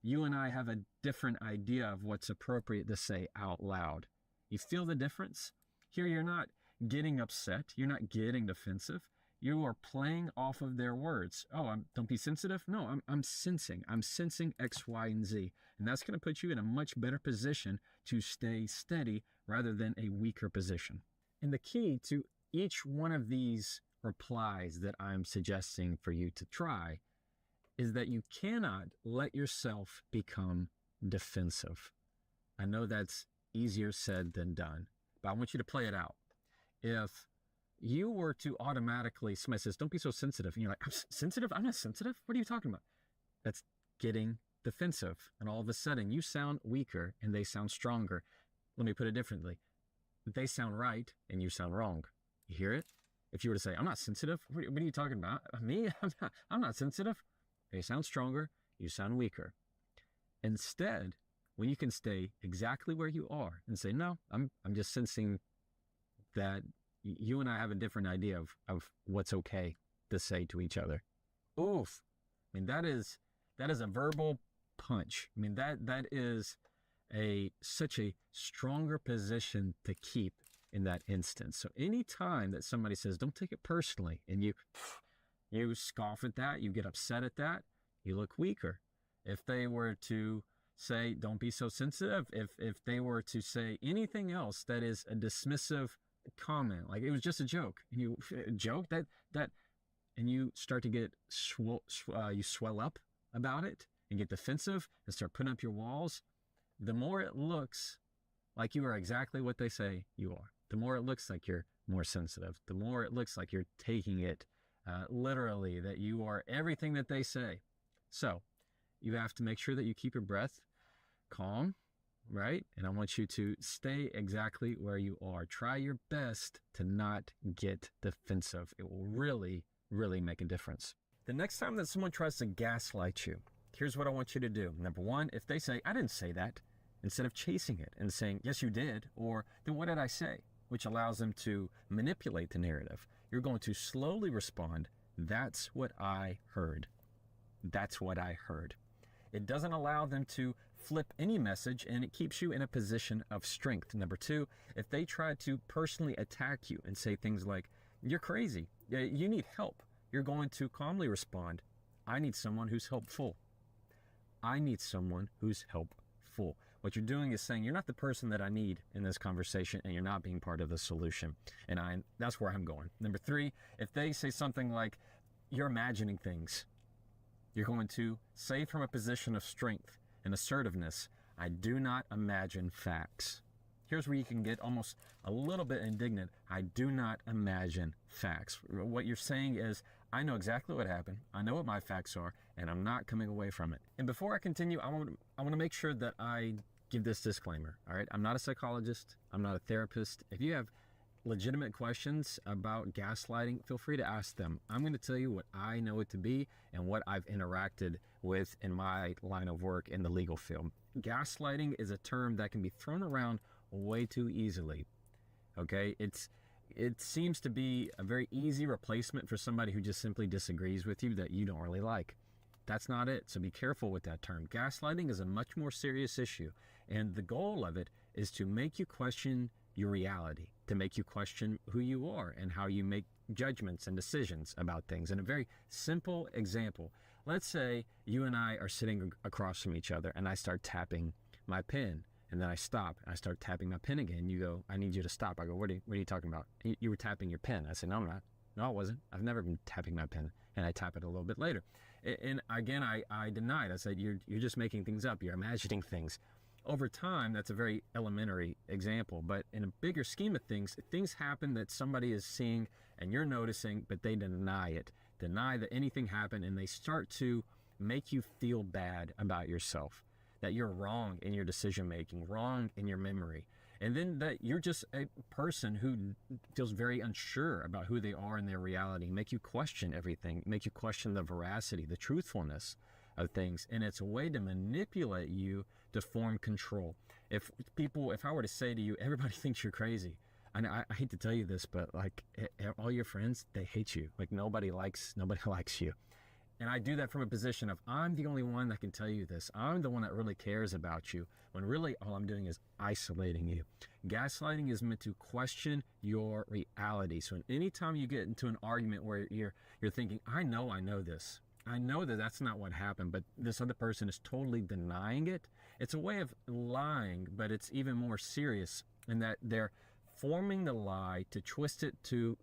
you and I have a different idea of what's appropriate to say out loud. You feel the difference? Here, you're not getting upset. You're not getting defensive. You are playing off of their words. Oh, don't be sensitive. No, I'm sensing. I'm sensing X, Y, and Z. And that's going to put you in a much better position to stay steady rather than a weaker position. And the key to each one of these replies that I'm suggesting for you to try is that you cannot let yourself become defensive. I know that's easier said than done, but I want you to play it out. If you were to automatically, somebody says, don't be so sensitive. And you're like, I'm sensitive? I'm not sensitive. What are you talking about? That's getting defensive. And all of a sudden you sound weaker and they sound stronger. Let me put it differently. They sound right and you sound wrong. You hear it? If you were to say, I'm not sensitive. What are you talking about? Me? I'm not sensitive. They sound stronger. You sound weaker. Instead, when you can stay exactly where you are and say, no, I'm just sensing that you and I have a different idea of what's okay to say to each other. Oof. I mean, that is a verbal punch. I mean, that is such a stronger position to keep in that instance. So any time that somebody says, don't take it personally, and you scoff at that, you get upset at that, you look weaker. If they were to say, don't be so sensitive, if they were to say anything else that is a dismissive comment, like it was just a joke, and you joke that, and you start to get you swell up about it and get defensive and start putting up your walls, the more it looks like you are exactly what they say you are, the more it looks like you're more sensitive, the more it looks like you're taking it literally, that you are everything that they say. So you have to make sure that you keep your breath calm, right? And I want you to stay exactly where you are. Try your best to not get defensive. It will really, really make a difference. The next time that someone tries to gaslight you, here's what I want you to do. Number one, if they say, I didn't say that, instead of chasing it and saying, yes, you did, or then what did I say? Which allows them to manipulate the narrative. You're going to slowly respond, that's what I heard. That's what I heard. It doesn't allow them to flip any message, and it keeps you in a position of strength. Number two, if they try to personally attack you and say things like, you're crazy, you need help, you're going to calmly respond, I need someone who's helpful. I need someone who's helpful. What you're doing is saying, you're not the person that I need in this conversation, and you're not being part of the solution. And that's where I'm going. Number three, if they say something like, you're imagining things, you're going to say from a position of strength and assertiveness, I do not imagine facts. Here's where you can get almost a little bit indignant. I do not imagine facts. What you're saying is, I know exactly what happened. I know what my facts are, and I'm not coming away from it. And before I continue, I want to make sure that I give this disclaimer. All right. I'm not a psychologist. I'm not a therapist. If you have legitimate questions about gaslighting, feel free to ask them. I'm going to tell you what I know it to be and what I've interacted with in my line of work in the legal field. Gaslighting is a term that can be thrown around way too easily. Okay, it seems to be a very easy replacement for somebody who just simply disagrees with you that you don't really like. That's not it. So be careful with that term. Gaslighting is a much more serious issue, and the goal of it is to make you question your reality, to make you question who you are and how you make judgments and decisions about things. And a very simple example, let's say you and I are sitting across from each other and I start tapping my pen, and then I stop and I start tapping my pen again. You go, I need you to stop. I go, what are you talking about? You were tapping your pen. I said, no, I'm not. No, I wasn't. I've never been tapping my pen. And I tap it a little bit later. And again, I denied. I said, you're just making things up. You're imagining things. Over time, that's a very elementary example, but in a bigger scheme of things, things happen that somebody is seeing and you're noticing, but they deny it, deny that anything happened, and they start to make you feel bad about yourself, that you're wrong in your decision making, wrong in your memory, and then that you're just a person who feels very unsure about who they are in their reality, make you question everything, make you question the veracity, the truthfulness of things. And it's a way to manipulate you to form control. If I were to say to you, everybody thinks you're crazy, and I hate to tell you this, but like all your friends, they hate you. Like nobody likes you. And I do that from a position of, I'm the only one that can tell you this. I'm the one that really cares about you, when really all I'm doing is isolating you. Gaslighting is meant to question your reality. So anytime you get into an argument where you're thinking, I know this. I know that that's not what happened, but this other person is totally denying it. It's a way of lying, but it's even more serious in that they're forming the lie to twist it to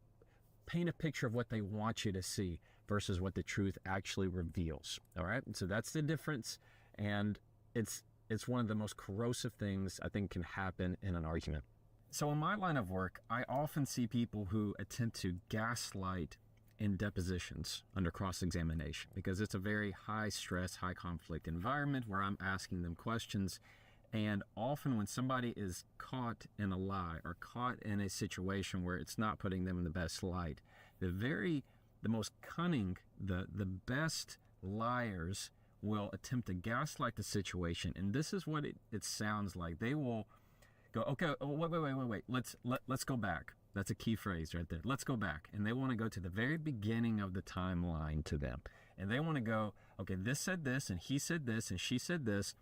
paint a picture of what they want you to see versus what the truth actually reveals. All right. So that's the difference. And it's one of the most corrosive things I think can happen in an argument. So in my line of work, I often see people who attempt to gaslight in depositions under cross-examination, because it's a very high stress, high conflict environment where I'm asking them questions. And often when somebody is caught in a lie or caught in a situation where it's not putting them in the best light, the most cunning, the best liars will attempt to gaslight the situation. And this is what it sounds like. They will go, okay, wait. Let's go back. That's a key phrase right there. Let's go back. And they want to go to the very beginning of the timeline to them. And they want to go, okay, this said this, and he said this, and she said this.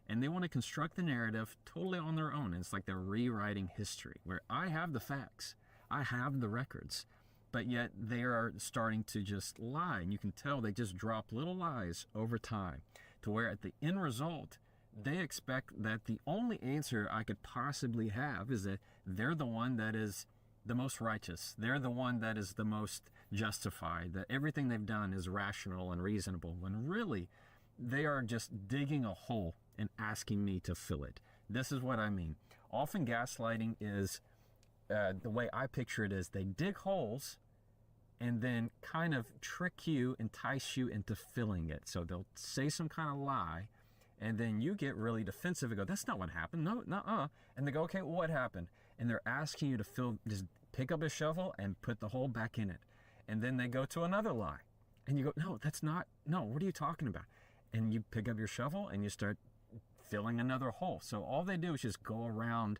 And they want to construct the narrative totally on their own. It's like they're rewriting history, where I have the facts, I have the records, but yet they are starting to just lie. And you can tell they just drop little lies over time, to where at the end result, they expect that the only answer I could possibly have is that they're the one that is the most righteous. They're the one that is the most justified, that everything they've done is rational and reasonable, when really they are just digging a hole and asking me to fill it. This is what I mean. Often gaslighting is, the way I picture it is, they dig holes and then kind of trick you, entice you into filling it. So they'll say some kind of lie, and then you get really defensive and go, that's not what happened. No, nuh-uh. And they go, okay, well, what happened? And they're asking you to just pick up a shovel and put the hole back in it. And then they go to another lie. And you go, no, what are you talking about? And you pick up your shovel and you start filling another hole. So all they do is just go around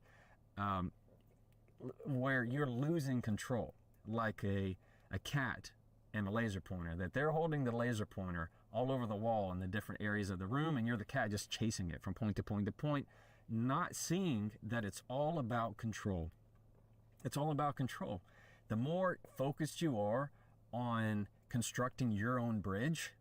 where you're losing control, like a cat and a laser pointer, that they're holding the laser pointer all over the wall in the different areas of the room, and you're the cat just chasing it from point to point to point, not seeing that it's all about control. It's all about control. The more focused you are on constructing your own bridge,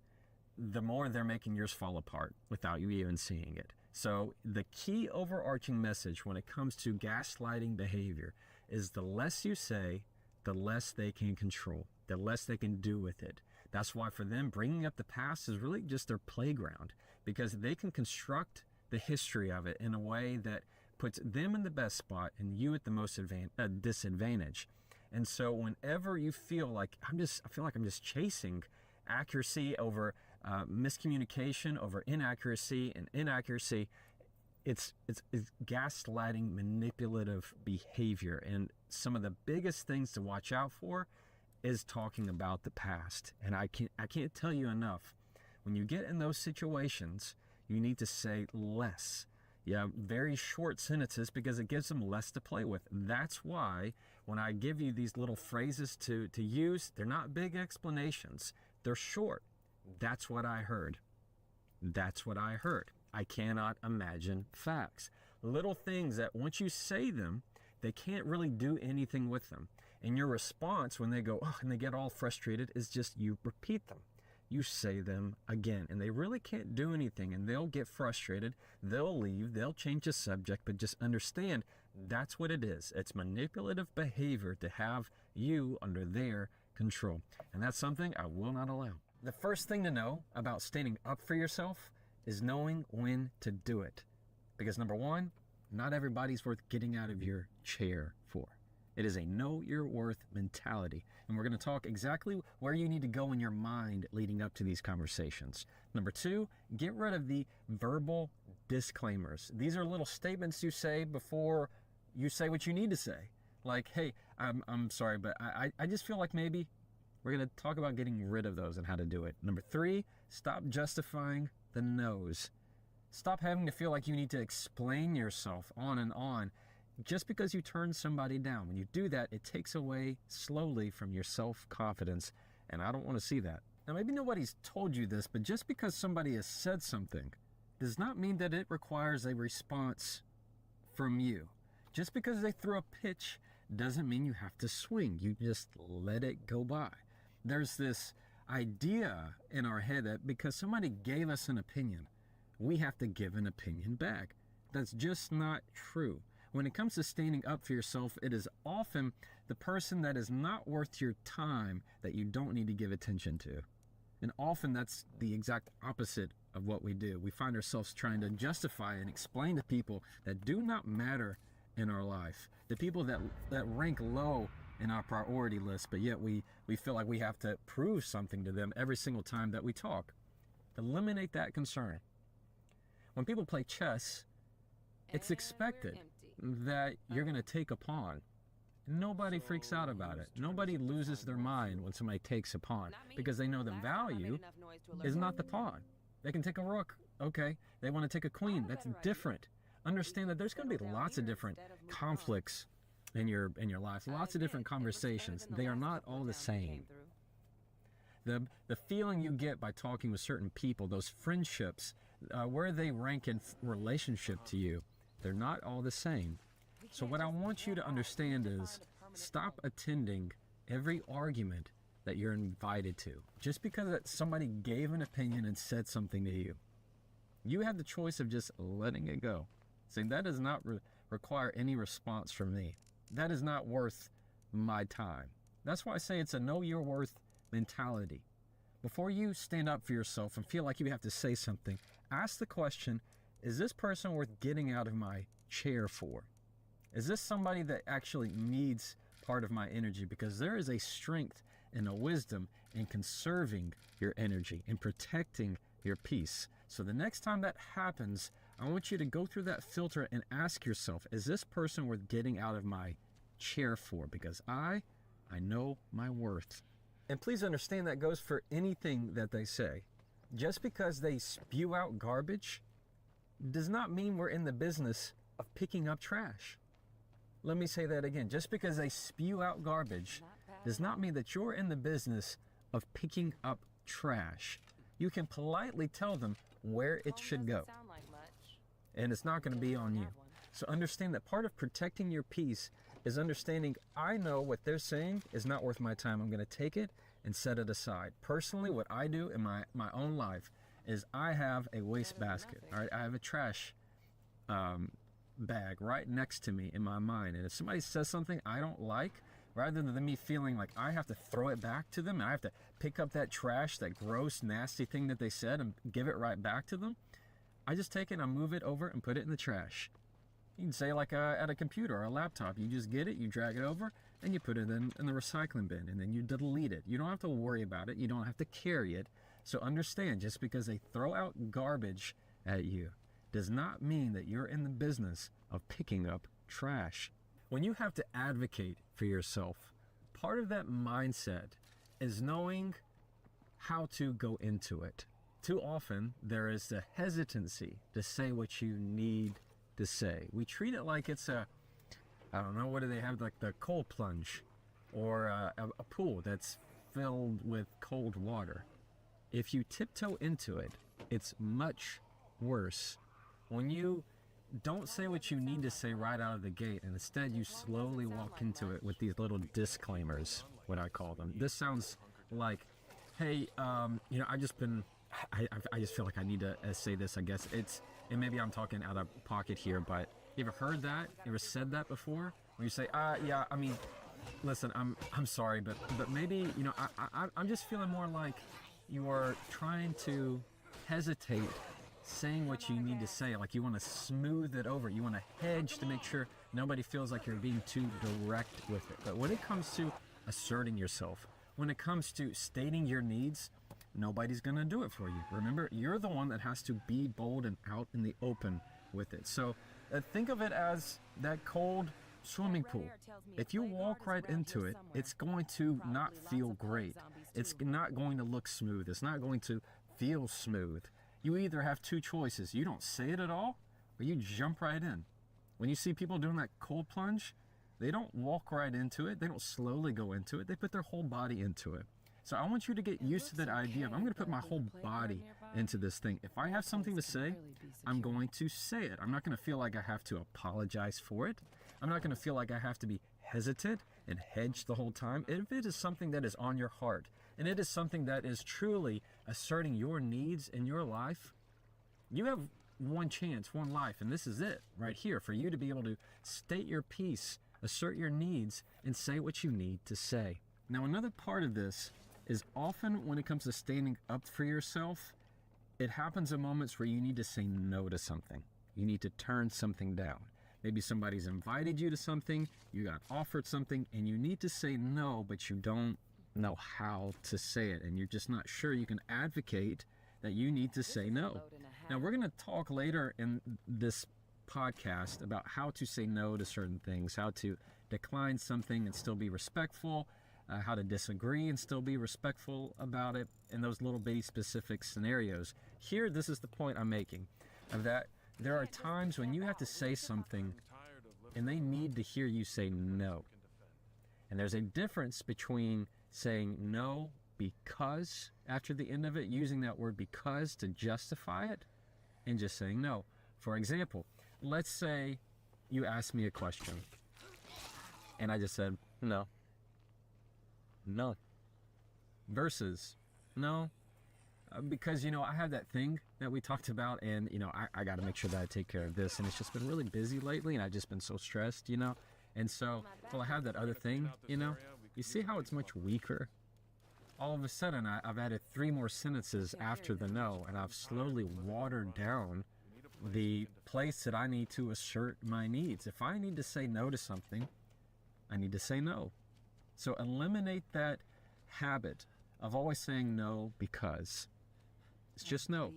the more they're making yours fall apart without you even seeing it. So the key overarching message when it comes to gaslighting behavior is, the less you say, the less they can control, the less they can do with it. That's why for them, bringing up the past is really just their playground, because they can construct the history of it in a way that puts them in the best spot and you at the most disadvantage. And so whenever you feel like I feel like I'm just chasing accuracy over miscommunication, over inaccuracy, and inaccuracy, it's gaslighting, manipulative behavior. And some of the biggest things to watch out for is talking about the past. And I can't tell you enough, when you get in those situations, you need to say less. Yeah, very short sentences, because it gives them less to play with. That's why when I give you these little phrases to use, they're not big explanations. They're short. That's what I heard. That's what I heard. I cannot imagine facts. Little things that once you say them, they can't really do anything with them. And your response when they go, oh, and they get all frustrated, is just you repeat them. You say them again, and they really can't do anything, and they'll get frustrated. They'll leave. They'll change the subject, but just understand that's what it is. It's manipulative behavior to have you under their control. And that's something I will not allow. The first thing to know about standing up for yourself is knowing when to do it. Because number one, not everybody's worth getting out of your chair for. It is a know your worth mentality. And we're going to talk exactly where you need to go in your mind leading up to these conversations. Number two, get rid of the verbal disclaimers. These are little statements you say before you say what you need to say. Like, hey, I'm sorry, but I just feel like maybe. We're going to talk about getting rid of those and how to do it. Number three, stop justifying the no's. Stop having to feel like you need to explain yourself on and on just because you turn somebody down. When you do that, it takes away slowly from your self-confidence, and I don't want to see that. Now, maybe nobody's told you this, but just because somebody has said something does not mean that it requires a response from you. Just because they threw a pitch doesn't mean you have to swing. You just let it go by. There's this idea in our head that because somebody gave us an opinion, we have to give an opinion back. That's just not true. When it comes to standing up for yourself, it is often the person that is not worth your time that you don't need to give attention to. And often that's the exact opposite of what we do. We find ourselves trying to justify and explain to people that do not matter in our life, the people that rank low in our priority list, but yet we feel like we have to prove something to them every single time that we talk. Eliminate that concern. When people play chess, it's expected that you're going to take a pawn. Nobody freaks out about it. Nobody loses their mind when somebody takes a pawn because they know the value is not the pawn. They can take a rook. Okay. They want to take a queen. That's different. Understand that there's going to be lots of different conflicts in your life, lots of different conversations. They are not all the same. The feeling you get by talking with certain people, those friendships, where they rank in relationship to you, they're not all the same. So what I want you to understand is stop attending every argument that you're invited to. Just because somebody gave an opinion and said something to you, you have the choice of just letting it go. Saying that does not require any response from me. That is not worth my time. That's why I say it's a know your worth mentality. Before you stand up for yourself and feel like you have to say something, ask the question, is this person worth getting out of my chair for? Is this somebody that actually needs part of my energy? Because there is a strength and a wisdom in conserving your energy and protecting your peace. So the next time that happens, I want you to go through that filter and ask yourself, is this person worth getting out of my chair for? Because I know my worth. And please understand that goes for anything that they say. Just because they spew out garbage does not mean we're in the business of picking up trash. Let me say that again. Just because they spew out garbage does not mean that you're in the business of picking up trash. You can politely tell them where it should go. And it's not going to be on you. So understand that part of protecting your peace is understanding, I know what they're saying is not worth my time. I'm going to take it and set it aside. Personally, what I do in my own life is I have a waste basket. All right, I have a trash bag right next to me in my mind. And if somebody says something I don't like, rather than me feeling like I have to throw it back to them, and I have to pick up that trash, that gross, nasty thing that they said and give it right back to them, I just take it and I move it over and put it in the trash. You can say like at a computer or a laptop, you just get it, you drag it over, and you put it in the recycling bin, and then you delete it. You don't have to worry about it. You don't have to carry it. So understand, just because they throw out garbage at you does not mean that you're in the business of picking up trash. When you have to advocate for yourself, part of that mindset is knowing how to go into it. Too often, there is the hesitancy to say what you need to say. We treat it like it's I don't know, what do they have, like the cold plunge or a pool that's filled with cold water. If you tiptoe into it, it's much worse. When you don't say what you need to say right out of the gate, and instead you slowly walk into it with these little disclaimers, what I call them. This sounds like, hey, I just feel like I need to say this, I guess. And maybe I'm talking out of pocket here, but you ever heard that? You ever said that before? Where you say, yeah, I mean, listen, I'm sorry, but maybe, I'm just feeling more like you are trying to hesitate saying what you need to say, like you want to smooth it over. You want to hedge to make sure nobody feels like you're being too direct with it. But when it comes to asserting yourself, when it comes to stating your needs, nobody's going to do it for you. Remember, you're the one that has to be bold and out in the open with it. So think of it as that cold swimming pool. If you walk right into it, it's going to not feel great. It's not going to look smooth. It's not going to feel smooth. You either have two choices. You don't say it at all, or you jump right in. When you see people doing that cold plunge, they don't walk right into it. They don't slowly go into it. They put their whole body into it. So I want you to get used to that idea of I'm going to put my whole body into this thing. If I have something to say, I'm going to say it. I'm not going to feel like I have to apologize for it. I'm not going to feel like I have to be hesitant and hedge the whole time. If it is something that is on your heart and it is something that is truly asserting your needs in your life, you have one chance, one life, and this is it right here for you to be able to state your piece, assert your needs, and say what you need to say. Now, another part of this is often when it comes to standing up for yourself, it happens in moments where you need to say no to something. You need to turn something down. Maybe somebody's invited you to something, you got offered something, and you need to say no, but you don't know how to say it, and you're just not sure you can advocate that you need to say no. Now, we're going to talk later in this podcast about how to say no to certain things, how to decline something and still be respectful, how to disagree and still be respectful about it in those little bitty specific scenarios. Here, this is the point I'm making, of that there are times when you have to say something and they need to hear you say no. And there's a difference between saying no because after the end of it, using that word because to justify it, and just saying no. For example, let's say you asked me a question and I just said no. No. Versus no, because I have that thing that we talked about, and I got to make sure that I take care of this, and it's just been really busy lately, and I've just been so stressed, and so I have that other thing, you see how it's much weaker. All of a sudden I've added 3 more sentences after the no, and I've slowly watered down the place that I need to assert my needs. If I need to say no to something, I need to say no. So eliminate that habit of always saying no because. It's just no.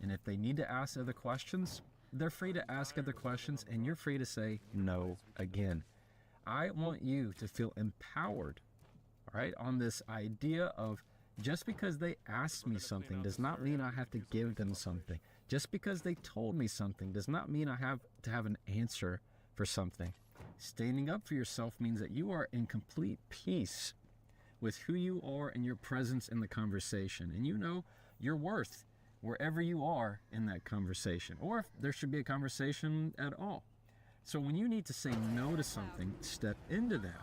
And if they need to ask other questions, they're free to ask other questions, and you're free to say no again. I want you to feel empowered, right, on this idea of just because they asked me something does not mean I have to give them something. Just because they told me something does not mean I have to have an answer for something. Standing up for yourself means that you are in complete peace with who you are and your presence in the conversation. And you know your worth wherever you are in that conversation, or if there should be a conversation at all. So when you need to say no to something, step into that.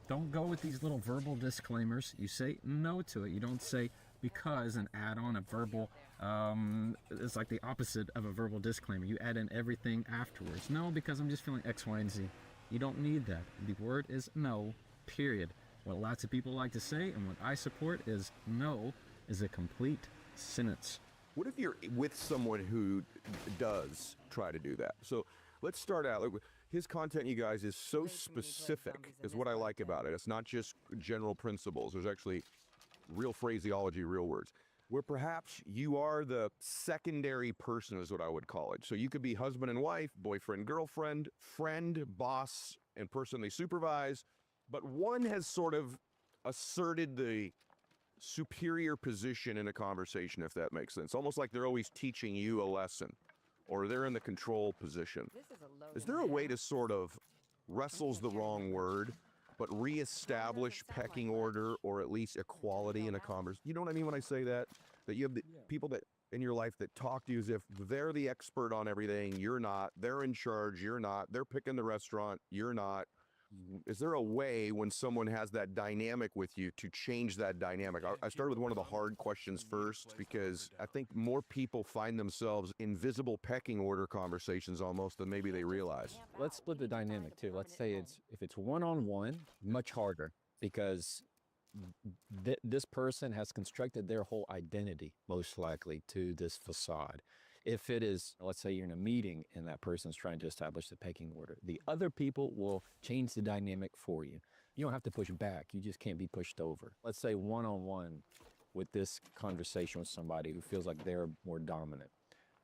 Don't go with these little verbal disclaimers. You say no to it. You don't say because and add on a verbal, it's like the opposite of a verbal disclaimer. You add in everything afterwards. No, because I'm just feeling X, Y, and Z. You don't need that. The word is no, period. What lots of people like to say and what I support is no is a complete sentence. What if you're with someone who does try to do that? So let's start out. His content, you guys, is so specific, is what I like about it. It's not just general principles. There's actually real phraseology, real words. Where perhaps you are the secondary person is what I would call it. So you could be husband and wife, boyfriend, girlfriend, friend, boss, and person they supervise. But one has sort of asserted the superior position in a conversation, if that makes sense. Almost like they're always teaching you a lesson, or they're in the control position. Is there a way to sort of, wrestle's the wrong word, but reestablish pecking order or at least equality in a conversation? You know what I mean when I say that? That you have the people that in your life that talk to you as if they're the expert on everything, you're not. They're in charge, you're not. They're picking the restaurant, you're not. Is there a way when someone has that dynamic with you to change that dynamic? I started with one of the hard questions first because I think more people find themselves in visible pecking order conversations almost than maybe they realize. Let's split the dynamic too. Let's say if it's one-on-one, much harder because this person has constructed their whole identity most likely to this facade. If it is, let's say you're in a meeting and that person's trying to establish the pecking order, the other people will change the dynamic for you. You don't have to push back. You just can't be pushed over. Let's say one-on-one with this conversation with somebody who feels like they're more dominant.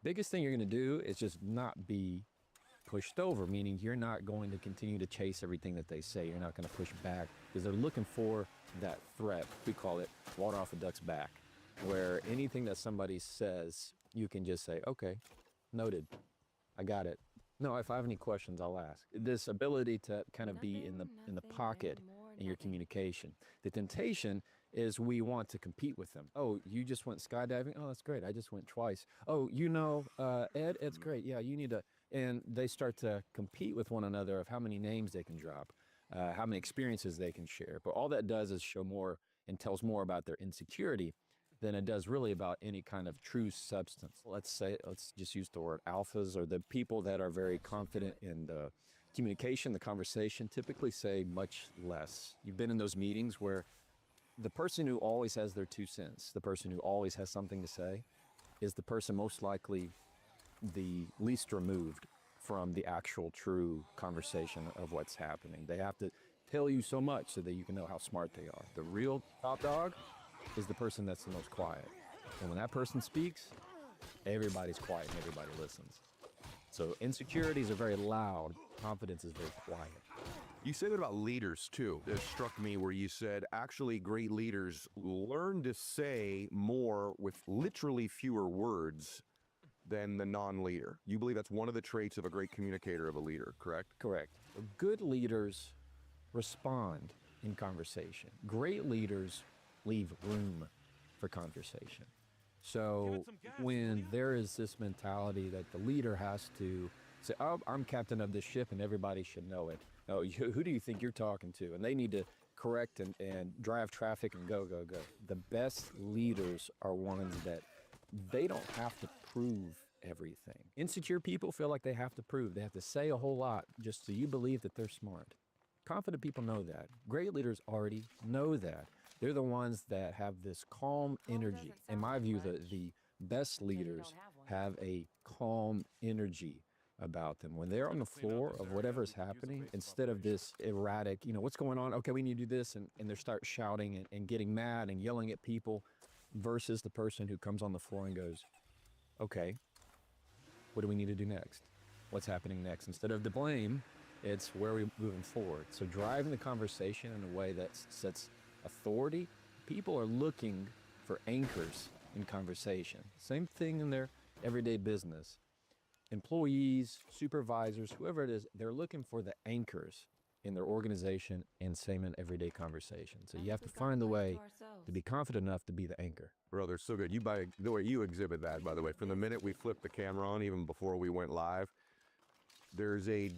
Biggest thing you're going to do is just not be pushed over, meaning you're not going to continue to chase everything that they say. You're not going to push back because they're looking for that threat. We call it water off a duck's back, where anything that somebody says, you can just say, okay, noted, I got it. No, if I have any questions, I'll ask. This ability to kind of be in the pocket in your communication. The temptation is we want to compete with them. Oh, you just went skydiving? Oh, that's great. I just went twice. Oh, Ed's great. Yeah, you need to. And they start to compete with one another of how many names they can drop, how many experiences they can share. But all that does is show more and tells more about their insecurity than it does really about any kind of true substance. Let's just use the word alphas, or the people that are very confident in the communication, the conversation, typically say much less. You've been in those meetings where the person who always has their 2 cents, the person who always has something to say, is the person most likely the least removed from the actual true conversation of what's happening. They have to tell you so much so that you can know how smart they are. The real top dog is the person that's the most quiet. And when that person speaks, everybody's quiet and everybody listens. So insecurities are very loud, confidence is very quiet. You say that about leaders too. It struck me where you said actually great leaders learn to say more with literally fewer words than the non-leader. You believe that's one of the traits of a great communicator, of a leader, correct? Correct. Good leaders respond in conversation. Great leaders leave room for conversation. So when there is this mentality that the leader has to say, oh, I'm captain of this ship and everybody should know it. Oh, who do you think you're talking to? And they need to correct and drive traffic and go, go, go. The best leaders are ones that they don't have to prove everything. Insecure people feel like they have to prove. They have to say a whole lot just so you believe that they're smart. Confident people know that. Great leaders already know that. They're the ones that have this calm energy. In my view, the best leaders have a calm energy about them. When they're on the floor of whatever is happening, instead of this erratic, what's going on? Okay, we need to do this. And they start shouting and getting mad and yelling at people, versus the person who comes on the floor and goes, okay, what do we need to do next? What's happening next? Instead of the blame, it's where are we moving forward? So driving the conversation in a way that sets authority. People are looking for anchors in conversation. Same thing in their everyday business. Employees, supervisors, whoever it is, they're looking for the anchors in their organization, and same in everyday conversation. So you have to find the way to be confident enough to be the anchor. Brother, so good. The way you exhibit that, by the way, from the minute we flipped the camera on, even before we went live, there's a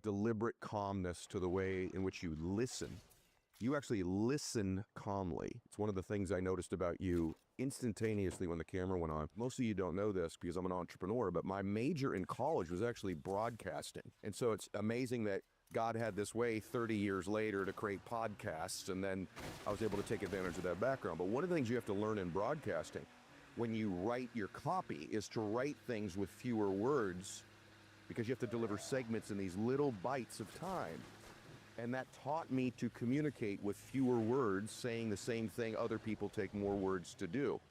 deliberate calmness to the way in which you listen. You actually listen calmly. It's one of the things I noticed about you instantaneously when the camera went on. Most of you don't know this because I'm an entrepreneur, but my major in college was actually broadcasting. And so it's amazing that God had this way 30 years later to create podcasts, and then I was able to take advantage of that background. But one of the things you have to learn in broadcasting, when you write your copy, is to write things with fewer words, because you have to deliver segments in these little bites of time. And that taught me to communicate with fewer words, saying the same thing other people take more words to do.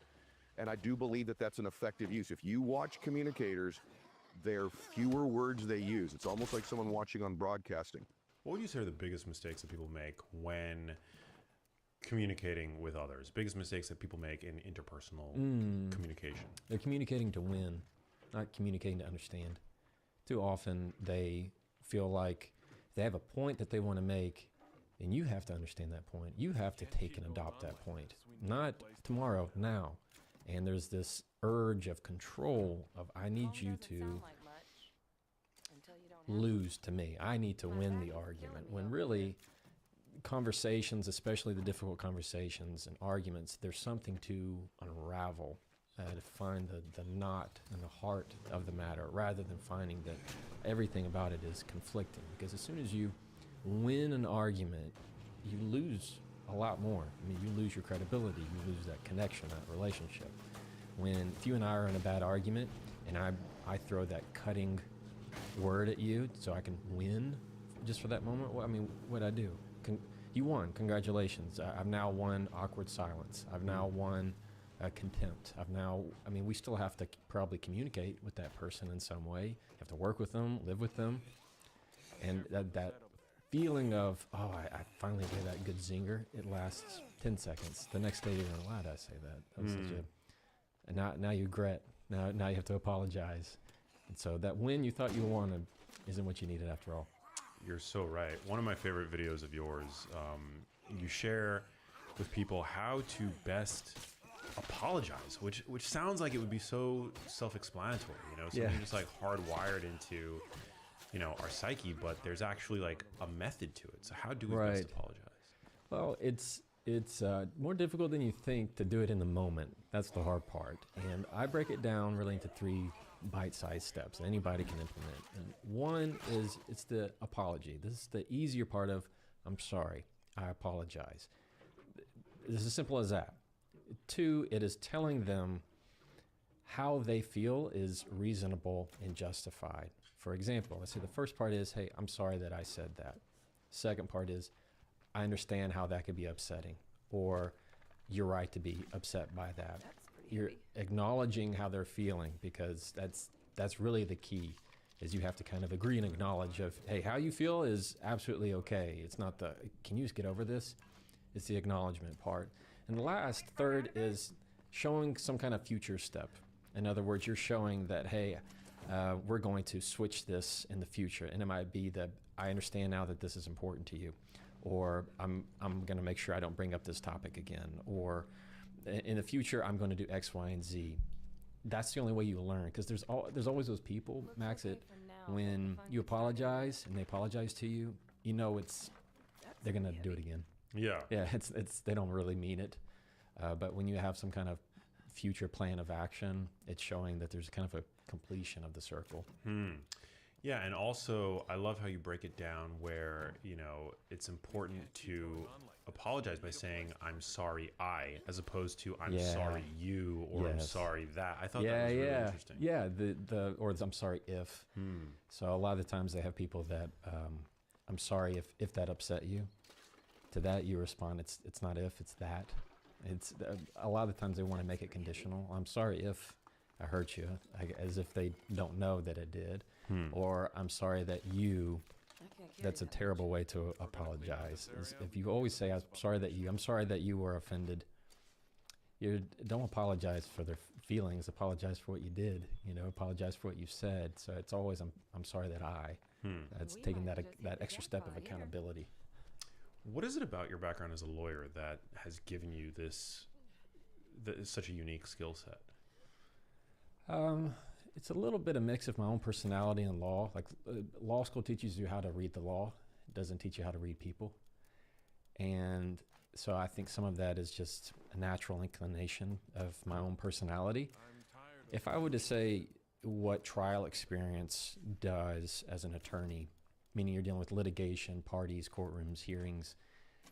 And I do believe that that's an effective use. If you watch communicators, there are fewer words they use. It's almost like someone watching on broadcasting. What would you say are the biggest mistakes that people make when communicating with others? Biggest mistakes that people make in interpersonal communication? They're communicating to win, not communicating to understand. Too often they feel like they have a point that they want to make, and you have to understand that point. You have to take and adopt that point. Not tomorrow, now. And there's this urge of control of, I need you to lose to me. I need to win the argument. When really, conversations, especially the difficult conversations and arguments, there's something to unravel, to find the knot in the heart of the matter, rather than finding that everything about it is conflicting. Because as soon as you win an argument, you lose a lot more. I mean, you lose your credibility, you lose that connection, that relationship. If you and I are in a bad argument, and I throw that cutting word at you so I can win just for that moment, well, I mean, what'd I do? You won, congratulations. I've now won awkward silence. I've now won contempt. We still have to probably communicate with that person in some way. You have to work with them, live with them. And that feeling of, I finally gave that good zinger, it lasts 10 seconds. The next day you're going, why did I say that? That was such a... And now you regret. Now you have to apologize. And so that win you thought you wanted isn't what you needed after all. You're so right. One of my favorite videos of yours, you share with people how to best apologize, which sounds like it would be so self-explanatory, something Yeah. just like hardwired into, our psyche, but there's actually like a method to it. So how do we best Right. apologize? Well, it's more difficult than you think to do it in the moment. That's the hard part. And I break it down really into 3 bite-sized steps that anybody can implement. And one is it's the apology. This is the easier part of I'm sorry, I apologize. It's as simple as that. 2, it is telling them how they feel is reasonable and justified. For example, let's say the first part is, hey, I'm sorry that I said that. Second part is, I understand how that could be upsetting, or you're right to be upset by that. You're acknowledging how they're feeling, because that's really the key, is you have to kind of agree and acknowledge of, hey, how you feel is absolutely okay. It's not the, can you just get over this? It's the acknowledgement part. And the last, third, is showing some kind of future step. In other words, you're showing that, hey, we're going to switch this in the future. And it might be that I understand now that this is important to you, or I'm going to make sure I don't bring up this topic again, or in the future, I'm going to do X, Y, and Z. That's the only way you learn, because there's always those people, Max, that when you apologize and they apologize to you, they're going to do it again. Yeah. Yeah, it's they don't really mean it. But when you have some kind of future plan of action, it's showing that there's kind of a completion of the circle. Yeah, and also I love how you break it down where, it's important to apologize by saying I'm sorry as opposed to I'm Yeah. sorry you, or I'm Yes. sorry that. I thought that was really interesting. Yeah, or I'm sorry if. So a lot of the times they have people that I'm sorry if that upset you. To that you respond, it's not if, it's that. It's a lot of the times they want to make it conditional. I'm sorry if I hurt you, as if they don't know that it did. Or I'm sorry that you. That's a terrible way to apologize. If you always say I'm sorry that you were offended, don't apologize for their feelings. Apologize for what you did. Apologize for what you said. So it's always I'm sorry that I. That's taking that extra step of accountability. What is it about your background as a lawyer that has given you such a unique skill set? It's a little bit of mix of my own personality and law. Like law school teaches you how to read the law. It doesn't teach you how to read people. And so I think some of that is just a natural inclination of my own personality. If I were to say what trial experience does as an attorney, meaning you're dealing with litigation, parties, courtrooms, hearings,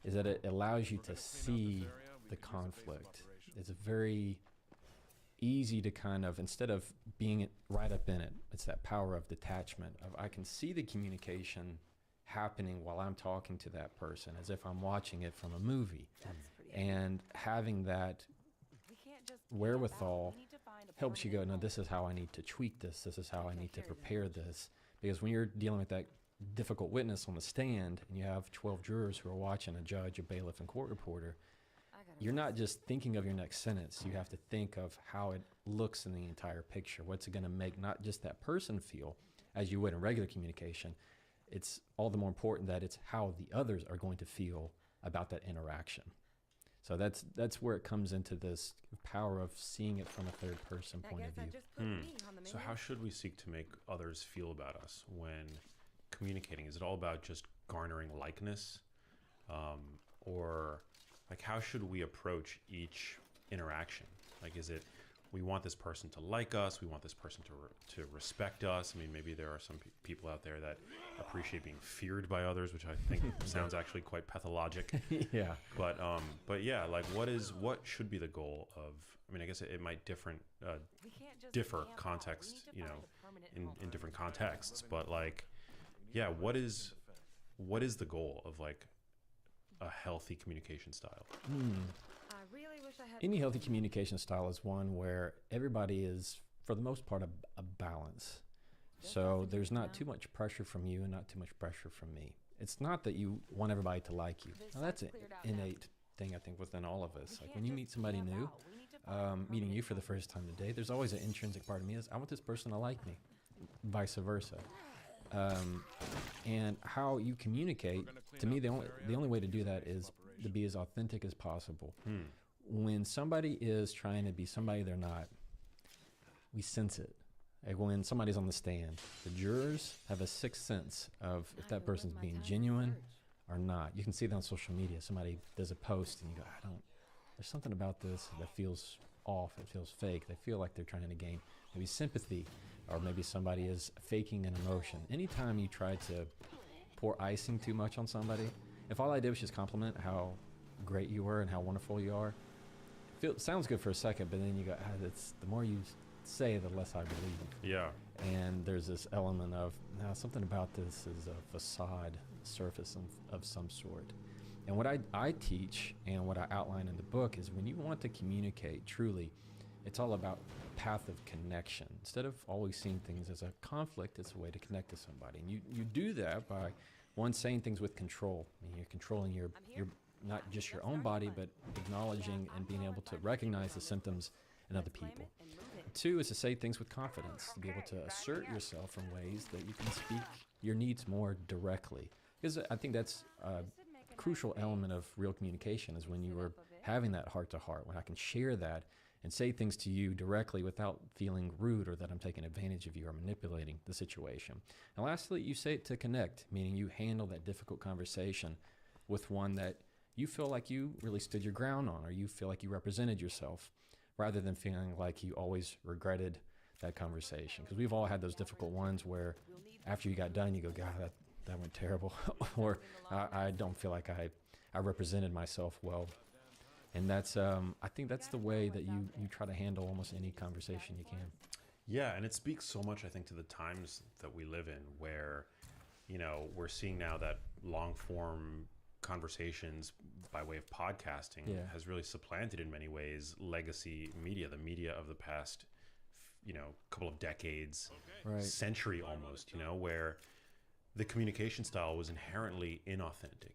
is that it allows you to see the conflict. It's very easy to kind of, instead of being right up in it, it's that power of detachment of I can see the communication happening while I'm talking to that person as if I'm watching it from a movie. And having that wherewithal helps you go, no, this is how I need to tweak this. This is how I need to prepare this. Because when you're dealing with that difficult witness on the stand and you have 12 jurors who are watching a judge, a bailiff, and court reporter, you're not just thinking of your next sentence. You have to think of how it looks in the entire picture. What's it going to make not just that person feel as you would in regular communication. It's all the more important that it's how the others are going to feel about that interaction. So that's where it comes into this power of seeing it from a third person point of view. So how should we seek to make others feel about us when communicating? Is it all about just garnering likeness? Or like how should we approach each interaction? Like, is it we want this person to like us, we want this person to respect us? I mean, maybe there are some people out there that appreciate being feared by others, which I think sounds actually quite pathologic. Yeah. But yeah, like what should be the goal of, I mean, I guess it might differ context, in different contexts, but like, yeah, what is the goal of like a healthy communication style? Any healthy communication style is one where everybody is, for the most part, a balance. So there's not too much pressure from you and not too much pressure from me. It's not that you want everybody to like you. Now, that's an innate thing, I think, within all of us. Like when you meet somebody new, meeting you for the first time today, there's always an intrinsic part of me is I want this person to like me, vice versa. And how you communicate, to me, the only way to do that is to be as authentic as possible. When somebody is trying to be somebody they're not, we sense it. Like when somebody's on the stand, the jurors have a sixth sense of if that person's being genuine or not. You can see that on social media. Somebody does a post and you go, there's something about this that feels off. It feels fake. They feel like they're trying to gain maybe sympathy, or maybe somebody is faking an emotion. Anytime you try to pour icing too much on somebody, if all I did was just compliment how great you were and how wonderful you are, sounds good for a second, but then you go, that's the more you say, the less I believe. Yeah. And there's this element of, now something about this is a facade surface of some sort. And what I teach and what I outline in the book is when you want to communicate truly, it's all about path of connection. Instead of always seeing things as a conflict, it's a way to connect to somebody. And you do that by, one, saying things with control. I mean, you're controlling your not just your own body, but acknowledging and being able to recognize the symptoms in other people. Two is to say things with confidence, to be able to assert yourself in ways that you can speak your needs more directly. Because I think that's a crucial element of real communication, is when you are having that heart-to-heart, when I can share that and say things to you directly without feeling rude or that I'm taking advantage of you or manipulating the situation. And lastly, you say it to connect, meaning you handle that difficult conversation with one that you feel like you really stood your ground on, or you feel like you represented yourself, rather than feeling like you always regretted that conversation. Because we've all had those difficult ones where after you got done, you go, God, that went terrible. Or I don't feel like I represented myself well. And that's, I think that's the way that you try to handle almost any conversation you can. Yeah, and it speaks so much, I think, to the times that we live in, where, we're seeing now that long form conversations by way of podcasting has really supplanted in many ways legacy media, the media of the past, couple of decades, century almost, where the communication style was inherently inauthentic,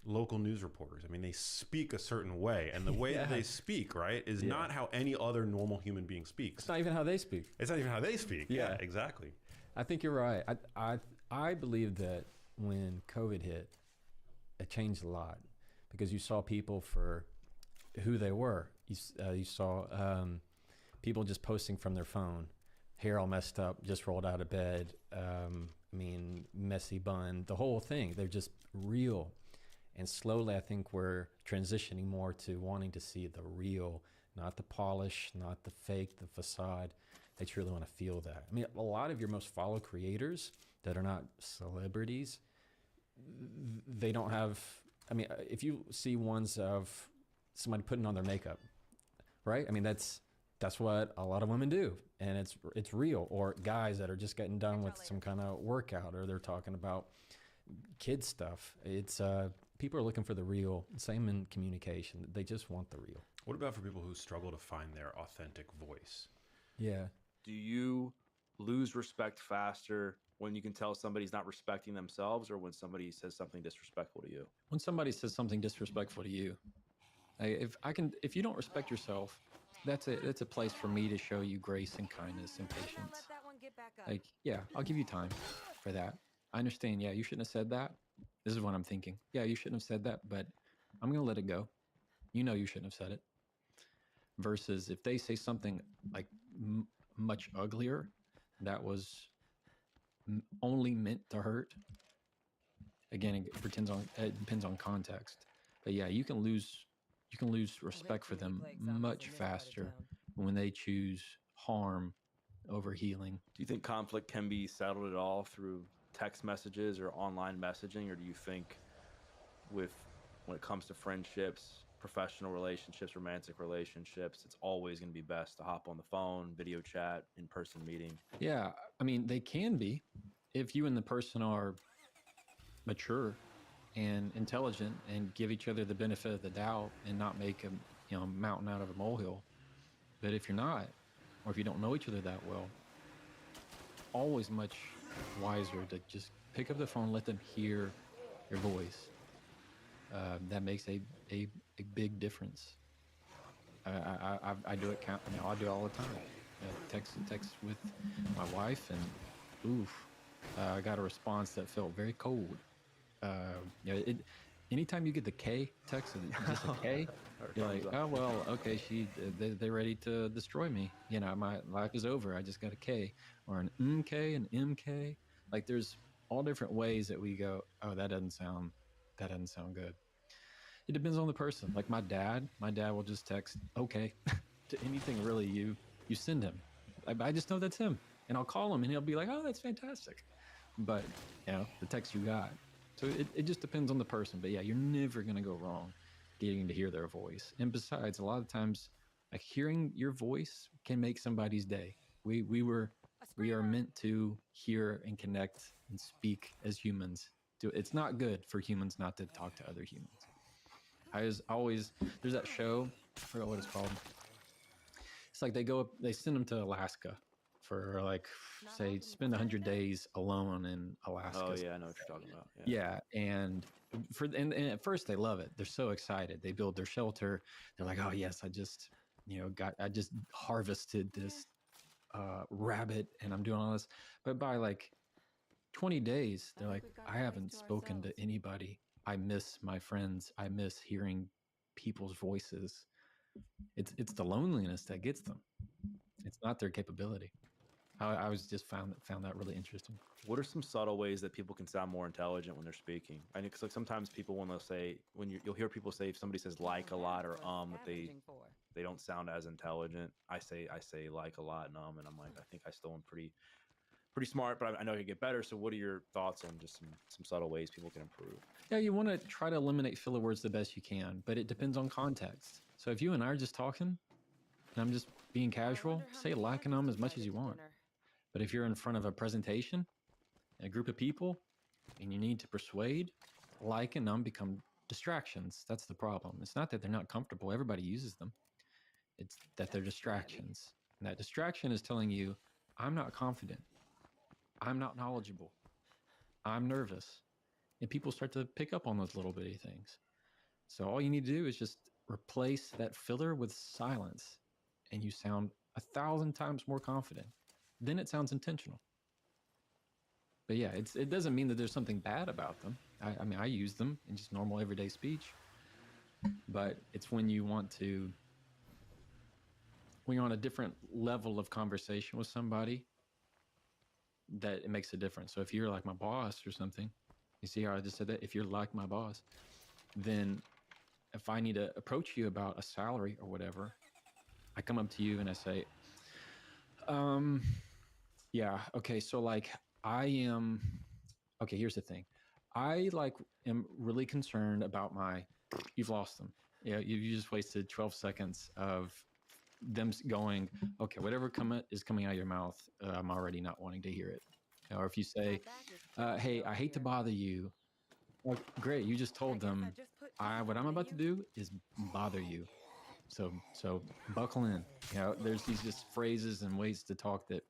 local news reporters. I mean, they speak a certain way, and the way that they speak, right, is not how any other normal human being speaks. It's not even how they speak. It's not even how they speak. Yeah, exactly. I think you're right. I believe that when COVID hit, it changed a lot, because you saw people for who they were. You saw people just posting from their phone, hair all messed up, just rolled out of bed, messy bun, the whole thing. They're just real. And slowly, I think we're transitioning more to wanting to see the real, not the polish, not the fake, the facade. They truly want to feel that. I mean, a lot of your most followed creators that are not celebrities, they don't have, if you see ones of somebody putting on their makeup, right? I mean, that's what a lot of women do, and it's real. Or guys that are just getting done with some kind of workout, or they're talking about kid stuff. It's people are looking for the real. Same in communication. They just want the real. What about for people who struggle to find their authentic voice? Yeah. Do you lose respect faster when you can tell somebody's not respecting themselves, or when somebody says something disrespectful to you? When somebody says something disrespectful to you, if you don't respect yourself, that's a place for me to show you grace and kindness and patience. Like, yeah, I'll give you time for that. I understand. Yeah, you shouldn't have said that. This is what I'm thinking. Yeah, you shouldn't have said that, but I'm going to let it go. You know you shouldn't have said it. Versus if they say something like much uglier, that was only meant to hurt. Again, it depends on context. But yeah, you can lose respect for them much faster when they choose harm over healing. Do you think conflict can be settled at all through text messages or online messaging, or do you think when it comes to friendships, professional relationships, romantic relationships, it's always going to be best to hop on the phone, video chat, in-person meeting? Yeah, they can be, if you and the person are mature and intelligent and give each other the benefit of the doubt and not make a mountain out of a molehill. But if you're not, or if you don't know each other that well, always much wiser to just pick up the phone, let them hear your voice. That makes a big difference. I do it. I do it all the time. Text with my wife, and I got a response that felt very cold. anytime you get the K text, just a K, you're like, oh well, okay, they're ready to destroy me. You know, my life is over. I just got a K, or an MK, an MK. Like there's all different ways that we go, oh, that doesn't sound good. It depends on the person. Like my dad will just text okay to anything really you send him. I just know that's him, and I'll call him and he'll be like, oh, that's fantastic. But you know, the text you got. So it just depends on the person. But yeah, you're never gonna go wrong getting to hear their voice. And besides, a lot of times, like hearing your voice can make somebody's day. We are meant to hear and connect and speak as humans. It's not good for humans not to talk to other humans. There's that show, I forgot what it's called. It's like they send them to Alaska for like, say, spend 100 days alone in Alaska. Oh yeah, I know what you're talking about. Yeah, and at first they love it. They're so excited. They build their shelter. They're like, oh yes, I just harvested this rabbit and I'm doing all this. But by like 20 days, they're like, I haven't spoken to anybody. I miss my friends. I miss hearing people's voices. It's the loneliness that gets them. It's not their capability. I was just found that really interesting. What are some subtle ways that people can sound more intelligent when they're speaking? I know, because like sometimes people, when they'll say, you'll hear people say, if somebody says like a lot or that they don't sound as intelligent. I say like a lot and and I'm like, I think I still am pretty smart, but I know I can get better. So what are your thoughts on just some subtle ways people can improve? Yeah, you want to try to eliminate filler words the best you can, but it depends on context. So if you and I are just talking and I'm just being casual, say like and as much as you want. But if you're in front of a presentation, a group of people, and you need to persuade, like and become distractions. That's the problem. It's not that they're not comfortable. Everybody uses them. It's that they're distractions. And that distraction is telling you, I'm not confident. I'm not knowledgeable. I'm nervous. And people start to pick up on those little bitty things. So all you need to do is just replace that filler with silence, and you sound 1,000 times more confident. Then it sounds intentional. But yeah, it doesn't mean that there's something bad about them. I mean, I use them in just normal everyday speech. But it's when you're on a different level of conversation with somebody that it makes a difference. So if you're like my boss or something, you see how I just said that? If you're like my boss, then if I need to approach you about a salary or whatever, I come up to you and I say, yeah, okay, so like okay, here's the thing. I am really concerned about you've lost them. Yeah, you just wasted 12 seconds of them going, okay, whatever is coming out of your mouth, I'm already not wanting to hear it. Or if you say, hey, I hate to bother you. Well, great, you just told them, what I'm about to do is bother you. So buckle in. You know, there's these just phrases and ways to talk that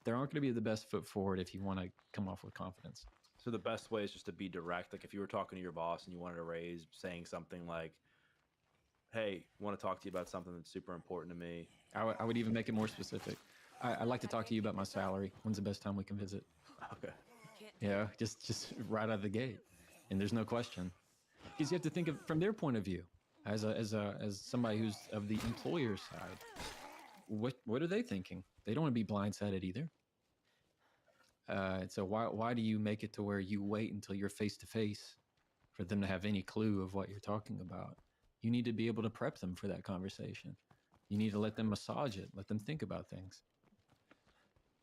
there aren't going to be the best foot forward if you want to come off with confidence. So the best way is just to be direct. Like if you were talking to your boss and you wanted to raise, saying something like, hey, I want to talk to you about something that's super important to me. I would even make it more specific. I'd like to talk to you about my salary. When's the best time we can visit? Okay. Yeah, just right out of the gate. And there's no question. Because you have to think of from their point of view. As somebody who's of the employer side, what are they thinking? They don't want to be blindsided either. So why do you make it to where you wait until you're face to face for them to have any clue of what you're talking about? You need to be able to prep them for that conversation. You need to let them massage it, let them think about things.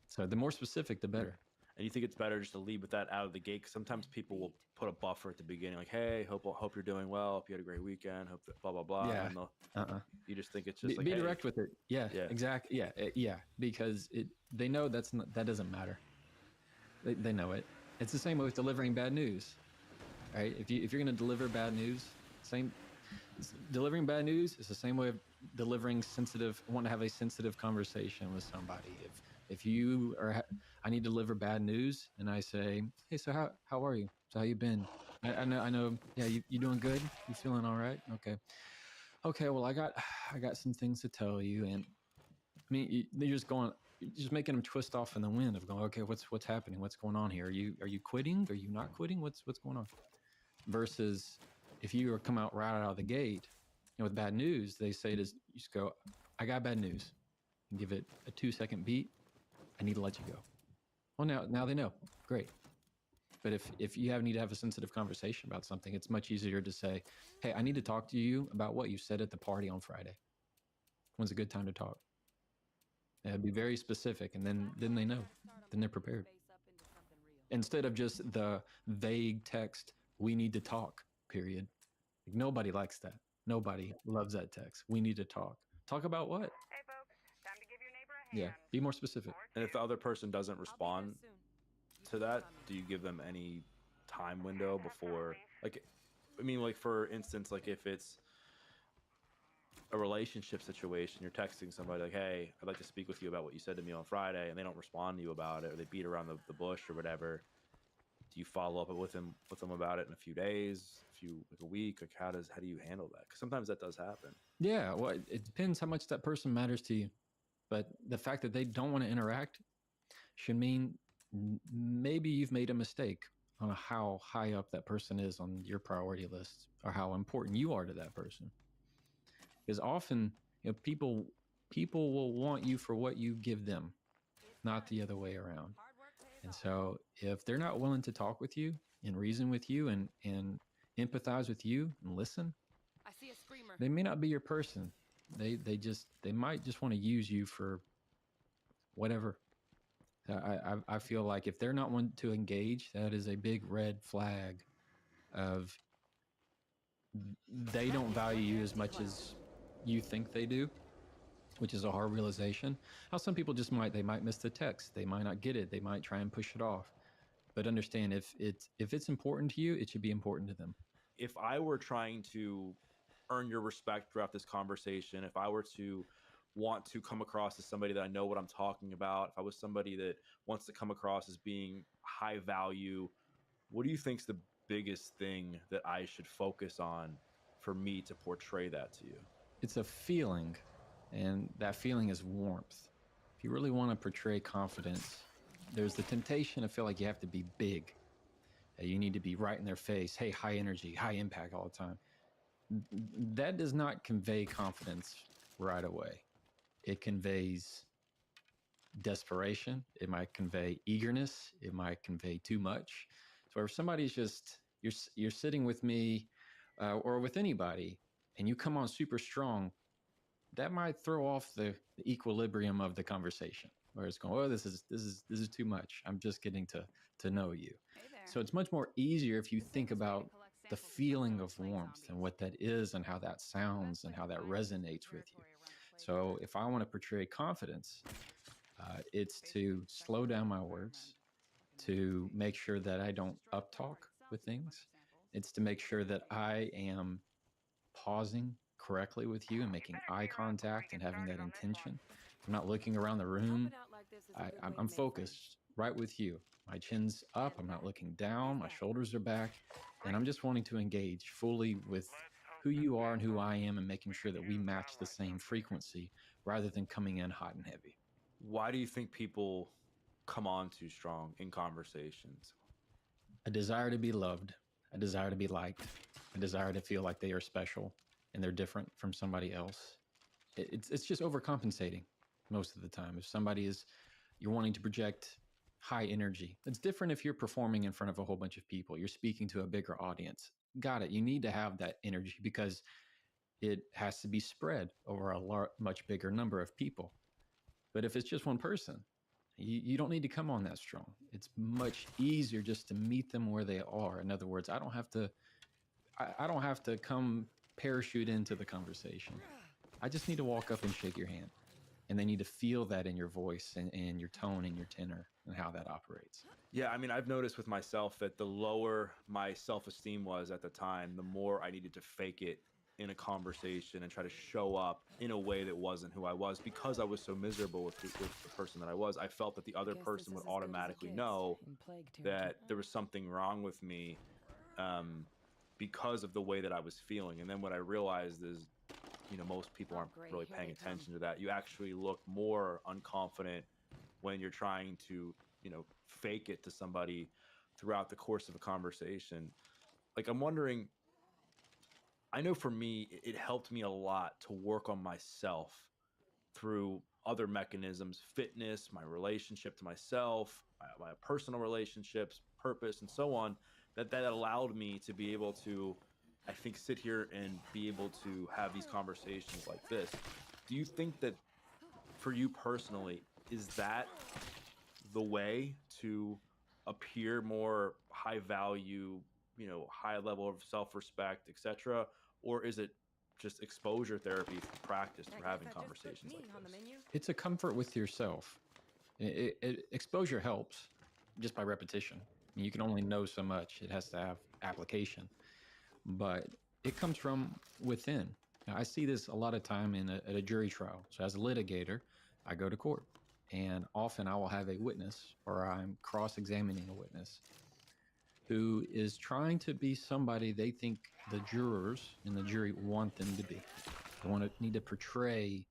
So the more specific, the better. And you think it's better just to lead with that out of the gate? Because sometimes people will put a buffer at the beginning, like, "Hey, hope you're doing well. Hope you had a great weekend. Hope that blah blah blah." Yeah. And you just think it's just be direct with it. Yeah. Exactly. Yeah. Because they know that doesn't matter. They know it. It's the same way with delivering bad news, right? If you're going to deliver bad news, delivering bad news is the same way of delivering want to have a sensitive conversation with somebody. If you I need to deliver bad news, and I say, hey, so how are you? So how you been? I know. Yeah, you doing good? You feeling all right? Okay. Well, I got some things to tell you, and I mean, you're just making them twist off in the wind of going, okay, what's happening? What's going on here? Are you quitting? Are you not quitting? What's going on? Versus, if you come out right out of the gate with bad news, they say to you just go, I got bad news. And give it a 2-second beat. I need to let you go. Well, now they know. Great. But if you need to have a sensitive conversation about something, it's much easier to say, hey, I need to talk to you about what you said at the party on Friday. When's a good time to talk? And be very specific, and then they know. Then they're prepared. Instead of just the vague text, we need to talk, period. Like, nobody likes that. Nobody loves that text. We need to talk. Talk about what? Hey, folks, time to give your neighbor a hand. Yeah, be more specific. And if the other person doesn't respond to that, do you give them any time window before, like, I mean, like, for instance, like if it's a relationship situation, you're texting somebody like, hey, I'd like to speak with you about what you said to me on Friday, and they don't respond to you about it, or they beat around the bush or whatever, do you follow up with them about it in a few days, like a week? Like, how do you handle that? Because sometimes that does happen. Yeah, well, it depends how much that person matters to you. But the fact that they don't want to interact should mean maybe you've made a mistake on how high up that person is on your priority list, or how important you are to that person. Because often, people will want you for what you give them, not the other way around. And so if they're not willing to talk with you and reason with you and empathize with you and listen, I see a screamer. they may not be your person. They might just want to use you for whatever. I feel like if they're not one to engage, that is a big red flag of they don't value you as much as you think they do, which is a hard realization. How some people just they might miss the text. They might not get it. They might try and push it off. But understand, if it's important to you, it should be important to them. If I were trying to earn your respect throughout this conversation, if I were to want to come across as somebody that I know what I'm talking about, if I was somebody that wants to come across as being high value, what do you think's the biggest thing that I should focus on for me to portray that to you? It's a feeling, and that feeling is warmth. If you really want to portray confidence, there's the temptation to feel like you have to be big. You need to be right in their face. Hey, high energy, high impact all the time. That does not convey confidence right away. It conveys desperation. It might convey eagerness. It might convey too much. So if somebody's just, you're sitting with me or with anybody, and you come on super strong, that might throw off the equilibrium of the conversation, where it's going, oh, this is too much. I'm just getting to know you. So it's much more easier if you think about the feeling of warmth and what that is and how that sounds and how that resonates with you. So if I want to portray confidence, it's to slow down my words, to make sure that I don't uptalk with things. It's to make sure that I am pausing correctly with you and making eye contact and having that intention. I'm not looking around the room. I'm focused right with you. My chin's up. I'm not looking down. My shoulders are back. And I'm just wanting to engage fully with who you are and who I am, and making sure that we match the same frequency rather than coming in hot and heavy. Why do you think people come on too strong in conversations? A desire to be loved, a desire to be liked, a desire to feel like they are special and they're different from somebody else. It's just overcompensating most of the time. If you're wanting to project high energy, it's different if you're performing in front of a whole bunch of people. You're speaking to a bigger audience. Got it. You need to have that energy because it has to be spread over a much bigger number of people. But if it's just one person, you don't need to come on that strong. It's much easier just to meet them where they are. In other words, I don't have to come parachute into the conversation. I just need to walk up and shake your hand. And they need to feel that in your voice and your tone and your tenor and how that operates. Yeah, I mean, I've noticed with myself that the lower my self-esteem was at the time, the more I needed to fake it in a conversation and try to show up in a way that wasn't who I was, because I was so miserable with the person that I was. I felt that the other person would automatically know that there was something wrong with me because of the way that I was feeling. And then what I realized is, most people aren't really paying attention to that. You actually look more unconfident when you're trying to, fake it to somebody throughout the course of a conversation. Like, I'm wondering, I know for me, it helped me a lot to work on myself through other mechanisms, fitness, my relationship to myself, my personal relationships, purpose, and so on, that allowed me to be able to, I think, sit here and be able to have these conversations like this. Do you think that for you personally, is that the way to appear more high value, high level of self-respect, etc., or is it just exposure therapy practice for having conversations like this? It's a comfort with yourself. Exposure helps just by repetition. You can only know so much. It has to have application, but it comes from within. Now, I see this a lot of time at a jury trial. So as a litigator, I go to court, and often I will have a witness, or I'm cross-examining a witness who is trying to be somebody they think the jurors and the jury want them to be. They need to portray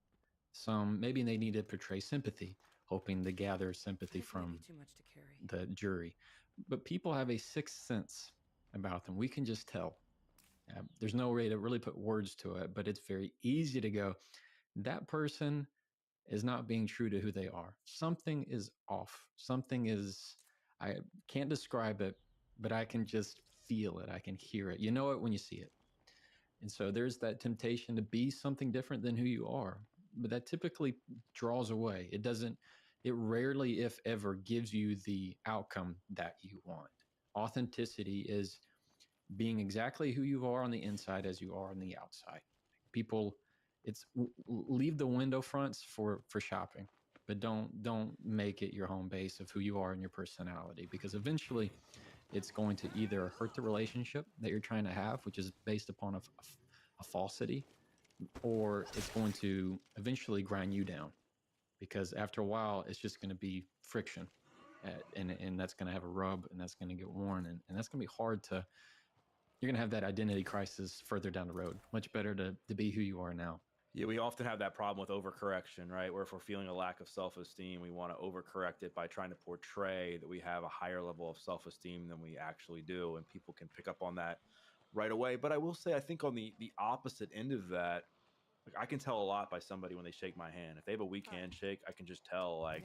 maybe they need to portray sympathy, hoping to gather sympathy from the jury. But people have a sixth sense about them. We can just tell. There's no way to really put words to it, but it's very easy to go, that person is not being true to who they are. Something is off. I can't describe it, but I can just feel it. I can hear it. You know it when you see it. And so there's that temptation to be something different than who you are, but that typically draws away. It rarely, if ever, gives you the outcome that you want. Authenticity is being exactly who you are on the inside as you are on the outside. People, leave the window fronts for shopping, but don't make it your home base of who you are and your personality, because eventually it's going to either hurt the relationship that you're trying to have, which is based upon a falsity, or it's going to eventually grind you down, because after a while it's just going to be friction, and that's going to have a rub, and that's going to get worn, and that's going to be hard to. You're going to have that identity crisis further down the road. Much better to be who you are now. Yeah, we often have that problem with overcorrection, right? Where if we're feeling a lack of self-esteem, we want to overcorrect it by trying to portray that we have a higher level of self-esteem than we actually do, and people can pick up on that right away. But I will say, I think on the opposite end of that, like, I can tell a lot by somebody when they shake my hand. If they have a weak handshake, I can just tell, like,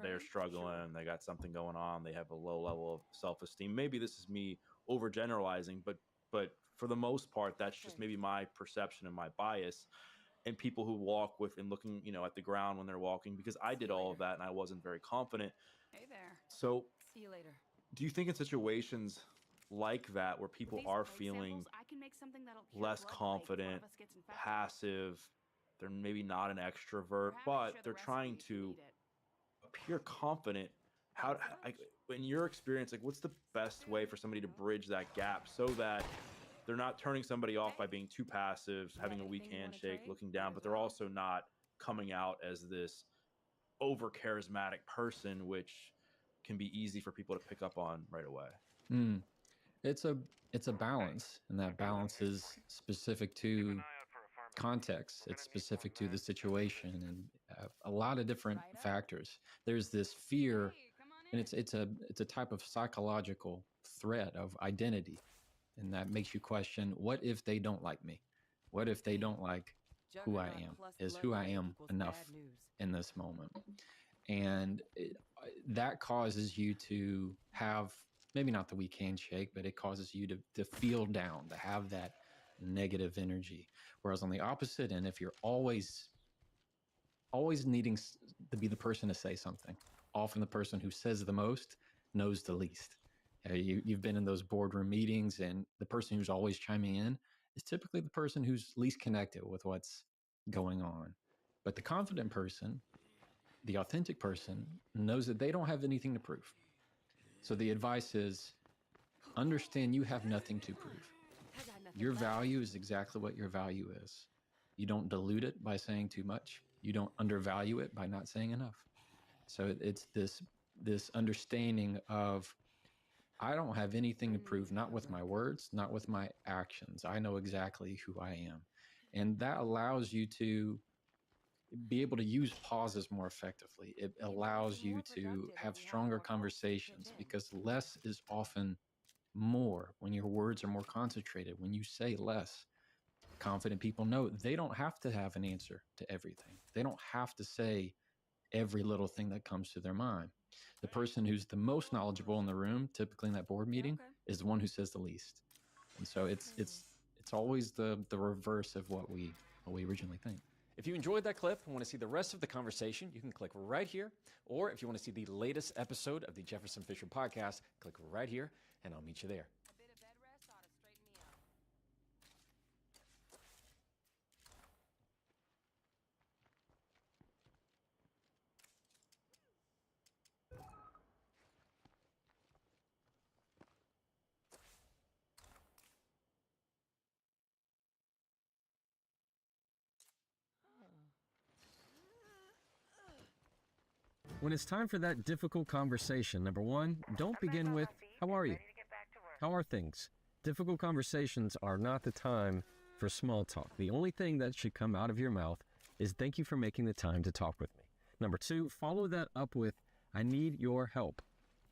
they're struggling, they got something going on, they have a low level of self-esteem. Maybe this is me overgeneralizing, but for the most part, that's just maybe my perception and my bias. And people who walk with and looking, at the ground when they're walking, because I did all of that and I wasn't very confident. Hey there. So See you later. do you think in situations like that where people are feeling less confident, passive, they're maybe not an extrovert, but they're trying to appear confident, in your experience, like, what's the best way for somebody to bridge that gap so that they're not turning somebody off by being too passive, having a weak handshake, looking down, but they're also not coming out as this over charismatic person, which can be easy for people to pick up on right away? It's a balance, and that balance is specific to context. It's specific to the situation, and a lot of different factors. There's this fear, and it's a type of psychological threat of identity, and that makes you question, what if they don't like me? What if they don't like who I am? Is who I am enough in this moment? And that causes you to have maybe not the weak handshake, but it causes you to feel down, to have that negative energy. Whereas on the opposite end, if you're always needing to be the person to say something, often the person who says the most knows the least. You've been in those boardroom meetings, and the person who's always chiming in is typically the person who's least connected with what's going on. But the confident person, the authentic person, knows that they don't have anything to prove. So the advice is, understand you have nothing to prove. Your value is exactly what your value is. You don't dilute it by saying too much. You don't undervalue it by not saying enough. So it's this understanding of, I don't have anything to prove, not with my words, not with my actions. I know exactly who I am. And that allows you to be able to use pauses more effectively. It allows you to have stronger conversations, because less is often more when your words are more concentrated. When you say less, confident people know they don't have to have an answer to everything. They don't have to say every little thing that comes to their mind. The person who's the most knowledgeable in the room, typically in that board meeting, is the one who says the least. And so it's always the reverse of what we originally think. If you enjoyed that clip and want to see the rest of the conversation, you can click right here. Or if you want to see the latest episode of the Jefferson Fisher Podcast, click right here, and I'll meet you there. A bit of bed rest ought to straighten me out. When it's time for that difficult conversation, number one, don't begin with, how are you? How are things? Difficult conversations are not the time for small talk. The only thing that should come out of your mouth is thank you for making the time to talk with me. Number two, follow that up with, I need your help.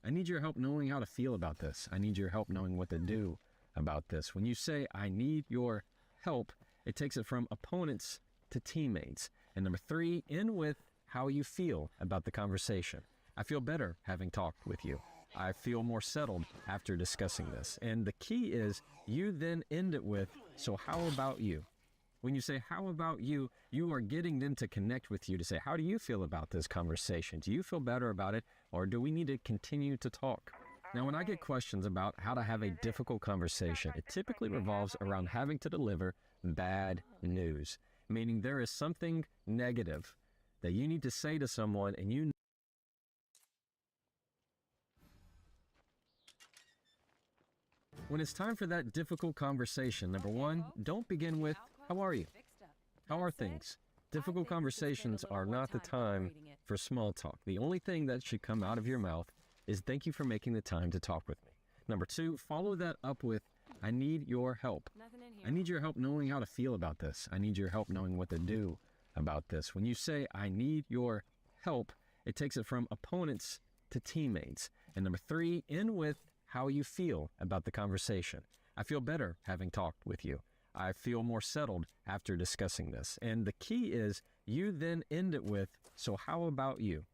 I need your help knowing how to feel about this. I need your help knowing what to do about this. When you say, I need your help, it takes it from opponents to teammates. And number three, end with how you feel about the conversation. I feel better having talked with you. I feel more settled after discussing this. And the key is you then end it with, so how about you? When you say, how about you, you are getting them to connect with you to say, how do you feel about this conversation? Do you feel better about it, or do we need to continue to talk? Now, when I get questions about how to have a difficult conversation, it typically revolves around having to deliver bad news, meaning there is something negative that you need to say to someone, and you when it's time for that difficult conversation, number one, don't begin with, how are you? How are things? Difficult conversations are not the time for small talk. The only thing that should come out of your mouth is thank you for making the time to talk with me. Number two, follow that up with, I need your help. I need your help knowing how to feel about this. I need your help knowing what to do about this. When you say, I need your help, it takes it from opponents to teammates. And number three, end with how you feel about the conversation. I feel better having talked with you. I feel more settled after discussing this. And the key is you then end it with, so how about you?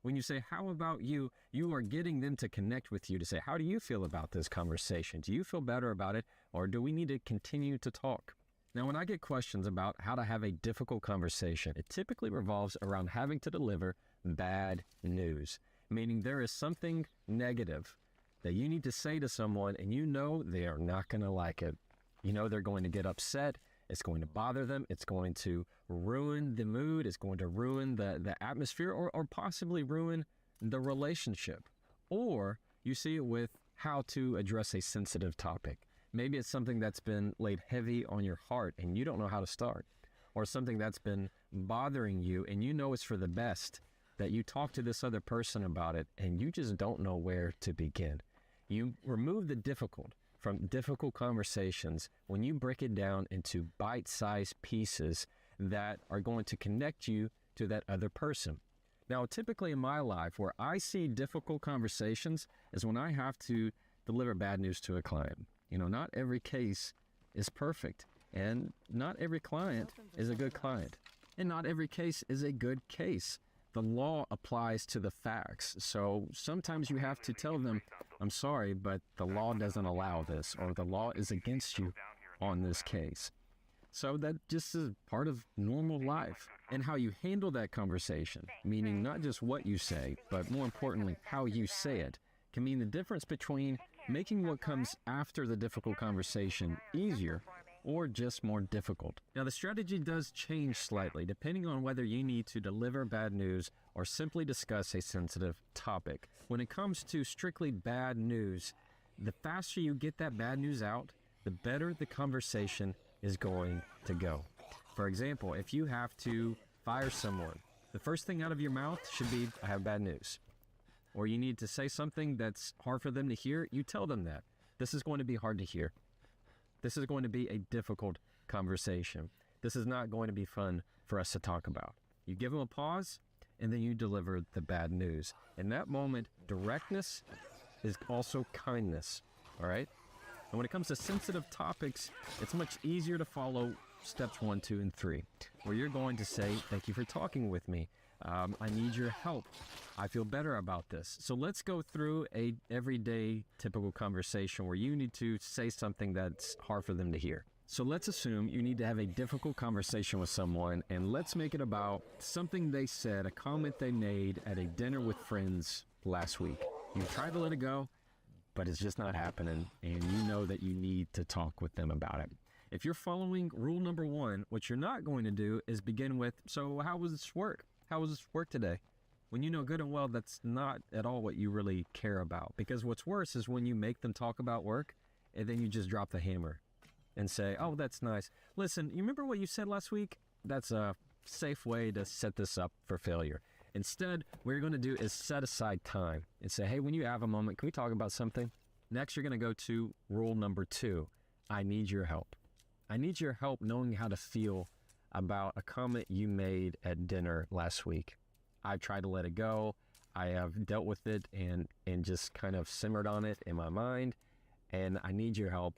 When you say, how about you, you are getting them to connect with you to say, how do you feel about this conversation? Do you feel better about it, or do we need to continue to talk? Now, when I get questions about how to have a difficult conversation, it typically revolves around having to deliver bad news, meaning there is something negative that you need to say to someone, and you know they are not going to like it. You know they're going to get upset. It's going to bother them. It's going to ruin the mood. It's going to ruin the atmosphere, or possibly ruin the relationship. Or you see it with how to address a sensitive topic. Maybe it's something that's been laid heavy on your heart and you don't know how to start, or something that's been bothering you and you know it's for the best that you talk to this other person about it and you just don't know where to begin. You remove the difficult from difficult conversations when you break it down into bite-sized pieces that are going to connect you to that other person. Now, typically in my life, where I see difficult conversations is when I have to deliver bad news to a client. You know, not every case is perfect, and not every client is a good client, and not every case is a good case. The law applies to the facts, so sometimes you have to tell them, I'm sorry, but the law doesn't allow this, or the law is against you on this case. So that just is part of normal life. And how you handle that conversation, meaning not just what you say, but more importantly, how you say it, can mean the difference between making what comes after the difficult conversation easier or just more difficult. Now, the strategy does change slightly depending on whether you need to deliver bad news or simply discuss a sensitive topic. When it comes to strictly bad news, the faster you get that bad news out, the better the conversation is going to go. For example, if you have to fire someone, the first thing out of your mouth should be, I have bad news. Or you need to say something that's hard for them to hear, you tell them that. This is going to be hard to hear. This is going to be a difficult conversation. This is not going to be fun for us to talk about. You give them a pause, and then you deliver the bad news. In that moment, directness is also kindness, all right? And when it comes to sensitive topics, it's much easier to follow steps 1, 2, and 3, where you're going to say, thank you for talking with me. I need your help. I feel better about this. So let's go through a everyday typical conversation where you need to say something that's hard for them to hear. So let's assume you need to have a difficult conversation with someone, and let's make it about something they said, a comment they made at a dinner with friends last week. You tried to let it go, but it's just not happening, and you know that you need to talk with them about it. If you're following rule number 1, what you're not going to do is begin with, so how was this work? How was this work today? When you know good and well that's not at all what you really care about. Because what's worse is when you make them talk about work, and then you just drop the hammer and say, oh, that's nice. Listen, you remember what you said last week? That's a safe way to set this up for failure. Instead, what you're going to do is set aside time and say, hey, when you have a moment, can we talk about something? Next, you're going to go to rule number 2. I need your help. I need your help knowing how to feel about a comment you made at dinner last week. I've tried to let it go. I have dealt with it and just kind of simmered on it in my mind, and I need your help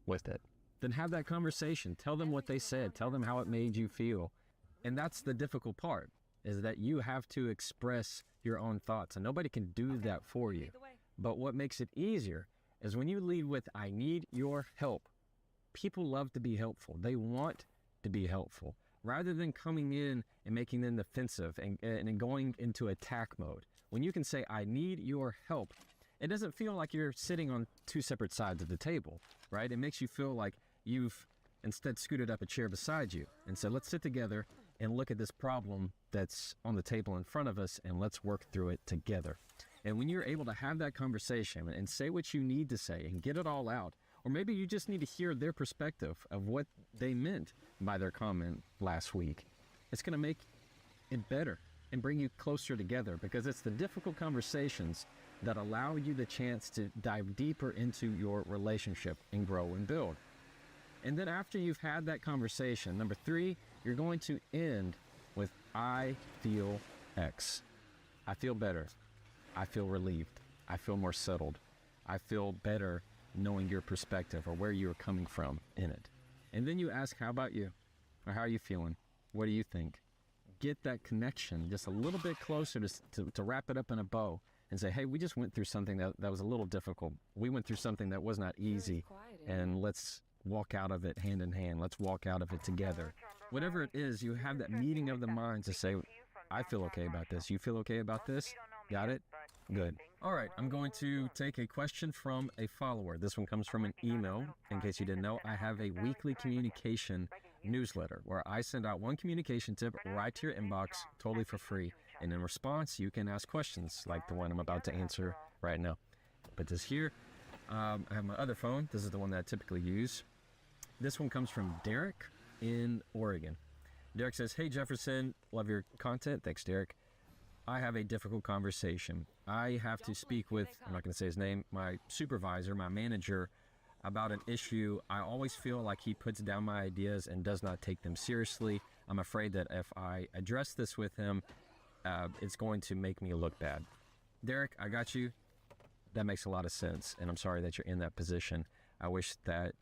with it. Then have that conversation. Tell them what they said. Tell them how it made you feel. And that's the difficult part, is that you have to express your own thoughts, and nobody can do that for you. But what makes it easier is when you lead with, I need your help. People love to be helpful. They want to be helpful. Rather than coming in and making them defensive and going into attack mode. When you can say, I need your help, it doesn't feel like you're sitting on 2 separate sides of the table, right? It makes you feel like you've instead scooted up a chair beside you and said, let's sit together and look at this problem that's on the table in front of us, and let's work through it together. And when you're able to have that conversation and say what you need to say and get it all out, or maybe you just need to hear their perspective of what they meant by their comment last week, it's going to make it better and bring you closer together, because it's the difficult conversations that allow you the chance to dive deeper into your relationship and grow and build. And then after you've had that conversation, number 3, you're going to end with, I feel X. I feel better. I feel relieved. I feel more settled. I feel better knowing your perspective or where you're coming from in it. And then you ask, how about you? Or how are you feeling? What do you think? Get that connection just a little bit closer to wrap it up in a bow and say, hey, we just went through something that was a little difficult. We went through something that was not easy, and let's walk out of it hand in hand. Let's walk out of it together. Whatever it is, you have that meeting of the minds to say, I feel okay about this. You feel okay about this? Got it? Good. All right, I'm going to take a question from a follower. This one comes from an email. In case you didn't know, I have a weekly communication newsletter where I send out one communication tip right to your inbox totally for free. And in response, you can ask questions like the one I'm about to answer right now. But this here, I have my other phone. This is the one that I typically use. This one comes from Derek in Oregon. Derek says, hey, Jefferson, love your content. Thanks, Derek. I have a difficult conversation. I have to speak with, I'm not going to say his name, my supervisor, my manager, about an issue. I always feel like he puts down my ideas and does not take them seriously. I'm afraid that if I address this with him, it's going to make me look bad. Derek, I got you. That makes a lot of sense, and I'm sorry that you're in that position. I wish that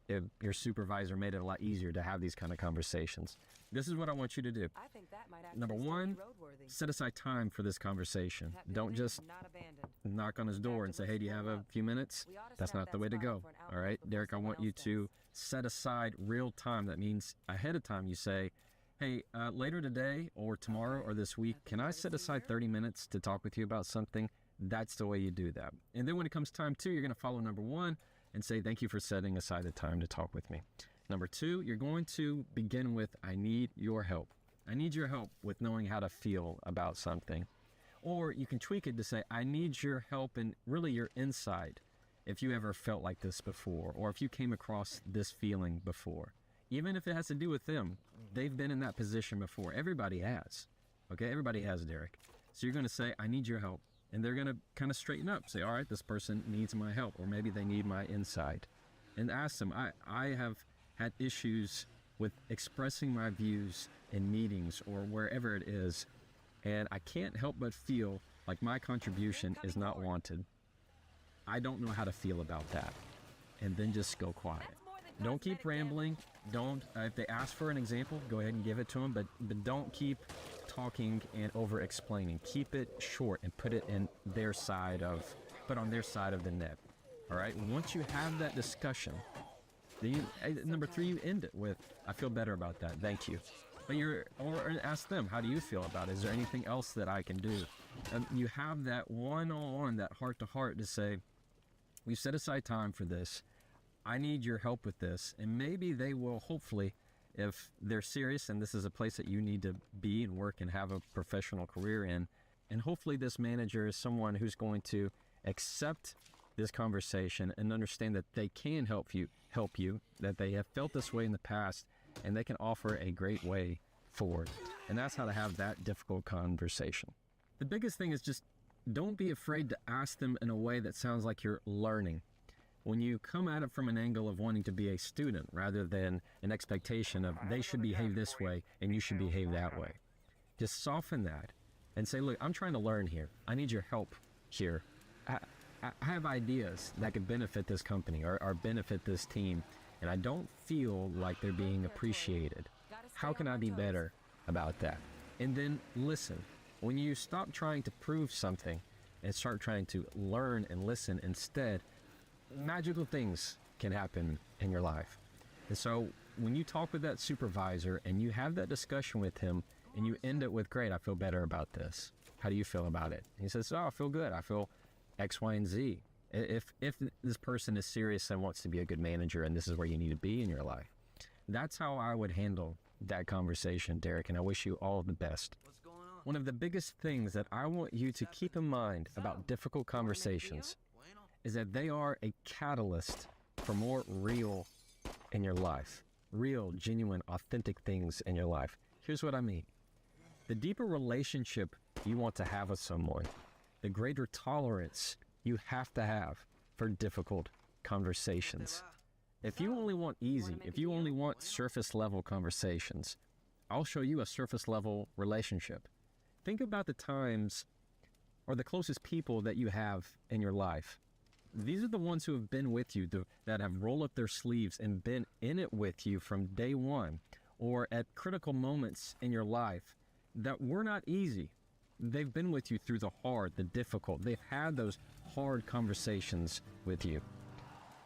if your supervisor made it a lot easier to have these kind of conversations. This is what I want you to do. I think that might Number actually 1, still be roadworthy. set aside time for this conversation. That Don't building, just not abandoned. knock on his door and say, hey, do you have a few minutes? We ought to That's set not that the way to spot go. for an All right, outpost before Derek, I want someone you else to does. set aside real time. That means ahead of time you say, hey, later today or tomorrow or this week, can I set aside 30 minutes to talk with you about something? That's the way you do that. And then when it comes time 2, you're going to follow number 1 and say, thank you for setting aside the time to talk with me. Number 2, you're going to begin with, I need your help. I need your help with knowing how to feel about something. Or you can tweak it to say, I need your help in really your insight. If you ever felt like this before, or if you came across this feeling before, even if it has to do with them, they've been in that position before. Everybody has. Okay, everybody has, Derek. So you're going to say, I need your help. And they're going to kind of straighten up, say, all right, this person needs my help, or maybe they need my insight. And ask them, I have had issues with expressing my views in meetings or wherever it is, and I can't help but feel like my contribution is not wanted. I don't know how to feel about that. And then just go quiet. Don't keep rambling. Don't, if they ask for an example, go ahead and give it to them, but don't keep talking and over explaining. Keep it short and put it in their side of, put on their side of the net. All right. Once you have that discussion, then number 3, you end it with, I feel better about that. Thank you. But or ask them, how do you feel about it? Is there anything else that I can do? You have that one-on-one, that heart-to-heart to say, we've set aside time for this. I need your help with this. And maybe they will, hopefully, if they're serious and this is a place that you need to be and work and have a professional career in, and hopefully this manager is someone who's going to accept this conversation and understand that they can help you, that they have felt this way in the past, and they can offer a great way forward. And that's how to have that difficult conversation. The biggest thing is just don't be afraid to ask them in a way that sounds like you're learning. When you come at it from an angle of wanting to be a student rather than an expectation of they should behave this way and you should behave that way, just soften that and say, look, I'm trying to learn here. I need your help here. I have ideas that could benefit this company or benefit this team, and I don't feel like they're being appreciated. How can I be better about that? And then listen. When you stop trying to prove something and start trying to learn and listen instead, magical things can happen in your life. And so when you talk with that supervisor and you have that discussion with him and you end it with, great, I feel better about this. How do you feel about it? And he says, oh, I feel good. I feel X, Y, and Z. If this person is serious and wants to be a good manager and this is where you need to be in your life, that's how I would handle that conversation, Derek, and I wish you all the best. One of the biggest things that I want you to keep in mind about difficult conversations is that they are a catalyst for more real in your life. Real, genuine, authentic things in your life. Here's what I mean. The deeper relationship you want to have with someone, the greater tolerance you have to have for difficult conversations. If you only want easy, if you only want surface level conversations, I'll show you a surface level relationship. Think about the times or the closest people that you have in your life. These are the ones who have been with you, that have rolled up their sleeves and been in it with you from day one, or at critical moments in your life that were not easy. They've been with you through the hard, the difficult. They've had those hard conversations with you.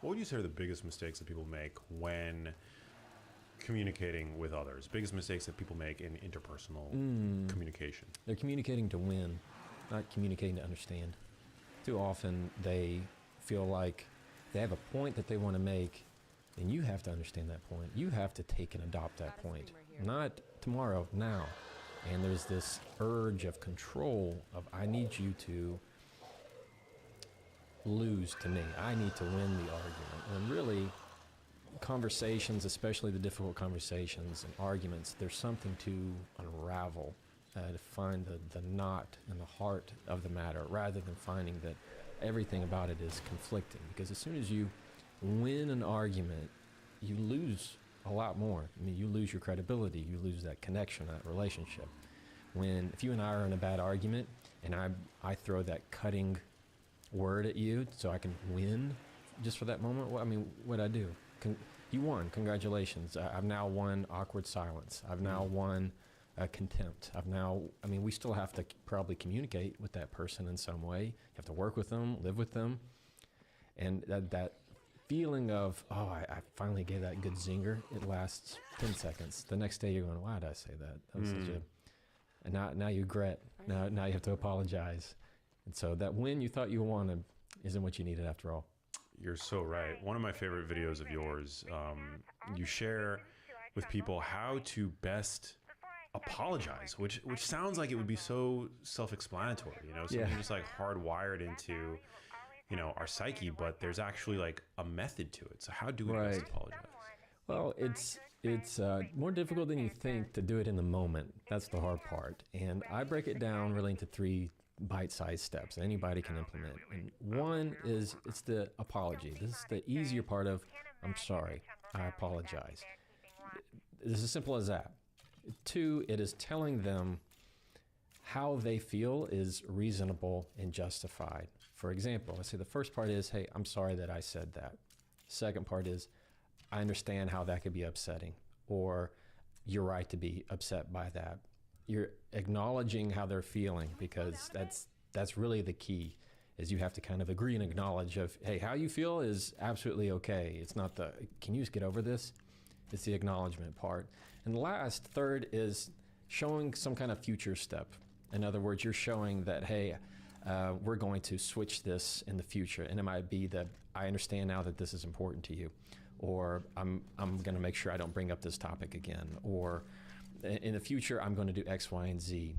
What would you say are the biggest mistakes that people make when communicating with others? Biggest mistakes that people make in interpersonal communication? They're communicating to win, not communicating to understand. Too often they feel like they have a point that they want to make, and you have to understand that point. You have to take and adopt that point. Not tomorrow, now. And there's this urge of control of, I need you to lose to me. I need to win the argument. And really, conversations, especially the difficult conversations and arguments, there's something to unravel, to find the knot in the heart of the matter, rather than finding that everything about it is conflicting. Because as soon as you win an argument, you lose a lot more. I mean, you lose your credibility, you lose that connection, that relationship. If you and I are in a bad argument and I throw that cutting word at you so I can win just for that moment, well, I mean, what'd I do? You won, congratulations. I've now won awkward silence. I've now won contempt. We still have to probably communicate with that person in some way. You have to work with them, live with them. And that feeling of, oh, I finally gave that good zinger, it lasts 10 seconds. The next day you're going, why did I say that? That was such a... And now you regret. Now you have to apologize. And so that win you thought you wanted isn't what you needed after all. You're so right. One of my favorite videos of yours, you share with people how to best apologize, which sounds like it would be so self-explanatory, something just like hardwired into, our psyche, but there's actually like a method to it. So how do we best apologize? Well, it's more difficult than you think to do it in the moment. That's the hard part. And I break it down really into 3 bite-sized steps anybody can implement. And one is, it's the apology. This is the easier part of, I'm sorry, I apologize. It's as simple as that. 2, it is telling them how they feel is reasonable and justified. For example, let's say the first part is, hey, I'm sorry that I said that. Second part is, I understand how that could be upsetting, or you're right to be upset by that. You're acknowledging how they're feeling, because that's really the key, is you have to kind of agree and acknowledge of, hey, how you feel is absolutely okay. It's not the, can you just get over this? It's the acknowledgement part. And the last, third, is showing some kind of future step. In other words, you're showing that, hey, we're going to switch this in the future. And it might be that I understand now that this is important to you, or I'm going to make sure I don't bring up this topic again, or in the future, I'm going to do X, Y, and Z.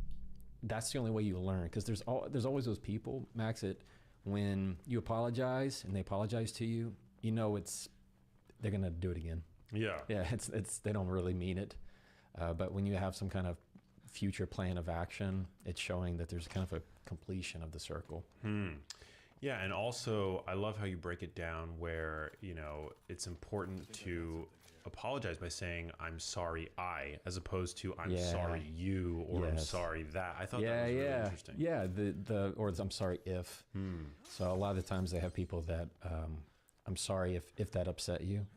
That's the only way you learn, because there's always those people, Max, that when you apologize and they apologize to you, you know they're going to do it again. Yeah. Yeah, it's they don't really mean it. But when you have some kind of future plan of action, it's showing that there's kind of a completion of the circle. Yeah, and also I love how you break it down where, it's important to apologize by saying I'm sorry as opposed to I'm sorry you, or I'm sorry that. I thought that was really interesting. Yeah, or I'm sorry if. So a lot of the times they have people that I'm sorry if that upset you.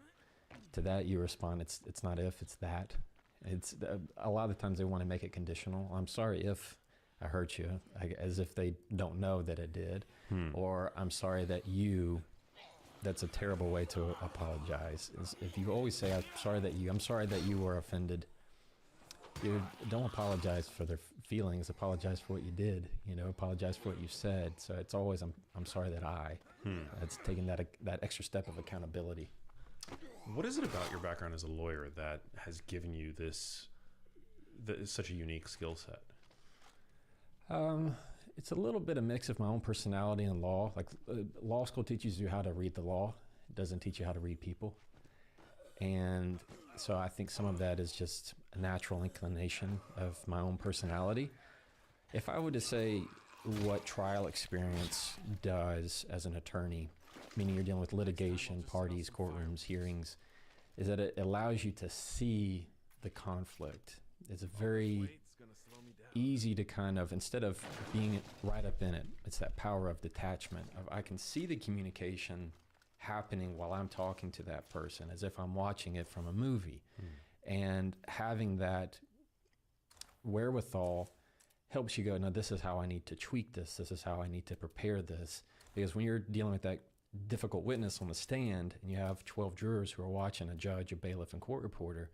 To that you respond, it's not if, it's that. It's a lot of the times they want to make it conditional. I'm sorry if I hurt you, as if they don't know that it did. Or I'm sorry that that's a terrible way to apologize. If you always say I'm sorry that you were offended, you don't apologize for their feelings, apologize for what you did, apologize for what you said. So it's always I'm sorry that it's taking that extra step of accountability. What is it about your background as a lawyer that has given you such a unique skill set? It's a little bit of mix of my own personality and law. Like law school teaches you how to read the law. It doesn't teach you how to read people. And so I think some of that is just a natural inclination of my own personality. If I were to say what trial experience does as an attorney, meaning you're dealing with litigation, parties, courtrooms, hearings, is that it allows you to see the conflict. It's very easy to kind of, instead of being right up in it, it's that power of detachment. I can see the communication happening while I'm talking to that person, as if I'm watching it from a movie. And having that wherewithal helps you go, no, this is how I need to tweak this. This is how I need to prepare this. Because when you're dealing with that difficult witness on the stand and you have 12 jurors who are watching, a judge, a bailiff, and court reporter,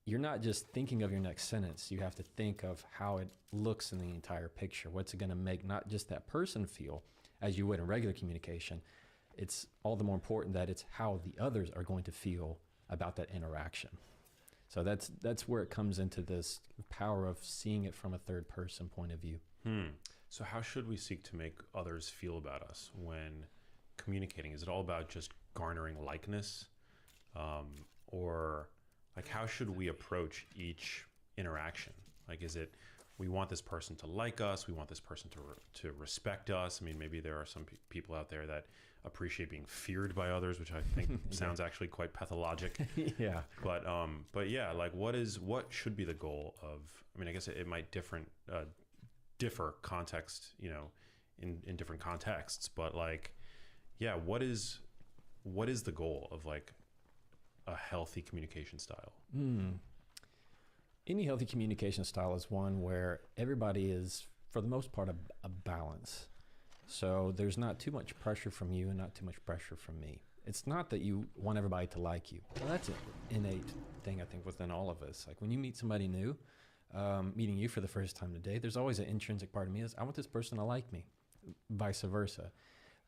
you're not just thinking of your next sentence. You have to think of how it looks in the entire picture. What's it going to make not just that person feel as you would in regular communication. It's all the more important that it's how the others are going to feel about that interaction. So that's where it comes into this power of seeing it from a third person point of view. So how should we seek to make others feel about us when communicating? Is it all about just garnering likeness? Or like, how should we approach each interaction? Like, is it, we want this person to like us, we want this person to respect us? I mean, maybe there are some people out there that appreciate being feared by others, which I think sounds actually quite pathologic. Yeah. But yeah, like what should be the goal of, I mean, I guess it might differ context, in different contexts, but like, yeah, what is the goal of like a healthy communication style? Any healthy communication style is one where everybody is, for the most part, a balance. So there's not too much pressure from you and not too much pressure from me. It's not that you want everybody to like you. Well, that's an innate thing, I think, within all of us. Like when you meet somebody new, meeting you for the first time today, there's always an intrinsic part of me is, I want this person to like me, vice versa.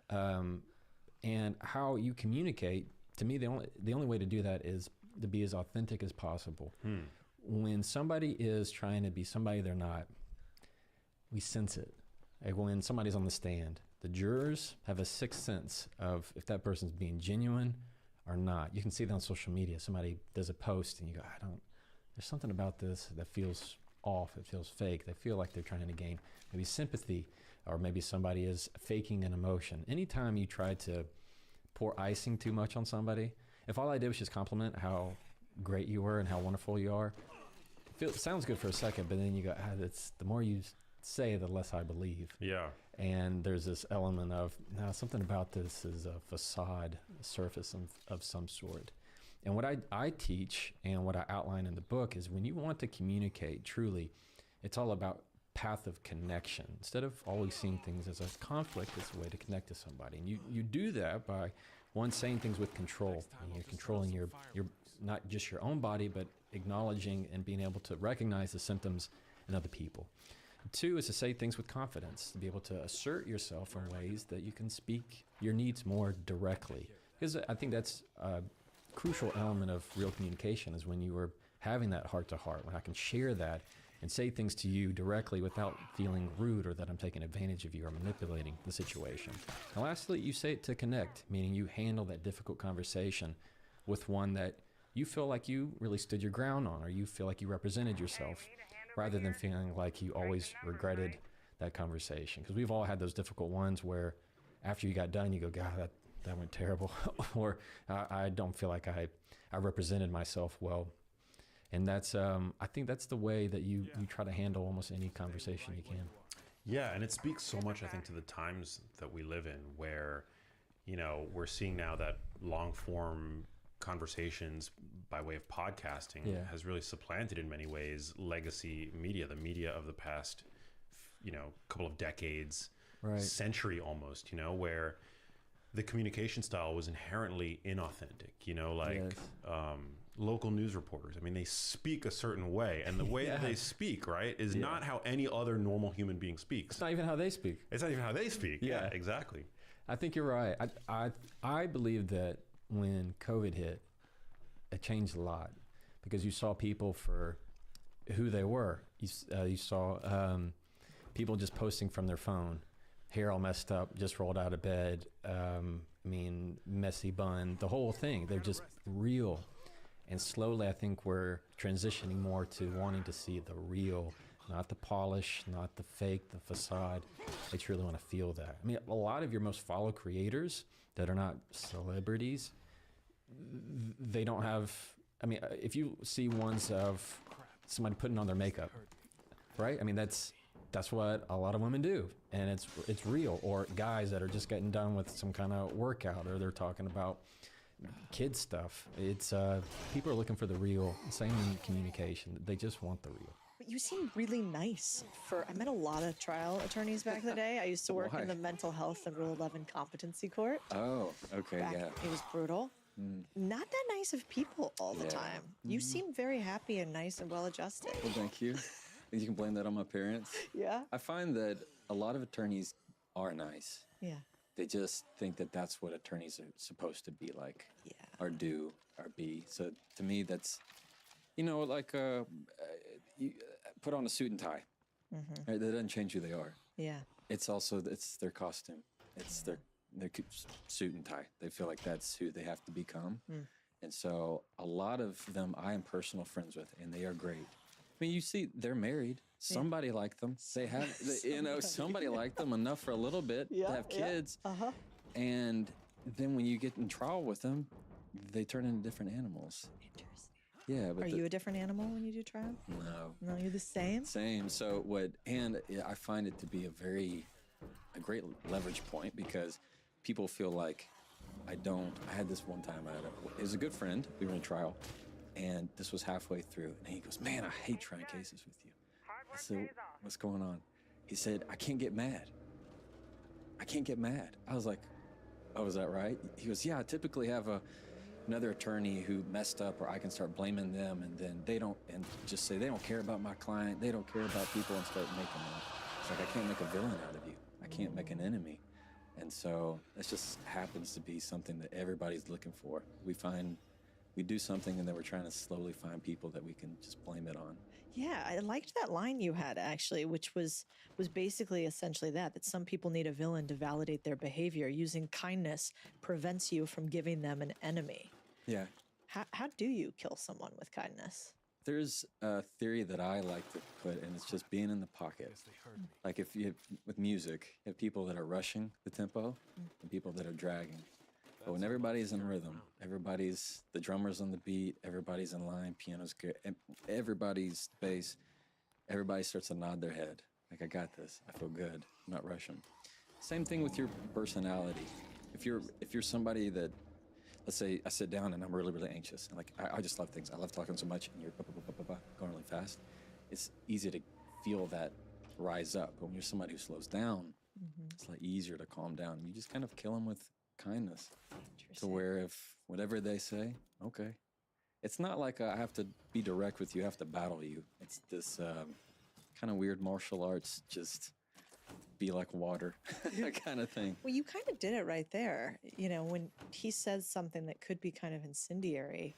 And how you communicate, to me, the only way to do that is to be as authentic as possible. When somebody is trying to be somebody they're not, we sense it. Like when somebody's on the stand, the jurors have a sixth sense of if that person's being genuine or not. You can see that on social media. Somebody does a post and you go, there's something about this that feels off. It feels fake. They feel like they're trying to gain maybe sympathy, or maybe somebody is faking an emotion. Anytime you try to pour icing too much on somebody, if all I did was just compliment how great you were and how wonderful you are, it sounds good for a second, but then you go, the more you say, the less I believe. Yeah. And there's this element of, something about this is a facade, a surface of some sort. And what I teach and what I outline in the book is when you want to communicate truly, it's all about path of connection. Instead of always seeing things as a conflict, it's a way to connect to somebody. And you do that by, one, saying things with control. And you're controlling your not just your own body, but acknowledging and being able to recognize the symptoms in other people. Two is to say things with confidence, to be able to assert yourself in ways that you can speak your needs more directly. Because I think that's a crucial element of real communication, is when you are having that heart-to-heart, when I can share that and say things to you directly without feeling rude or that I'm taking advantage of you or manipulating the situation. And lastly, you say it to connect, meaning you handle that difficult conversation with one that you feel like you really stood your ground on, or you feel like you represented yourself, rather than feeling like you always regretted that conversation. Because we've all had those difficult ones where after you got done, you go, God, that went terrible. Or I don't feel like I represented myself well. And that's, I think that's the way that you try to handle almost any conversation you can. Yeah, and it speaks so much, I think, to the times that we live in, where, you know, we're seeing now that long form conversations by way of podcasting has really supplanted in many ways legacy media, the media of the past, you know, couple of decades, century almost, you know, where the communication style was inherently inauthentic, you know, like local news reporters. I mean, they speak a certain way, and the way that they speak, right, is not how any other normal human being speaks. It's not even how they speak. It's not even how they speak. Yeah, exactly. I think you're right. I believe that when COVID hit, it changed a lot, because you saw people for who they were. You saw people just posting from their phone, hair all messed up, just rolled out of bed, I mean, messy bun, the whole thing. They're just real. And slowly, I think we're transitioning more to wanting to see the real, not the polish, not the fake, the facade. They truly want to feel that. I mean, a lot of your most followed creators that are not celebrities, they don't have, I mean, if you see ones of somebody putting on their makeup, right? I mean, that's what a lot of women do, and it's real. Or guys that are just getting done with some kind of workout, or they're talking about kid stuff. It's people are looking for the real. Same in communication. They just want the real. But you seem really nice. I met a lot of trial attorneys back in the day. I used to work in the mental health and Rule 11 competency court. Oh, okay, It was brutal. Not that nice of people all the time. You seem very happy and nice and well adjusted. Well, thank you. You can blame that on my parents. Yeah? I find that a lot of attorneys are nice. Yeah. They just think that that's what attorneys are supposed to be like, or do, or be. So to me, that's, you know, like you put on a suit and tie. Right? That doesn't change who they are. Yeah. It's also, it's their costume. It's their suit and tie. They feel like that's who they have to become. And so a lot of them I am personal friends with, and they are great. I mean, you see, they're married. Somebody liked them. They have, you know, somebody liked them enough for a little bit to have kids. And then when you get in trial with them, they turn into different animals. Interesting. Yeah. But Are you a different animal when you do trial? No. No, you're the same? Same. So I find it to be a great leverage point, because people feel like I had this one time, it was a good friend. We were in trial, and this was halfway through, and he goes, "Man, I hate trying cases with you." I said, "What's going on?" He said, "I can't get mad. I can't get mad." I was like, "Oh, is that right?" He goes, "Yeah, I typically have another attorney who messed up, or I can start blaming them, and then just say they don't care about my client, they don't care about people, and start making them." It's like, I can't make a villain out of you. I can't make an enemy. And so it just happens to be something that everybody's looking for. We do something, and then we're trying to slowly find people that we can just blame it on. Yeah, I liked that line you had, actually, which was basically essentially that some people need a villain to validate their behavior. Using kindness prevents you from giving them an enemy. Yeah. How do you kill someone with kindness? There's a theory that I like to put, and it's just being in the pocket. Like with music, you have people that are rushing the tempo and people that are dragging. But when everybody's in rhythm, the drummer's on the beat, everybody's in line, piano's good, and everybody's bass, everybody starts to nod their head. Like, I got this, I feel good, I'm not rushing. Same thing with your personality. If you're somebody that let's say I sit down and I'm really, really anxious. And like, I just love things. I love talking so much and you're going really fast. It's easy to feel that rise up. But when you're somebody who slows down, it's like easier to calm down. You just kind of kill them with kindness to where if whatever they say, okay. It's not like I have to be direct with you, I have to battle you. It's this kind of weird martial arts, just be like water kind of thing. Well, you kind of did it right there. You know, when he says something that could be kind of incendiary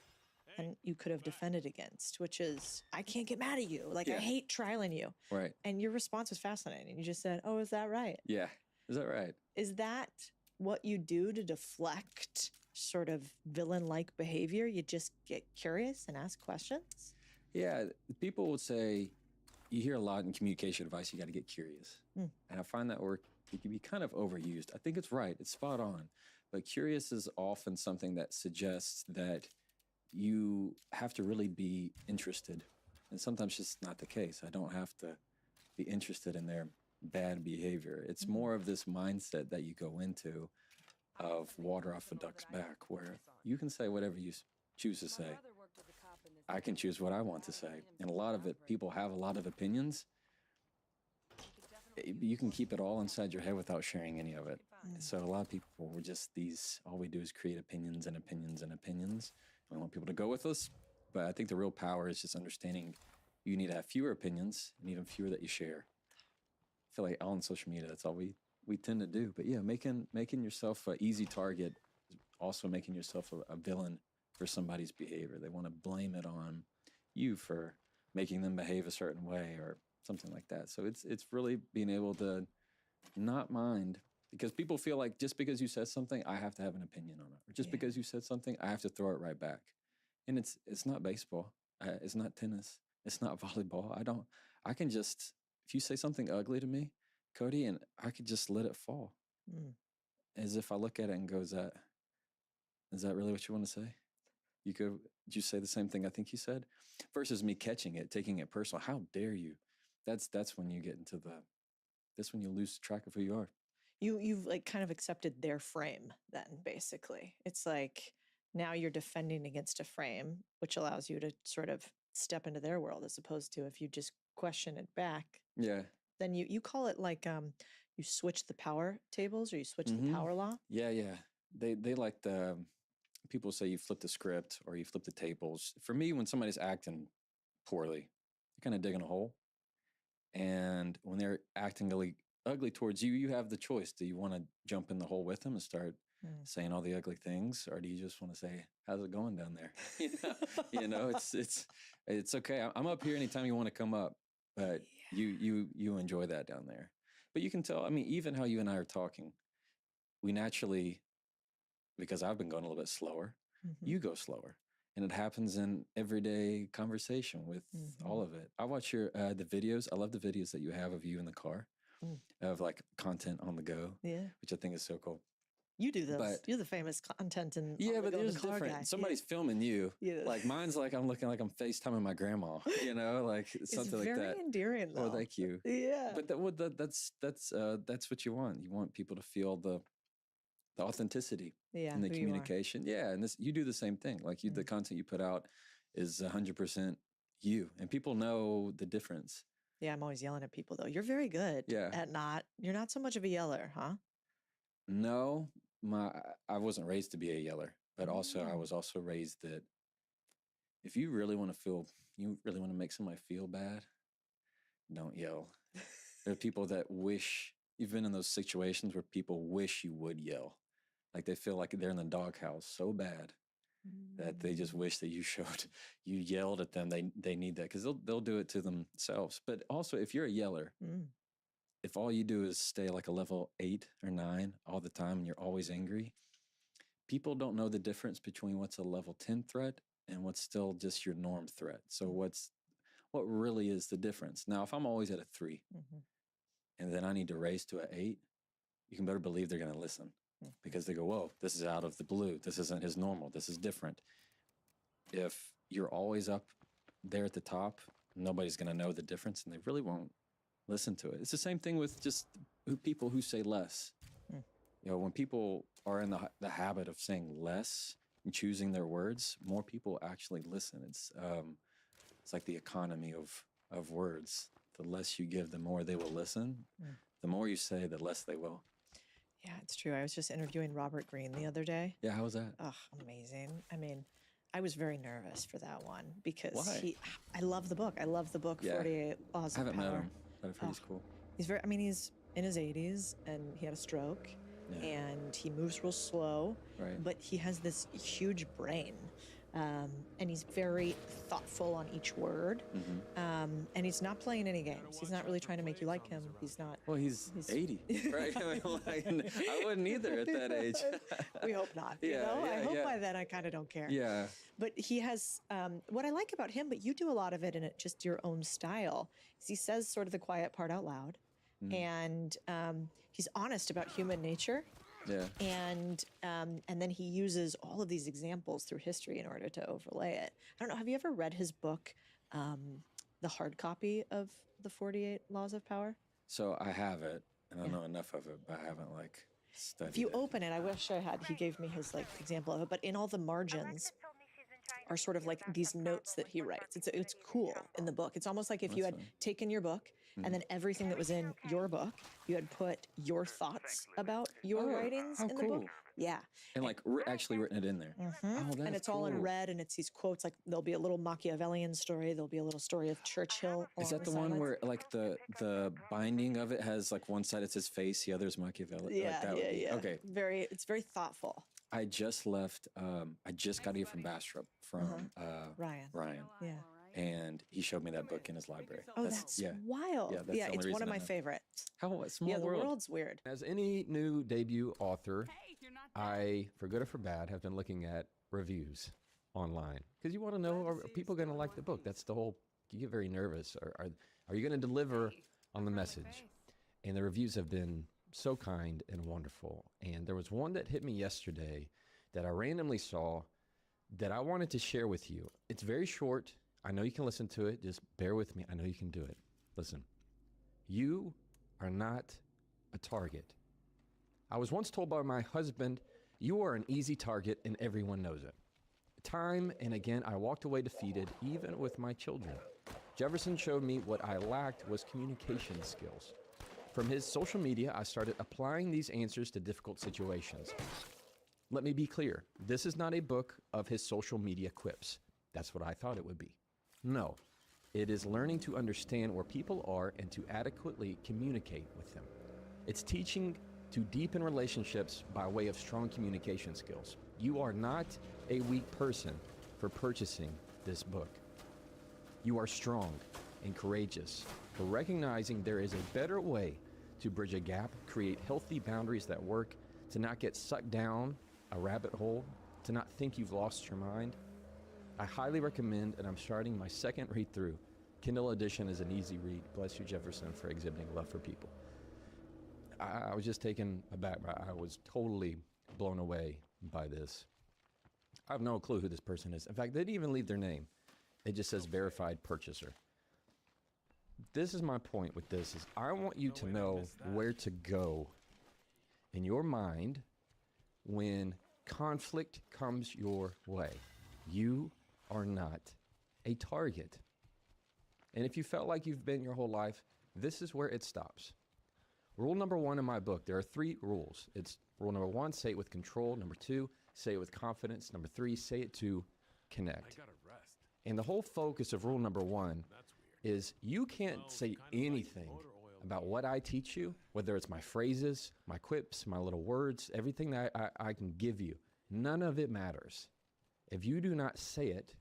and you could have defended against, which is, I can't get mad at you. Like, I hate trialing you. Right. And your response was fascinating. You just said, oh, is that right? Yeah. Is that right? Is that what you do to deflect sort of villain-like behavior? You just get curious and ask questions? Yeah. People would say, you hear a lot in communication advice, you got to get curious. And I find that word, it can be kind of overused. I think it's right. It's spot on. But curious is often something that suggests that you have to really be interested. And sometimes it's not the case. I don't have to be interested in their bad behavior. It's more of this mindset that you go into of water off a duck's back, where you can say whatever you choose to say. I can choose what I want to say. And a lot of it, people have a lot of opinions. You can keep it all inside your head without sharing any of it. So a lot of people were just these, all we do is create opinions and opinions and opinions. We want people to go with us. But I think the real power is just understanding you need to have fewer opinions and even fewer that you share. I feel like on social media, that's all we tend to do. But yeah, making yourself an easy target, also making yourself a villain for somebody's behavior. They want to blame it on you for making them behave a certain way or something like that. So it's really being able to not mind, because people feel like just because you said something, I have to have an opinion on it. Or just because you said something, I have to throw it right back. And it's not baseball. It's not tennis. It's not volleyball. I can just, if you say something ugly to me, Cody, and I could just let it fall. As if I look at it and go, is that really what you want to say? Did you say the same thing I think you said? Versus me catching it, taking it personal. How dare you? That's when you get into that's when you lose track of who you are. You've like kind of accepted their frame then, basically. It's like now you're defending against a frame, which allows you to sort of step into their world, as opposed to if you just question it back. Yeah. Then you call it like you switch the power tables, or you switch the power law. Yeah, yeah. They like the people say you flip the script or you flip the tables. For me, when somebody's acting poorly, they're kind of digging a hole. And when they're acting ugly towards you, you have the choice. Do you want to jump in the hole with them and start saying all the ugly things, or do you just want to say, "How's it going down there?" you know, it's okay. I'm up here anytime you want to come up, but you enjoy that down there. But you can tell. I mean, even how you and I are talking, we naturally, because I've been going a little bit slower, you go slower. And it happens in everyday conversation with all of it. I watch your the videos. I love the videos that you have of you in the car, of like content on the go, which I think is so cool. You do those. But, you're the famous content and but there's different. Guy. Somebody's filming you. Like mine's like I'm looking like I'm FaceTiming my grandma. You know, like something like that. It's very endearing, though. Oh, thank you. Yeah. But that's what you want. You want people to feel the authenticity in the communication. Yeah, and you do the same thing. Like the content you put out is 100% you, and people know the difference. Yeah, I'm always yelling at people though. You're very good at you're not so much of a yeller, huh? No, I wasn't raised to be a yeller, but also I was also raised that if you really want to make somebody feel bad, don't yell. There are people that wish, you've been in those situations where people wish you would yell. Like they feel like they're in the doghouse so bad that they just wish that you yelled at them. They need that because they'll do it to themselves. But also, if you're a yeller, if all you do is stay like a level 8 or 9 all the time and you're always angry, people don't know the difference between what's a level 10 threat and what's still just your norm threat. So what really is the difference? Now, if I'm always at a 3 and then I need to raise to an 8, you can better believe they're going to listen. Because they go, whoa, this is out of the blue. This isn't his normal. This is different. If you're always up there at the top, nobody's going to know the difference and they really won't listen to it. It's the same thing with just people who say less. You know, when people are in the habit of saying less, and choosing their words, more people actually listen. It's like the economy of words. The less you give, the more they will listen. The more you say, the less they will. Yeah, it's true. I was just interviewing Robert Greene the other day. Yeah, how was that? Oh, amazing. I mean, I was very nervous for that one because Why? I love the book. I love the book, Yeah. 48 Laws I of haven't met Power. him, but I've heard he's cool. He's he's in his 80s and he had a stroke Yeah. and he moves real slow, Right. but he has this huge brain. And he's very thoughtful on each word. And he's not playing any games. He's not really trying to make you like him. He's not. Well, he's 80, right? I mean, like, I wouldn't either at that age. We hope not. Yeah, you know? I yeah, hope yeah. by then I kind of don't care. Yeah. But he has what I like about him, but you do a lot of it in just your own style, is he says sort of the quiet part out loud. And he's honest about human nature. Yeah. And then he uses all of these examples through history in order to overlay it. I don't know. Have you ever read his book, the hard copy of the 48 Laws of Power? So I have it, and I know enough of it, but I haven't studied If you it. open it, I wish I had. He gave me his example of it, but in all the margins are sort of like these notes that he writes. It's cool in the book. It's almost like if you had taken your book and then everything that was in your book, you had put your thoughts about your writings how in the book. cool. Yeah. And actually written it in there. Oh, And that's it's all in cool. red, and it's these quotes. Like there'll be a little Machiavellian story. There'll be a little story of Churchill. Is that the along one sides. where the binding of it has one side it's his face, the other's Machiavelli? Yeah, that would be, yeah. Okay. It's very thoughtful. I just left. I just got here from Bastrop from Ryan. Yeah. and he showed me that book in his library. Oh, that's yeah. wild. Yeah, that's the only it's one reason of I my know. favorites. How small Yeah, the world. world's weird. As any new debut author, I, for good or for bad, have been looking at reviews online because you want to know, are people going to like the book? That's the whole. You get very nervous. Are you going to deliver on the message? And the reviews have been so kind and wonderful. And there was one that hit me yesterday that I randomly saw that I wanted to share with you. It's very short. I know you can listen to it. Just bear with me. I know you can do it. Listen, you are not a target. I was once told by my husband, you are an easy target and everyone knows it. Time and again, I walked away defeated, even with my children. Jefferson showed me what I lacked was communication skills. From his social media, I started applying these answers to difficult situations. Let me be clear, this is not a book of his social media quips. That's what I thought it would be. No, it is learning to understand where people are and to adequately communicate with them. It's teaching to deepen relationships by way of strong communication skills. You are not a weak person for purchasing this book. You are strong and courageous for recognizing there is a better way to bridge a gap, create healthy boundaries that work, to not get sucked down a rabbit hole, to not think you've lost your mind. I highly recommend, and I'm starting my second read through. Kindle edition is an easy read. Bless you, Jefferson, for exhibiting love for people. I was just taken aback. I was totally blown away by this. I have no clue who this person is. In fact, they didn't even leave their name. It just says verified purchaser. This is my point with this is I want you to know where to go in your mind when conflict comes your way. You are not a target. And if you felt like you've been your whole life, this is where it stops. Rule number 1 in my book, there are 3 rules. It's rule number 1, say it with control. Number 2, say it with confidence. Number 3, say it to connect. And the whole focus of rule number 1 is you can't say anything about what I teach you, whether it's my phrases, my quips, my little words, everything that I can give you. None of it matters if you do not say it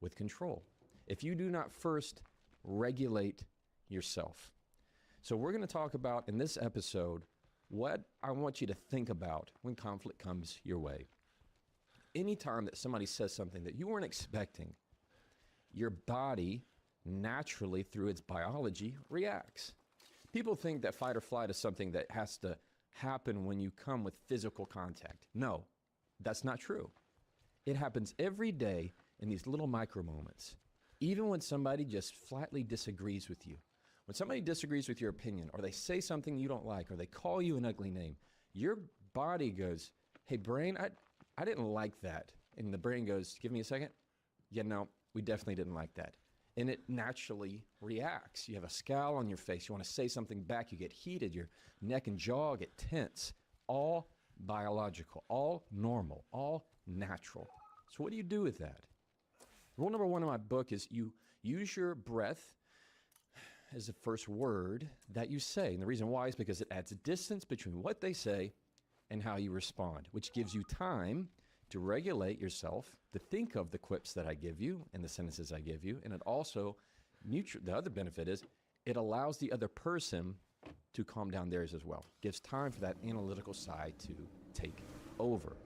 with control, if you do not first regulate yourself. So we're going to talk about in this episode what I want you to think about when conflict comes your way. Anytime that somebody says something that you weren't expecting, your body naturally, through its biology, reacts. People think that fight or flight is something that has to happen when you come with physical contact. No, that's not true. It happens every day in these little micro moments. Even when somebody just flatly disagrees with you. When somebody disagrees with your opinion, or they say something you don't like, or they call you an ugly name, your body goes, hey, brain, I didn't like that. And the brain goes, give me a second. Yeah, no, we definitely didn't like that. And it naturally reacts. You have a scowl on your face. You want to say something back. You get heated. Your neck and jaw get tense. All biological, all normal, all natural. So what do you do with that? Rule number 1 in my book is you use your breath as the first word that you say. And the reason why is because it adds a distance between what they say and how you respond, which gives you time to regulate yourself, to think of the quips that I give you and the sentences I give you. And it also, the other benefit is it allows the other person to calm down theirs as well. Gives time for that analytical side to take over.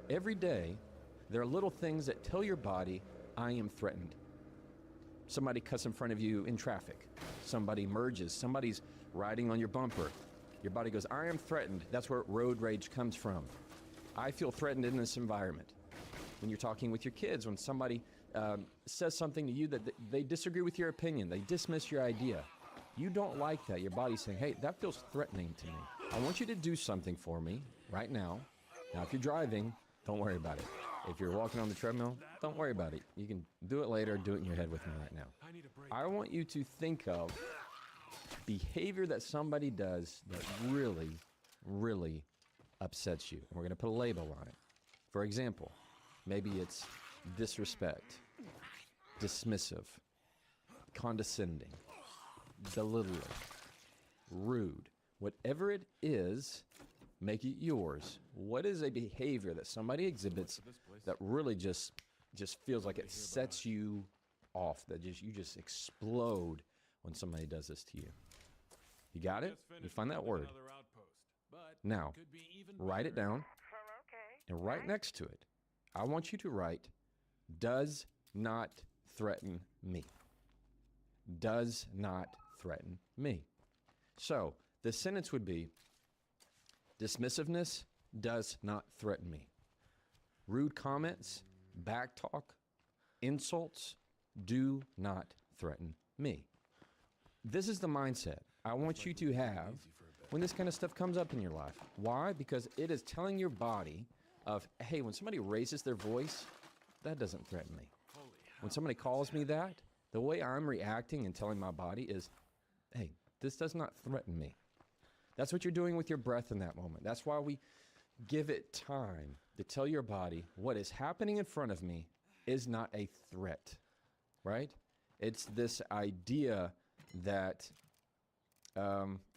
Every day, there are little things that tell your body, I am threatened. Somebody cuts in front of you in traffic. Somebody merges. Somebody's riding on your bumper. Your body goes, I am threatened. That's where road rage comes from. I feel threatened in this environment. When you're talking with your kids, when somebody says something to you that they disagree with your opinion, they dismiss your idea. You don't like that. Your body's saying, hey, that feels threatening to me. I want you to do something for me right now. Now, if you're driving, don't worry about it. If you're walking on the treadmill, don't worry about it. You can do it later, do it in your head with me right now. I want you to think of behavior that somebody does that really, really upsets you. And we're going to put a label on it. For example, maybe it's disrespect, dismissive, condescending, belittling, rude. Whatever it is, make it yours. What is a behavior that somebody exhibits that really just feels like it sets you off, that you just explode when somebody does this to you? You got it? You find that word. Now, write it down, and right next to it, I want you to write, does not threaten me. Does not threaten me. So, the sentence would be, dismissiveness does not threaten me. Rude comments, backtalk, insults do not threaten me. This is the mindset I want you to have when this kind of stuff comes up in your life. Why? Because it is telling your body of, hey, when somebody raises their voice, that doesn't threaten me. When somebody calls me that, the way I'm reacting and telling my body is, hey, this does not threaten me. That's what you're doing with your breath in that moment. That's why we give it time to tell your body what is happening in front of me is not a threat, right? It's this idea that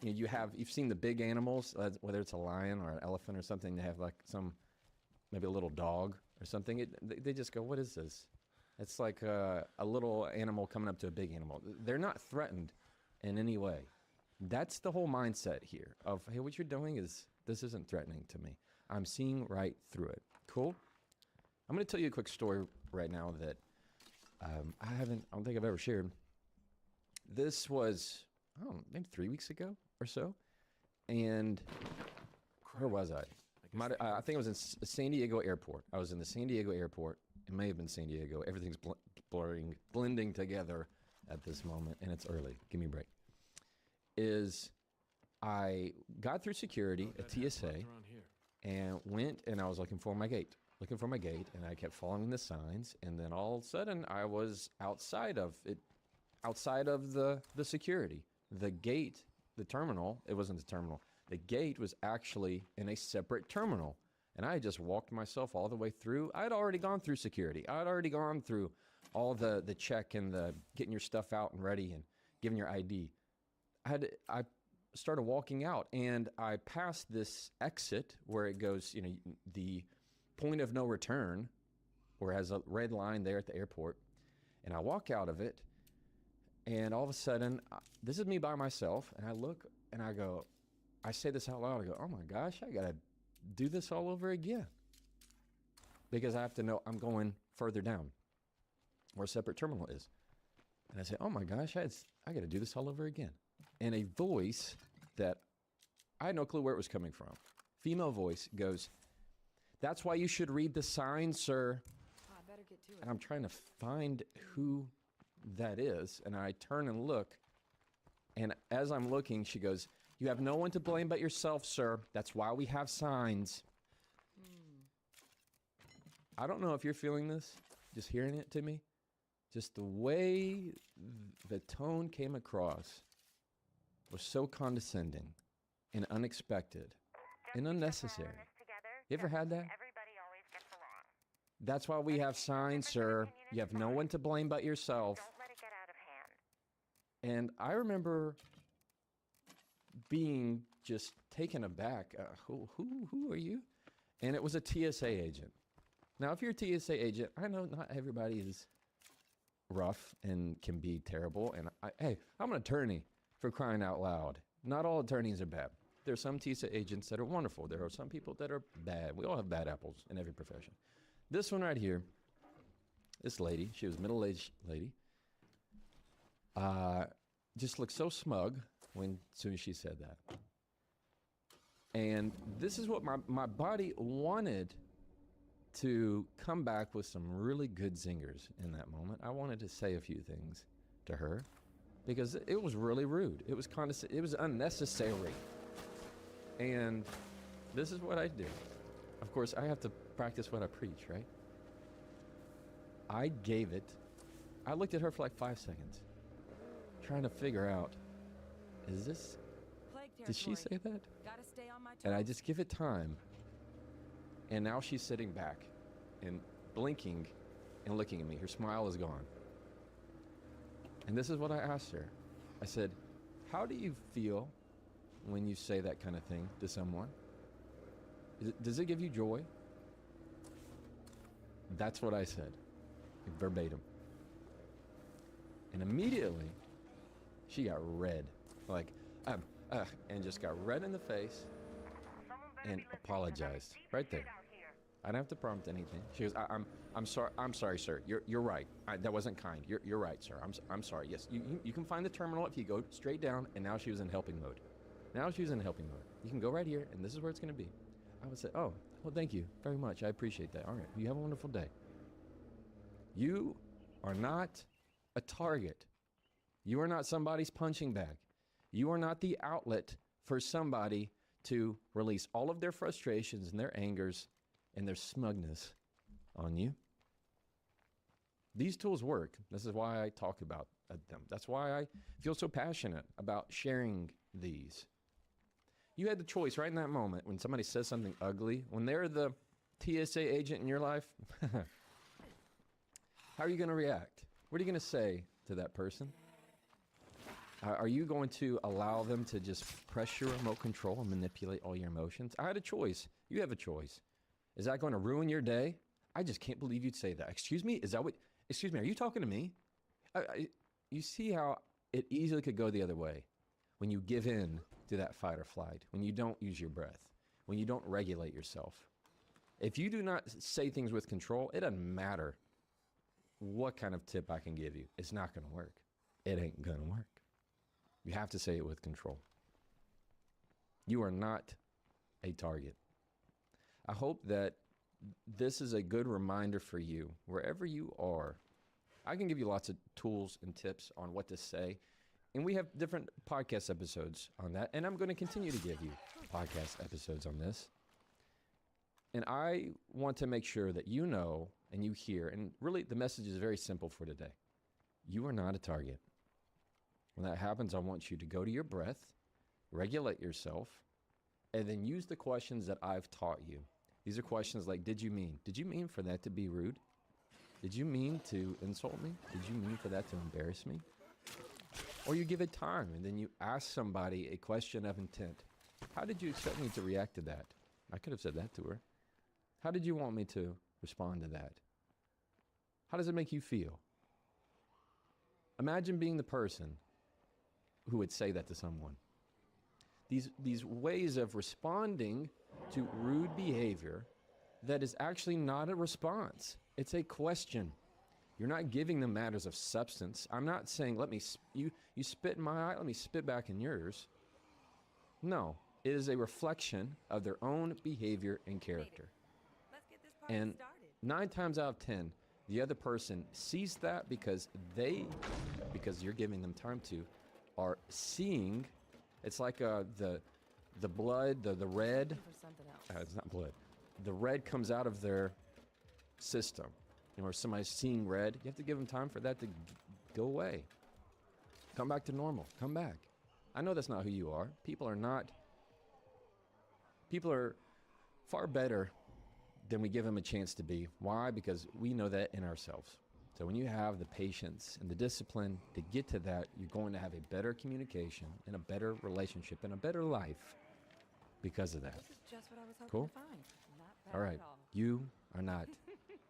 you've seen the big animals, whether it's a lion or an elephant or something, they have like maybe a little dog or something. They just go, what is this? It's like a little animal coming up to a big animal. They're not threatened in any way. That's the whole mindset here of, hey, what you're doing this isn't threatening to me. I'm seeing right through it. Cool? I'm going to tell you a quick story right now that I don't think I've ever shared. This was, maybe 3 weeks ago or so. And where was I? I think it was in San Diego Airport. I was in the San Diego Airport. It may have been San Diego. Everything's blending together at this moment, and it's early. Give me a break. I got through security at TSA and went, and I was looking for my gate, and I kept following the signs, and then all of a sudden I was outside of the security. The gate, the terminal, it wasn't the terminal. The gate was actually in a separate terminal, and I just walked myself all the way through. I had already gone through security. I had already gone through all the check and the getting your stuff out and ready and giving your ID. I started walking out, and I passed this exit where it goes, the point of no return, where it has a red line there at the airport. And I walk out of it, and all of a sudden, this is me by myself, and I look, and I say this out loud. I go, oh my gosh, I got to do this all over again. Because I have to know I'm going further down where a separate terminal is. And I say, oh my gosh, I got to do this all over again. And a voice that I had no clue where it was coming from, female voice, goes, that's why you should read the signs, sir. Oh, I better get to it. And I'm trying to find who that is. And I turn and look. And as I'm looking, she goes, you have no one to blame but yourself, sir. That's why we have signs. I don't know if you're feeling this, just hearing it to me. Just the way the tone came across was so condescending and unexpected and unnecessary. You ever had that? That's why we have signs, sir. You have no one to blame but yourself. And I remember being just taken aback. Who are you? And it was a TSA agent. Now, if you're a TSA agent, I know not everybody is rough and can be terrible. And hey, I'm an attorney, for crying out loud. Not all attorneys are bad. There are some TSA agents that are wonderful. There are some people that are bad. We all have bad apples in every profession. This one right here, this lady, she was a middle-aged lady, just looked so smug as soon as she said that. And this is what my body wanted to come back with some really good zingers in that moment. I wanted to say a few things to her because it was really rude. It was it was unnecessary. And this is what I do. Of course, I have to practice what I preach, right? I looked at her for like 5 seconds, trying to figure out, did she say that? And I just give it time. And now she's sitting back and blinking and looking at me. Her smile is gone. And this is what I asked her. I said, how do you feel when you say that kind of thing to someone? Does it give you joy? That's what I said, verbatim. And immediately, she got red, like, and just got red in the face and apologized right there. I didn't have to prompt anything. She goes, I'm sorry, sir. You're right. That wasn't kind. You're right, sir. I'm sorry. Yes, you can find the terminal if you go straight down. And now she was in helping mode. You can go right here, and this is where it's going to be. I would say, oh, well, thank you very much. I appreciate that. All right, you have a wonderful day. You are not a target. You are not somebody's punching bag. You are not the outlet for somebody to release all of their frustrations and their angers and their smugness on you. These tools work. This is why I talk about them. That's why I feel so passionate about sharing these. You had the choice right in that moment when somebody says something ugly, when they're the TSA agent in your life, how are you going to react? What are you going to say to that person? Are you going to allow them to just press your remote control and manipulate all your emotions? I had a choice. You have a choice. Is that going to ruin your day? I just can't believe you'd say that. Excuse me? Excuse me, are you talking to me? You see how it easily could go the other way when you give in to that fight or flight, when you don't use your breath, when you don't regulate yourself. If you do not say things with control, it doesn't matter what kind of tip I can give you. It's not going to work. It ain't going to work. You have to say it with control. You are not a target. I hope that this is a good reminder for you, wherever you are. I can give you lots of tools and tips on what to say, and we have different podcast episodes on that, and I'm going to continue to give you podcast episodes on this. And I want to make sure that you know and you hear, and really the message is very simple for today. You are not a target. When that happens, I want you to go to your breath, regulate yourself, and then use the questions that I've taught you. These are questions like, did you mean for that to be rude? Did you mean to insult me? Did you mean for that to embarrass me? Or you give it time and then you ask somebody a question of intent. How did you expect me to react to that? I could have said that to her. How did you want me to respond to that? How does it make you feel? Imagine being the person who would say that to someone. These ways of responding to rude behavior that is actually not a response. It's a question. You're not giving them matters of substance. I'm not saying, you spit in my eye, let me spit back in yours. No, it is a reflection of their own behavior and character. And 9 times out of 10, the other person sees that because you're giving them time to, are seeing. It's like the blood, the red. It's not blood. The red comes out of their system, or somebody's seeing red, you have to give them time for that to go away. Come back to normal. Come back. I know that's not who you are. People are far better than we give them a chance to be. Why? Because we know that in ourselves. So when you have the patience and the discipline to get to that, you're going to have a better communication and a better relationship and a better life because of that. This is just what I was hoping Cool. to find. Not bad All right. at all. You are not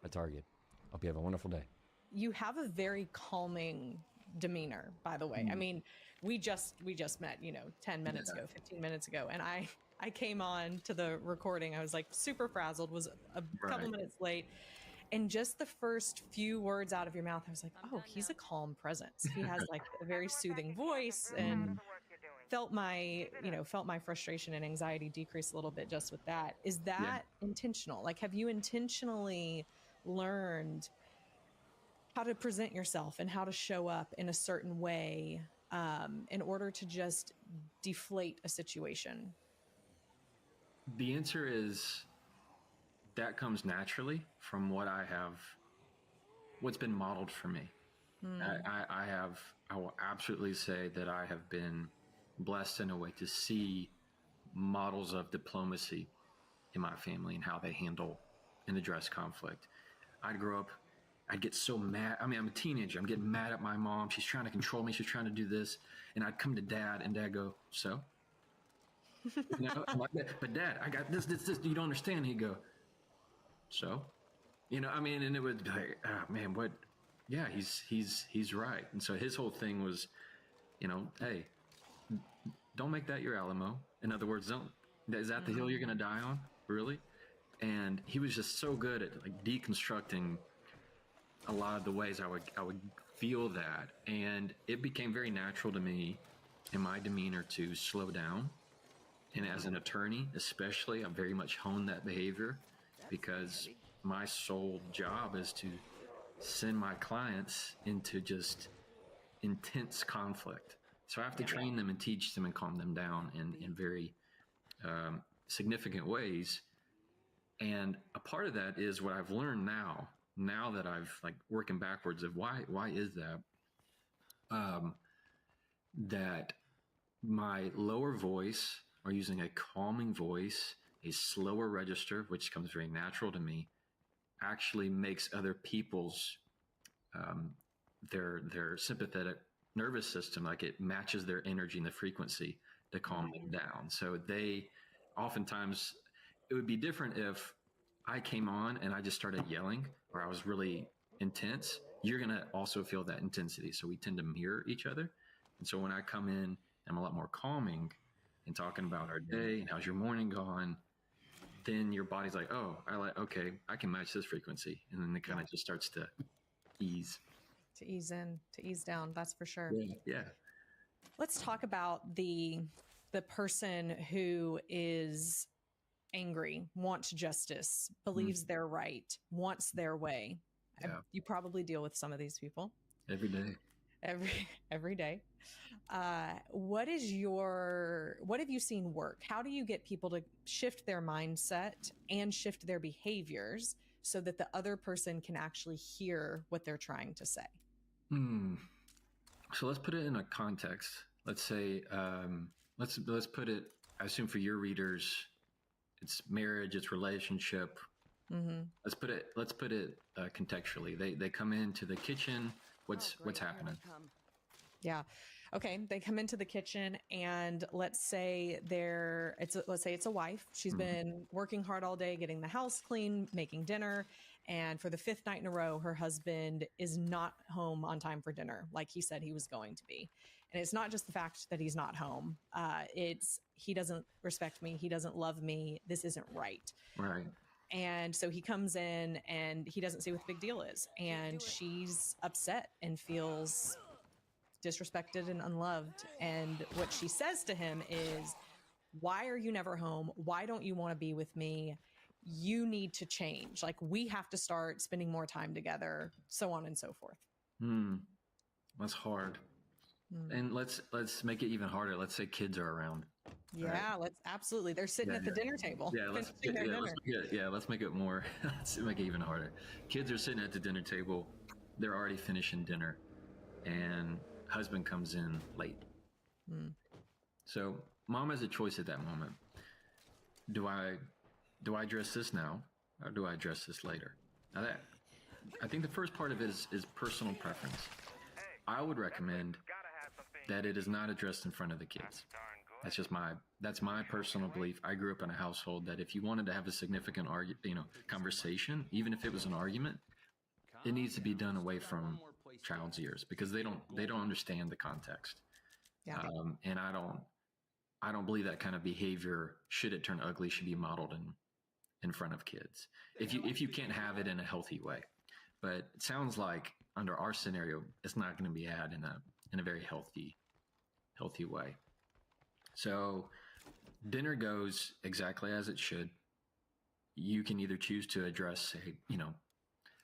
a target. Hope you have a wonderful day. You have a very calming demeanor, by the way. I mean, we just met, 10 minutes ago, 15 minutes ago, and I came on to the recording. I was like super frazzled, was a couple minutes late. And just the first few words out of your mouth, I was like, oh, he's a calm presence. He has like a very soothing voice, and felt my frustration and anxiety decrease a little bit just with that. Is that intentional? Like, have you intentionally learned how to present yourself and how to show up in a certain way in order to just deflate a situation? The answer is that comes naturally from what's been modeled for me. I will absolutely say that I have been blessed in a way to see models of diplomacy in my family and how they handle and address conflict. I'd grow up, I'd get so mad. I mean, I'm a teenager. I'm getting mad at my mom. She's trying to control me. She's trying to do this. And I'd come to dad, and dad go, so? I'm like, but dad, I got this, you don't understand. He'd go, so? And it would be like, oh, man, what? Yeah, he's right. And so his whole thing was, hey, don't make that your Alamo. In other words, is that the hill you're going to die on? Really? And he was just so good at like deconstructing a lot of the ways I would feel that. And it became very natural to me in my demeanor to slow down. And as an attorney, especially, I very much honed that behavior because my sole job is to send my clients into just intense conflict. So I have to train them and teach them and calm them down in very significant ways. And a part of that is what I've learned now that I've like working backwards of why is that? That my lower voice, or using a calming voice, a slower register, which comes very natural to me, actually makes other people's their sympathetic nervous system, like it matches their energy and the frequency to calm them down. So they oftentimes, it would be different if I came on and I just started yelling or I was really intense. You're going to also feel that intensity. So we tend to mirror each other. And so when I come in, I'm a lot more calming and talking about our day and how's your morning gone, then your body's like, oh, okay, I can match this frequency. And then it kind of just starts to ease. To ease in, to ease down, that's for sure. Yeah. Let's talk about the person who is angry, wants justice, believes they're right, wants their way. Yeah. You probably deal with some of these people Every day. every day. What have you seen work? How do you get people to shift their mindset and shift their behaviors so that the other person can actually hear what they're trying to say? So let's put it in a context. Let's say, let's put it, I assume for your readers, it's marriage, it's relationship. Let's put it contextually. They come into the kitchen. What's happening? Yeah. Okay. They come into the kitchen and let's say it's a wife. She's been working hard all day, getting the house clean, making dinner. And for the 5th night in a row, her husband is not home on time for dinner, like he said he was going to be. And it's not just the fact that he's not home. It's he doesn't respect me. He doesn't love me. This isn't right. Right. And so he comes in and he doesn't see what the big deal is. And she's upset and feels disrespected and unloved. And what she says to him is, why are you never home? Why don't you want to be with me? You need to change. Like, we have to start spending more time together, so on and so forth. That's hard. And let's make it even harder. Let's say kids are around. Yeah, let's absolutely. They're sitting Yeah, at the dinner table. Yeah, let's finishing their dinner. let's make it more. Let's make it even harder. Kids are sitting at the dinner table. They're already finishing dinner, and husband comes in late. So mom has a choice at that moment. Do I address this now, or do I address this later? Now that I think the first part of it is personal preference. I would recommend that it is not addressed in front of the kids. That's my personal belief. I grew up in a household that if you wanted to have a significant conversation, even if it was an argument, it needs to be done away from child's ears because they don't understand the context. Yeah. And I don't believe that kind of behavior, should it turn ugly, should be modeled in front of kids. If you can't have it in a healthy way. But it sounds like under our scenario, it's not going to be had in a very healthy way. So dinner goes exactly as it should. You can either choose to address, say,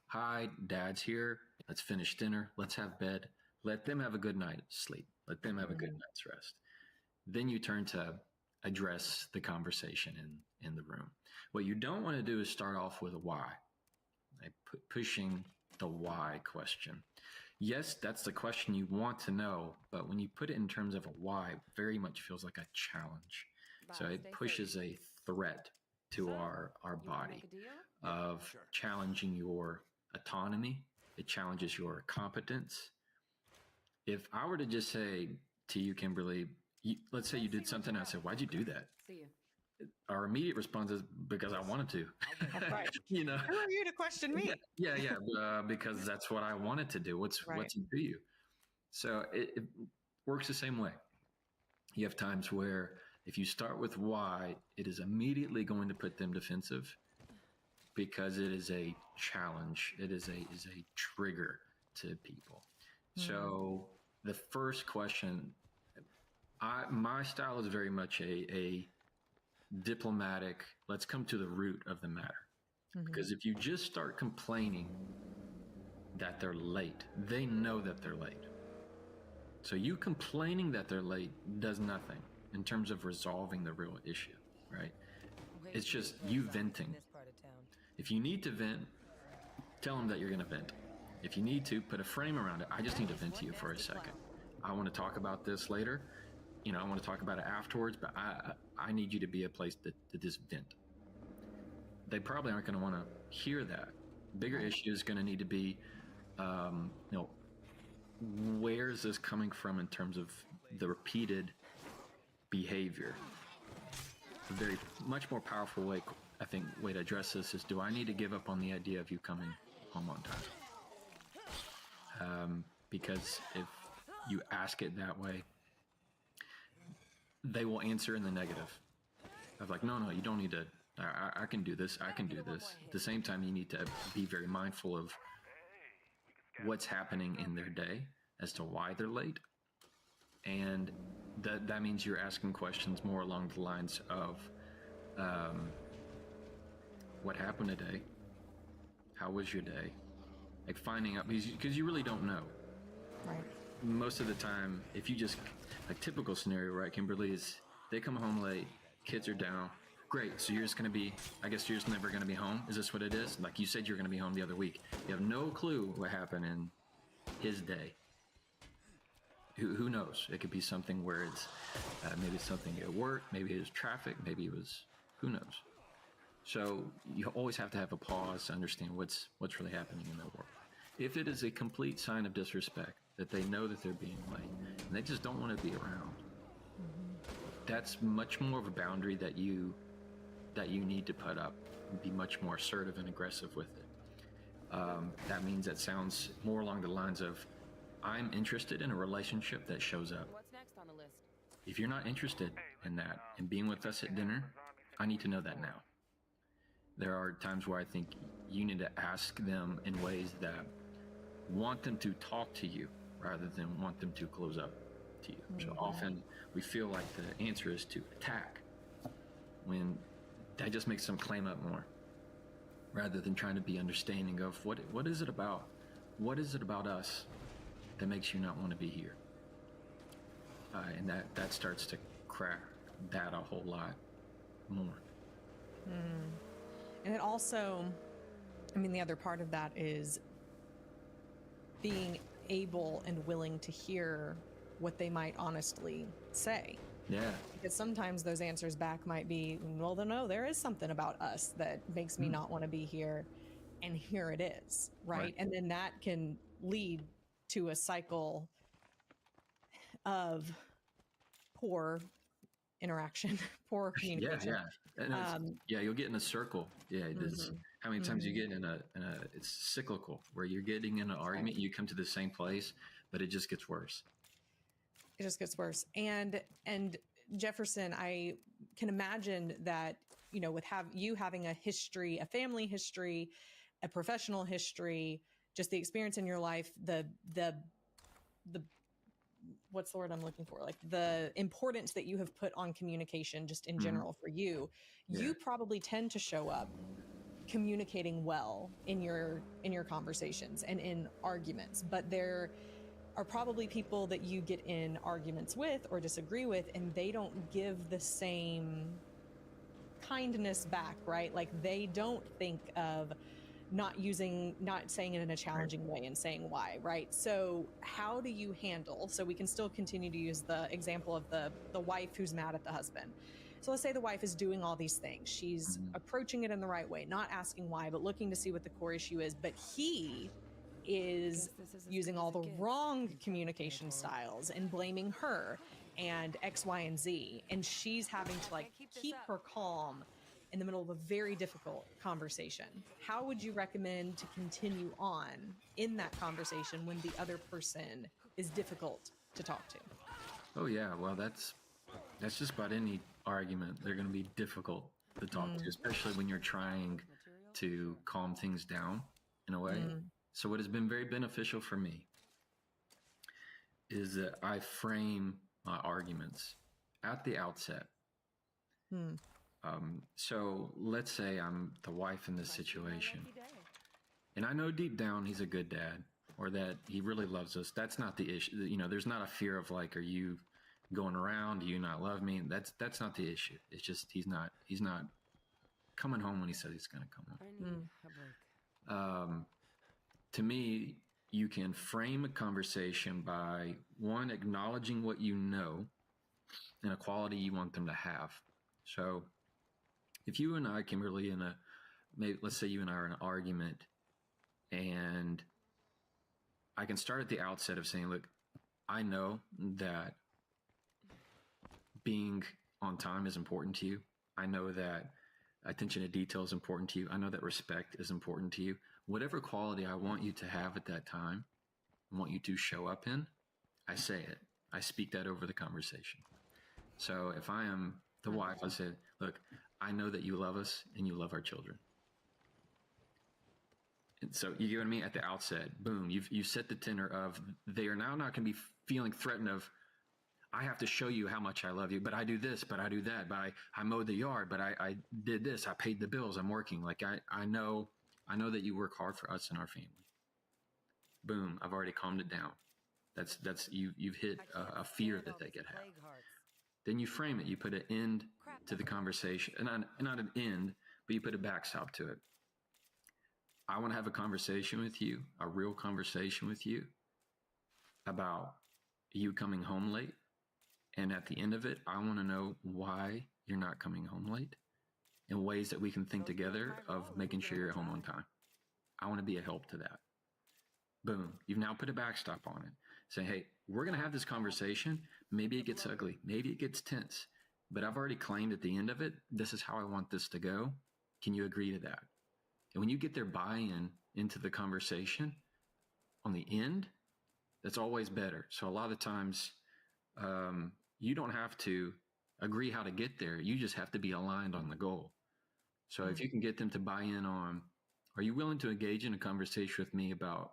hi, dad's here. Let's finish dinner. Let's have bed. Let them have a good night's sleep. Let them have a good night's rest. Then you turn to address the conversation in the room. What you don't want to do is start off with a why, like pushing the why question. Yes, that's the question you want to know, but when you put it in terms of a why, it very much feels like a challenge. So it pushes a threat to our body of challenging your autonomy. It challenges your competence. If I were to just say to you, Kimberly, let's say you did something, I said, why'd you do that? Our immediate response is because I wanted to. Right. Who are you to question me? Yeah, because that's what I wanted to do. What's in you? So it works the same way. You have times where if you start with why, it is immediately going to put them defensive because it is a challenge. It is a trigger to people. So the first question, my style is very much a diplomatic, let's come to the root of the matter. Because if you just start complaining that they're late, they know that they're late. So you complaining that they're late does nothing in terms of resolving the real issue, right? It's just you venting. If you need to vent, tell them that you're going to vent. If you need to, put a frame around it. I just need to vent to you for a second. I want to talk about this later. I want to talk about it afterwards, but I need you to be a place that just vent. They probably aren't going to want to hear that. Bigger issue is going to need to be, where is this coming from in terms of the repeated behavior? A very much more powerful way, I think, way to address this is, do I need to give up on the idea of you coming home on time? Because if you ask it that way, they will answer in the negative of like, no, you don't need to, I can do this. I can do this. At the same time, you need to be very mindful of what's happening in their day as to why they're late. And that means you're asking questions more along the lines of, what happened today? How was your day? Like finding out, because you really don't know. Right. Most of the time, if you just, a typical scenario, right, Kimberly, is they come home late, kids are down. Great, so you're just going to be, I guess you're just never going to be home? Is this what it is? Like you said you're going to be home the other week. You have no clue what happened in his day. Who knows? It could be something where it's, maybe it's something at work, maybe it was traffic, maybe it was, who knows? So you always have to have a pause to understand what's really happening in their world. If it is a complete sign of disrespect, that they know that they're being late, and they just don't want to be around, that's much more of a boundary that you need to put up and be much more assertive and aggressive with it. That means that sounds more along the lines of, I'm interested in a relationship that shows up. What's next on the list? If you're not interested in that and being with us at dinner, I need to know that now. There are times where I think you need to ask them in ways that want them to talk to you rather than want them to close up to you. So often we feel like the answer is to attack, when that just makes them claim up more rather than trying to be understanding of what is it about us that makes you not want to be here. and that starts to crack that a whole lot more. And it also, I mean, the other part of that is being able and willing to hear what they might honestly say. Yeah. Because sometimes those answers back might be, well, no, there is something about us that makes me not want to be here. And here it is, right? And then that can lead to a cycle of poor interaction, poor communication. And you'll get in a circle. How many times you get in a it's cyclical, where you're getting in an argument, you come to the same place, but it just gets worse. It just gets worse. And Jefferson, I can imagine that, you know, with you having a history, a family history, a professional history, just the experience in your life, the what's the word I'm looking for? Like the importance that you have put on communication just in general for you, you probably tend to show up communicating well in your conversations and in arguments, but there are probably people that you get in arguments with or disagree with, and they don't give the same kindness back, right? Like they don't think of not saying it in a challenging way and saying why, right? So how do you handle, so we can still continue to use the example of the wife who's mad at the husband. So let's say the wife is doing all these things. She's approaching it in the right way, not asking why, but looking to see what the core issue is. But he is using all the wrong communication styles and blaming her and X, Y, and Z. And she's having to like keep her calm in the middle of a very difficult conversation. How would you recommend to continue on in that conversation when the other person is difficult to talk to? Oh yeah, well that's just about any argument. They're going to be difficult to talk to, especially when you're trying to calm things down in a way. So what has been very beneficial for me is that I frame my arguments at the outset. So let's say I'm the wife in this situation, and I know deep down he's a good dad, or that he really loves us. That's not the issue. You know, there's not a fear of like, are you going around? Do you not love me? That's not the issue. It's just he's not coming home when he said he's going to come home. To me, you can frame a conversation by one, acknowledging what you know and a quality you want them to have. So if you and I can really let's say you and I are in an argument, and I can start at the outset of saying, look, I know that being on time is important to you. I know that attention to detail is important to you. I know that respect is important to you. Whatever quality I want you to have at that time, I want you to show up in, I say it. I speak that over the conversation. So if I am the wife, I said, look, I know that you love us and you love our children. And so you get what I mean? At the outset, boom, you've set the tenor of, they are now not going to be feeling threatened of, I have to show you how much I love you, but I do this, but I do that, but I mowed the yard, but I did this, I paid the bills, I'm working. Like I know that you work hard for us and our family. Boom, I've already calmed it down. That's you've hit a fear that they could have. Then you frame it. You put an end to the conversation, and not an end, but you put a backstop to it. I want to have a conversation with you, a real conversation with you about you coming home late. And at the end of it, I want to know why you're not coming home late, and ways that we can think together of making sure you're home on time. I want to be a help to that. Boom. You've now put a backstop on it. Say, hey, we're going to have this conversation. Maybe it gets ugly. Maybe it gets tense. But I've already claimed at the end of it, this is how I want this to go. Can you agree to that? And when you get their buy-in into the conversation on the end, that's always better. So a lot of times, you don't have to agree how to get there. You just have to be aligned on the goal. So if you can get them to buy in on, are you willing to engage in a conversation with me about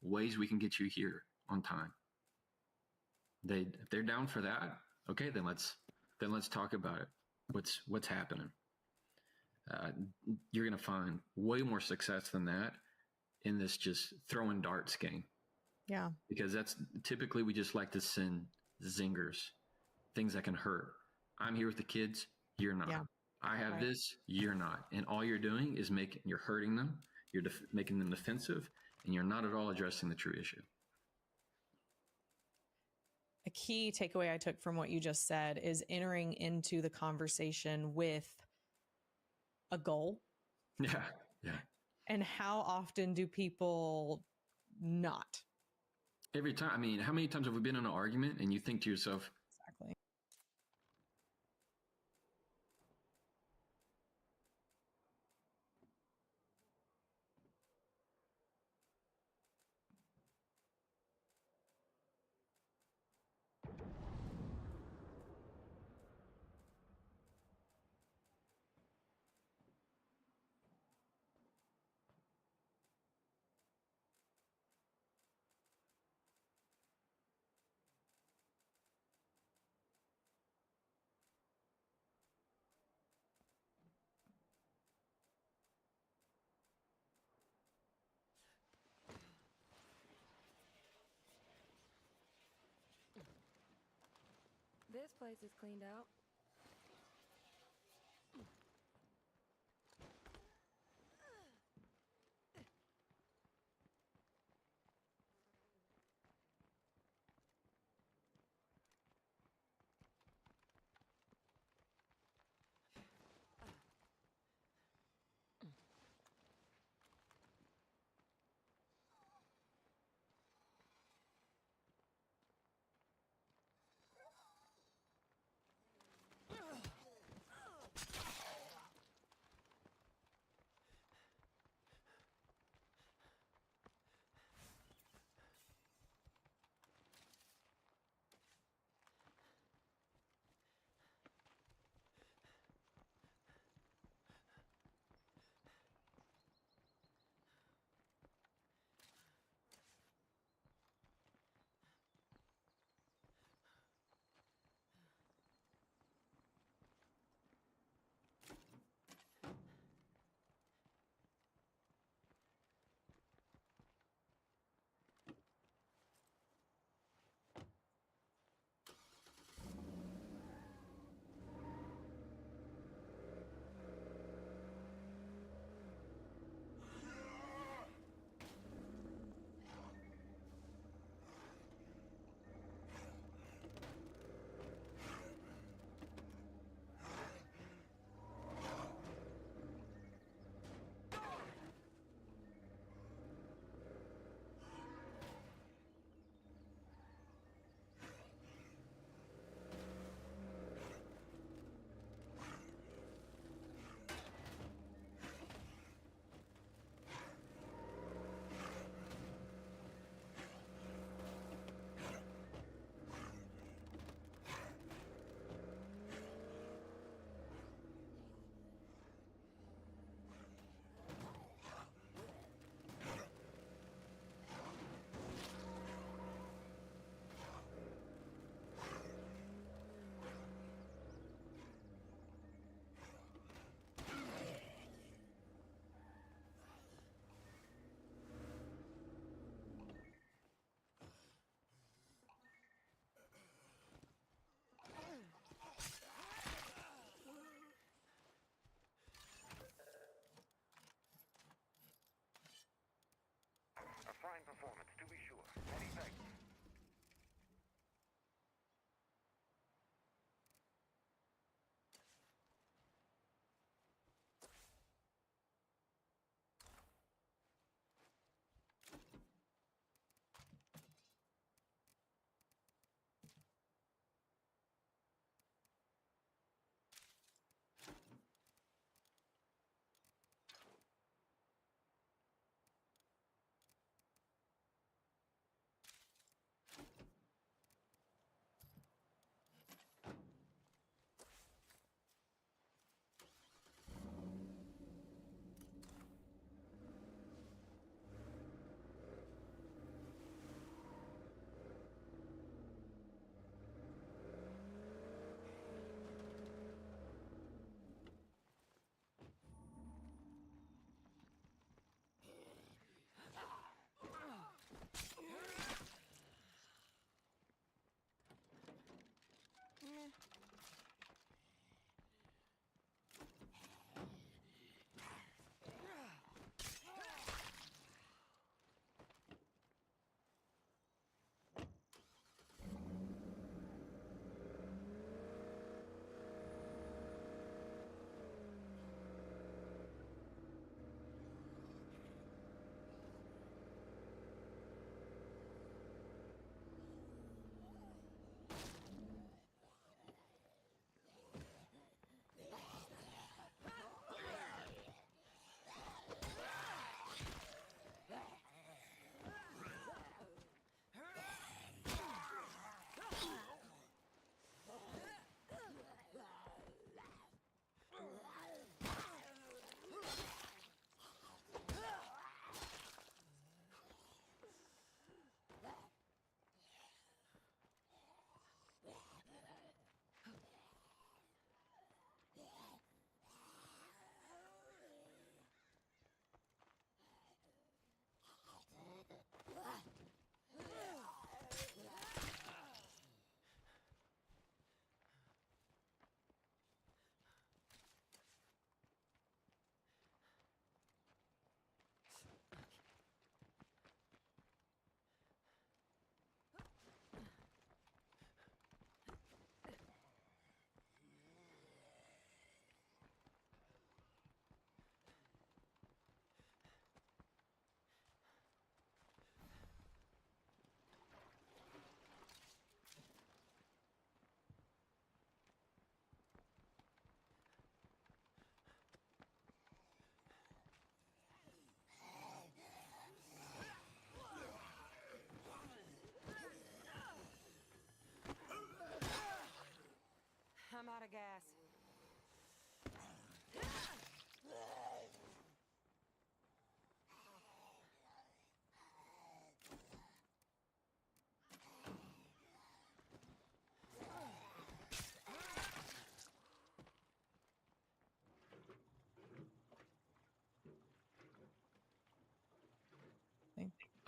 ways we can get you here on time? If they're down for that, okay, then let's talk about it. What's happening? You're going to find way more success than that in this just throwing darts game. Yeah. Because that's typically, we just like to send zingers things that can hurt. I'm here with the kids, you're not. Yeah. I have Right. this, you're not. And all you're doing is you're hurting them, you're making them defensive, and you're not at all addressing the true issue. A key takeaway I took from what you just said is entering into the conversation with a goal. Yeah. Yeah. And how often do people not? Every time. I mean, how many times have we been in an argument and you think to yourself, Exactly. This place is cleaned out.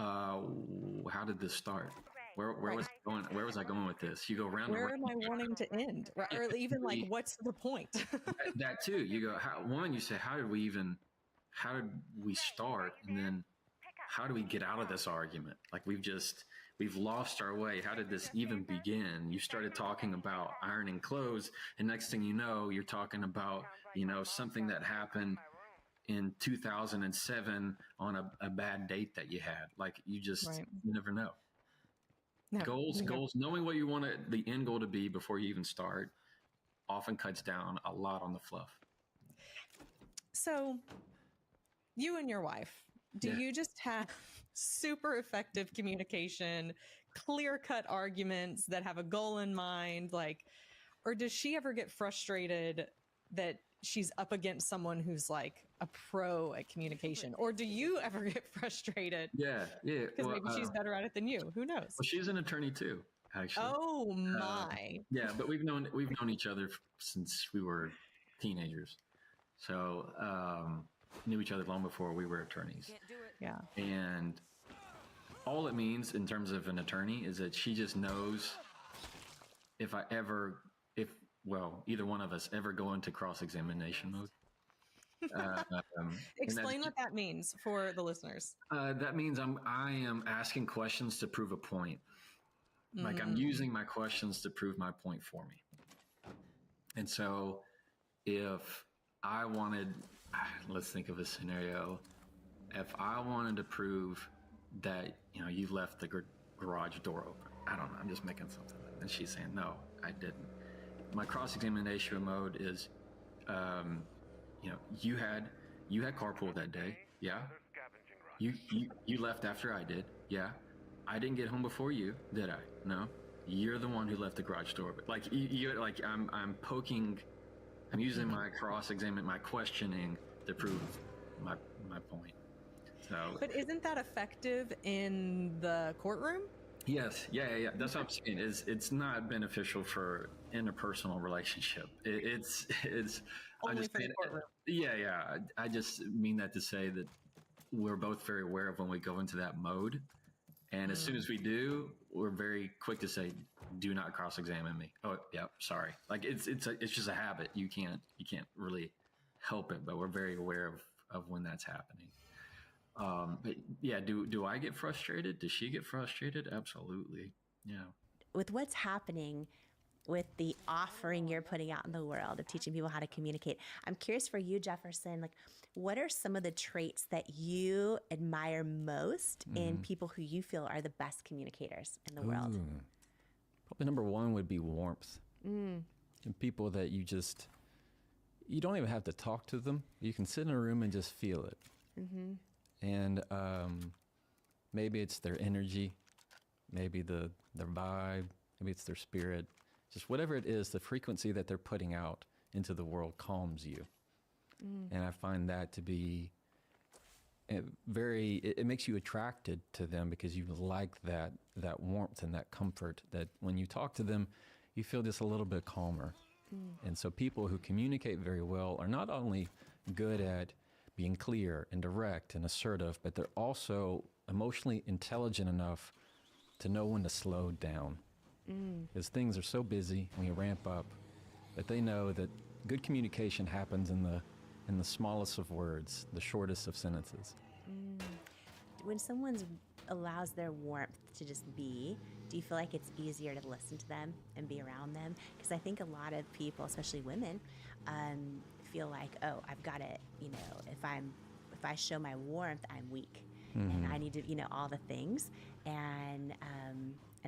how did this start? Where was I going? Where was I going with this? You go round. Where am I wanting to end? Or even like, what's the point? that too. You go, you say, how did we start? And then how do we get out of this argument? Like we've lost our way. How did this even begin? You started talking about ironing clothes, and next thing you know, you're talking about, something that happened in 2007 on a bad date that you had. Like you never know. No, goals, knowing what you want the end goal to be before you even start often cuts down a lot on the fluff. So you and your wife, do you just have super effective communication, clear-cut arguments that have a goal in mind? Or does she ever get frustrated that she's up against someone who's like a pro at communication? Or do you ever get frustrated? Yeah. Because maybe she's better at it than you. Who knows? Well, she's an attorney too, actually. Oh my. Yeah, but we've known each other since we were teenagers. So knew each other long before we were attorneys. Yeah. And all it means in terms of an attorney is that she just knows if either one of us ever go into cross-examination mode. Explain what that means for the listeners. That means I am asking questions to prove a point. Like I'm using my questions to prove my point for me. And so if I wanted, let's think of a scenario. If I wanted to prove that, you left the garage door open. I don't know. I'm just making something up. And she's saying, no, I didn't. My cross-examination mode is, you had carpool that day. Yeah. You left after I did. Yeah. I didn't get home before you, did I? No. You're the one who left the garage door. But I'm poking, I'm using my my questioning to prove my point. So. But isn't that effective in the courtroom? Yes. Yeah. That's what I'm saying. It's not beneficial for interpersonal relationship. It's only for the courtroom. Yeah. I just mean that to say that we're both very aware of when we go into that mode. And as soon as we do, we're very quick to say, do not cross-examine me. Oh, yeah, sorry. Like it's just a habit. You can't really help it, but we're very aware of when that's happening. But yeah, do I get frustrated? Does she get frustrated? Absolutely. Yeah. With what's happening with the offering you're putting out in the world of teaching people how to communicate, I'm curious for you, Jefferson, like what are some of the traits that you admire most in people who you feel are the best communicators in the world? Probably number one would be warmth. And people that you don't even have to talk to them. You can sit in a room and just feel it. And maybe it's their energy, maybe their vibe, maybe it's their spirit. Just whatever it is, the frequency that they're putting out into the world calms you. And I find that to be it makes you attracted to them because you like that warmth and that comfort that when you talk to them, you feel just a little bit calmer. And so people who communicate very well are not only good at being clear and direct and assertive, but they're also emotionally intelligent enough to know when to slow down. Because things are so busy when you ramp up, that they know that good communication happens in the smallest of words, the shortest of sentences. When someone allows their warmth to just be, do you feel like it's easier to listen to them and be around them? Because I think a lot of people, especially women, feel like, oh, I've got to, if I show my warmth, I'm weak, and I need to, all the things, and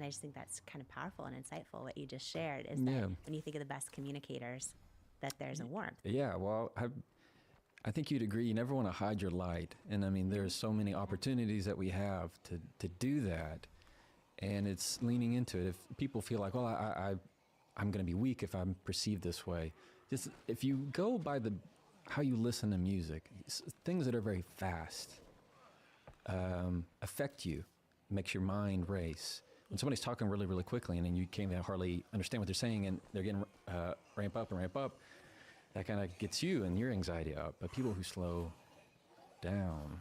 I just think that's kind of powerful and insightful what you just shared. Is that when you think of the best communicators, that there's a warmth. Yeah, well, I think you'd agree. You never want to hide your light, and I mean, there's so many opportunities that we have to do that, and it's leaning into it. If people feel like, well, I'm going to be weak if I'm perceived this way, just if you go by how you listen to music, things that are very fast affect you, makes your mind race. When somebody's talking really, really quickly and then you can't even hardly understand what they're saying and they're getting ramp up, that kind of gets you and your anxiety up. But people who slow down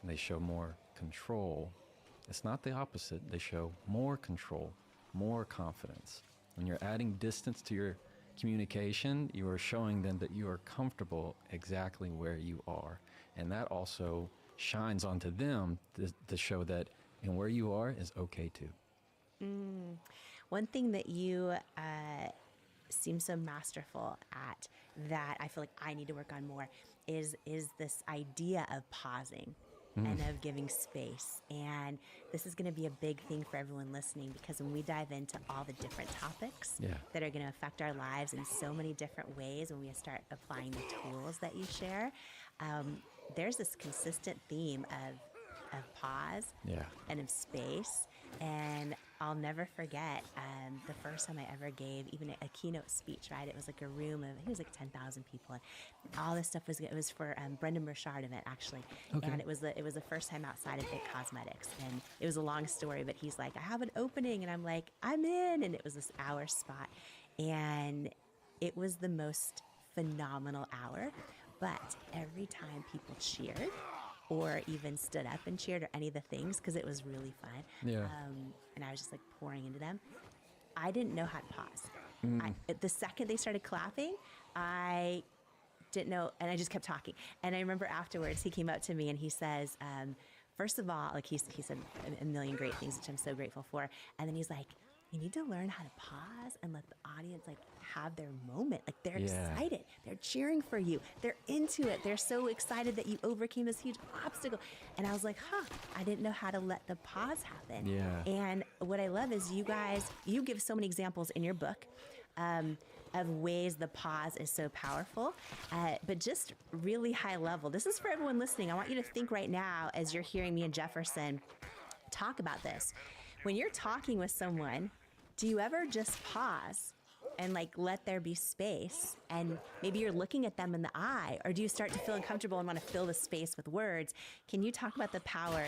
and they show more control, It's not the opposite. They show more control, more confidence. When you're adding distance to your communication, you are showing them that you are comfortable exactly where you are. And that also shines onto them to show that and where you are is okay too. One thing that you seem so masterful at that I feel like I need to work on more is this idea of pausing and of giving space. And this is going to be a big thing for everyone listening, because when we dive into all the different topics that are going to affect our lives in so many different ways, when we start applying the tools that you share, there's this consistent theme of pause and of space. And I'll never forget the first time I ever gave even a keynote speech, right? It was like a room of, I think it was like 10,000 people. And all this stuff it was for Brendan Burchard event, actually. Okay. And it was the first time outside of It Cosmetics. And it was a long story, but he's like, I have an opening. And I'm like, I'm in. And it was this hour spot. And it was the most phenomenal hour. But every time people cheered, or even stood up and cheered, or any of the things, because it was really fun. And I was just like pouring into them. I didn't know how to pause. The second they started clapping, I didn't know, and I just kept talking. And I remember afterwards, he came up to me and he says, first of all, like he said a million great things, which I'm so grateful for. And then he's like, you need to learn how to pause and let the audience like have their moment. Like they're excited. They're cheering for you. They're into it. They're so excited that you overcame this huge obstacle. And I was like, I didn't know how to let the pause happen. And what I love is you give so many examples in your book of ways the pause is so powerful, but just really high level. This is for everyone listening. I want you to think right now as you're hearing me and Jefferson talk about this. When you're talking with someone, do you ever just pause and like let there be space, and maybe you're looking at them in the eye, or do you start to feel uncomfortable and want to fill the space with words? Can you talk about the power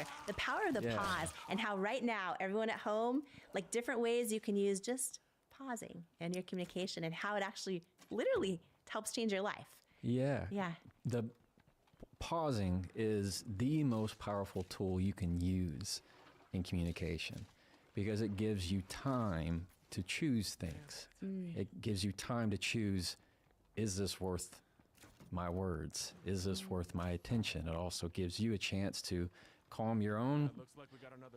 of the pause, and how right now everyone at home, like different ways you can use just pausing in your communication, and how it actually literally helps change your life? The pausing is the most powerful tool you can use in communication, because it gives you time to choose things. It gives you time to choose, is this worth my words? Is this worth my attention? It also gives you a chance to calm your own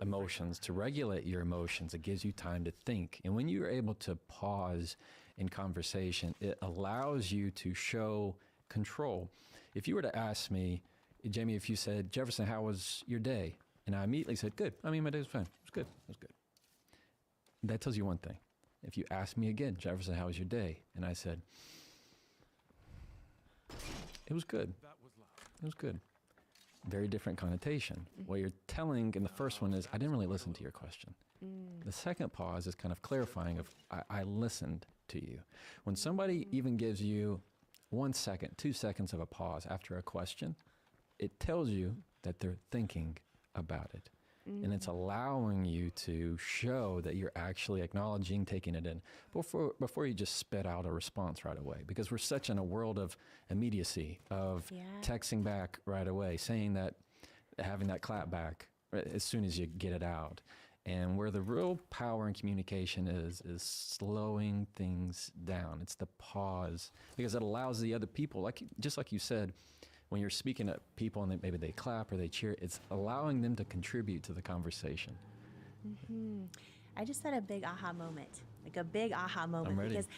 emotions, to regulate your emotions. It gives you time to think. And when you're able to pause in conversation, it allows you to show control. If you were to ask me, Jamie, if you said, Jefferson, how was your day? And I immediately said, good. I mean, my day was fine. It was good. It was good. That tells you one thing. If you ask me again, Jefferson, how was your day? And I said, it was good. It was good. Very different connotation. What you're telling in the first one is, I didn't really listen to your question. The second pause is kind of clarifying of, I listened to you. When somebody even gives you 1 second, 2 seconds of a pause after a question, it tells you that they're thinking about it. And it's allowing you to show that you're actually acknowledging, taking it in before you just spit out a response right away. Because we're such in a world of immediacy, of texting back right away, saying that, having that clap back as soon as you get it out. And where the real power in communication is slowing things down. It's the pause, because it allows the other people, just like you said, when you're speaking to people and maybe they clap or they cheer, it's allowing them to contribute to the conversation. I just had a big aha moment, like a big aha moment. I'm ready. Because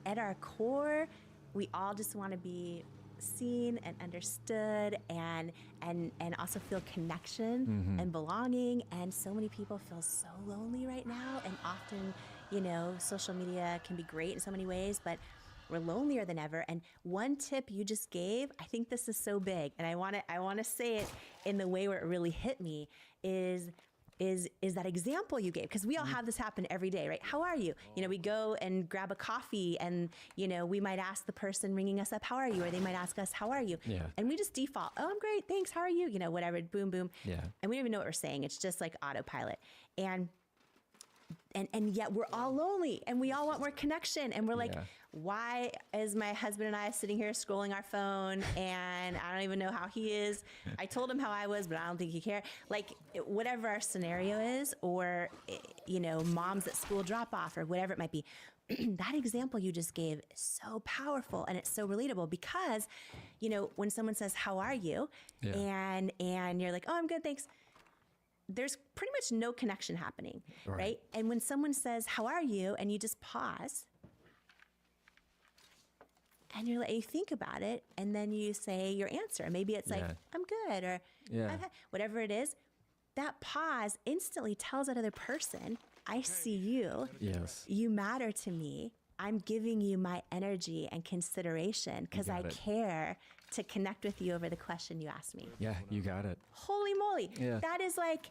at our core, we all just want to be seen and understood, and also feel connection and belonging. And so many people feel so lonely right now. And often, social media can be great in so many ways, but we're lonelier than ever. And one tip you just gave, I think this is so big, and I want to say it in the way where it really hit me, is that example you gave, because we all have this happen every day, right? How are you? We go and grab a coffee, and we might ask the person ringing us up, how are you? Or they might ask us, how are you? And we just default, oh, I'm great, thanks, how are you? Whatever, boom, boom. And we don't even know what we're saying. It's just like autopilot. And And yet we're all lonely and we all want more connection. And we're like, Yeah. why is my husband and I sitting here scrolling our phone and I don't even know how he is? I told him how I was, but I don't think he cared. Like whatever our scenario is, or, moms at school drop off or whatever it might be. That example you just gave is so powerful and it's so relatable because, when someone says, how are you? Yeah. And you're like, oh, I'm good, thanks. There's pretty much no connection happening, right? And when someone says, how are you? And you just pause and you think about it and then you say your answer. Maybe it's like, I'm good, or whatever it is. That pause instantly tells that other person, I see you. Yes. You matter to me. I'm giving you my energy and consideration because I care to connect with you over the question you asked me. Yeah, you got it. Holy moly. Yeah. That is like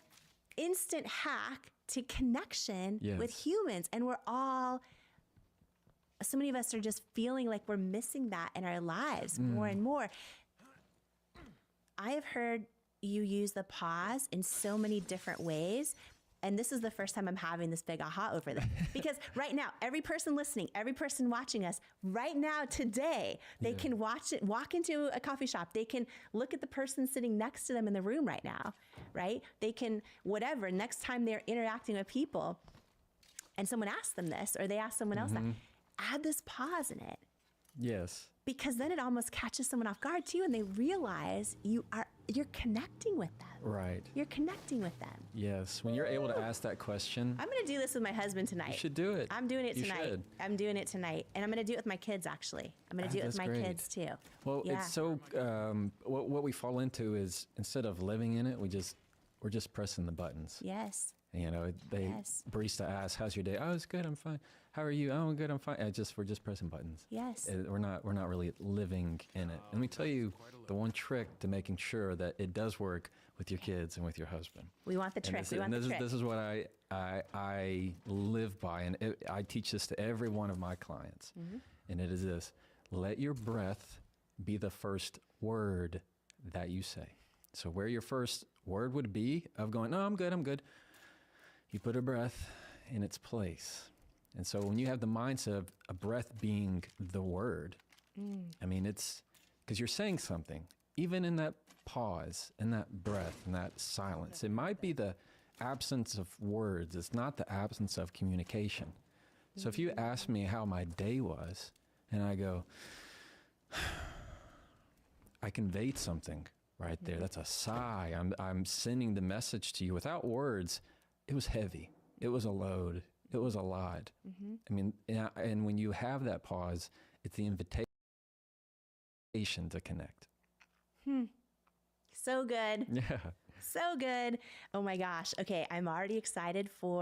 instant hack to connection with humans. And so many of us are just feeling like we're missing that in our lives more and more. I have heard you use the pause in so many different ways. And this is the first time I'm having this big aha over this. Because right now, every person listening, every person watching us, right now, today, they can walk into a coffee shop. They can look at the person sitting next to them in the room right now, right? They can, whatever, next time they're interacting with people and someone asks them this, or they ask someone else that, add this pause in it. Yes. Because then it almost catches someone off guard too, and they realize you're connecting with them. Right. You're connecting with them. Yes. When you're able to ask that question, I'm going to do this with my husband tonight. you should do it. I'm doing it You tonight. should. I'm doing it tonight. And I'm going to do it with my kids, actually. I'm going to do it with That's my great. kids, too. Well, Yeah. it's so, what we fall into is instead of living in it, we're just pressing the buttons. Yes. Yes. Barista asks, how's your day? Oh, it's good. I'm fine. How are you? Oh, I'm good. I'm fine. We're just pressing buttons. Yes. We're not really living in it. And let me tell you the one trick to making sure that it does work with your kids and with your husband. We want the trick. This is what I live by, and I teach this to every one of my clients. And it is this: let your breath be the first word that you say. So where your first word would be of going, no, I'm good, you put a breath in its place. And so when you have the mindset of a breath being the word, I mean, it's because you're saying something, even in that pause, in that breath, in that silence. It might be the absence of words. It's not the absence of communication. So if you ask me how my day was, and I go, I conveyed something right there. That's a sigh. I'm sending the message to you without words. It was heavy. It was a load. It was a lot. I mean, and when you have that pause, it's the invitation to connect. So good. Yeah. So good. Oh my gosh. Okay, I'm already excited for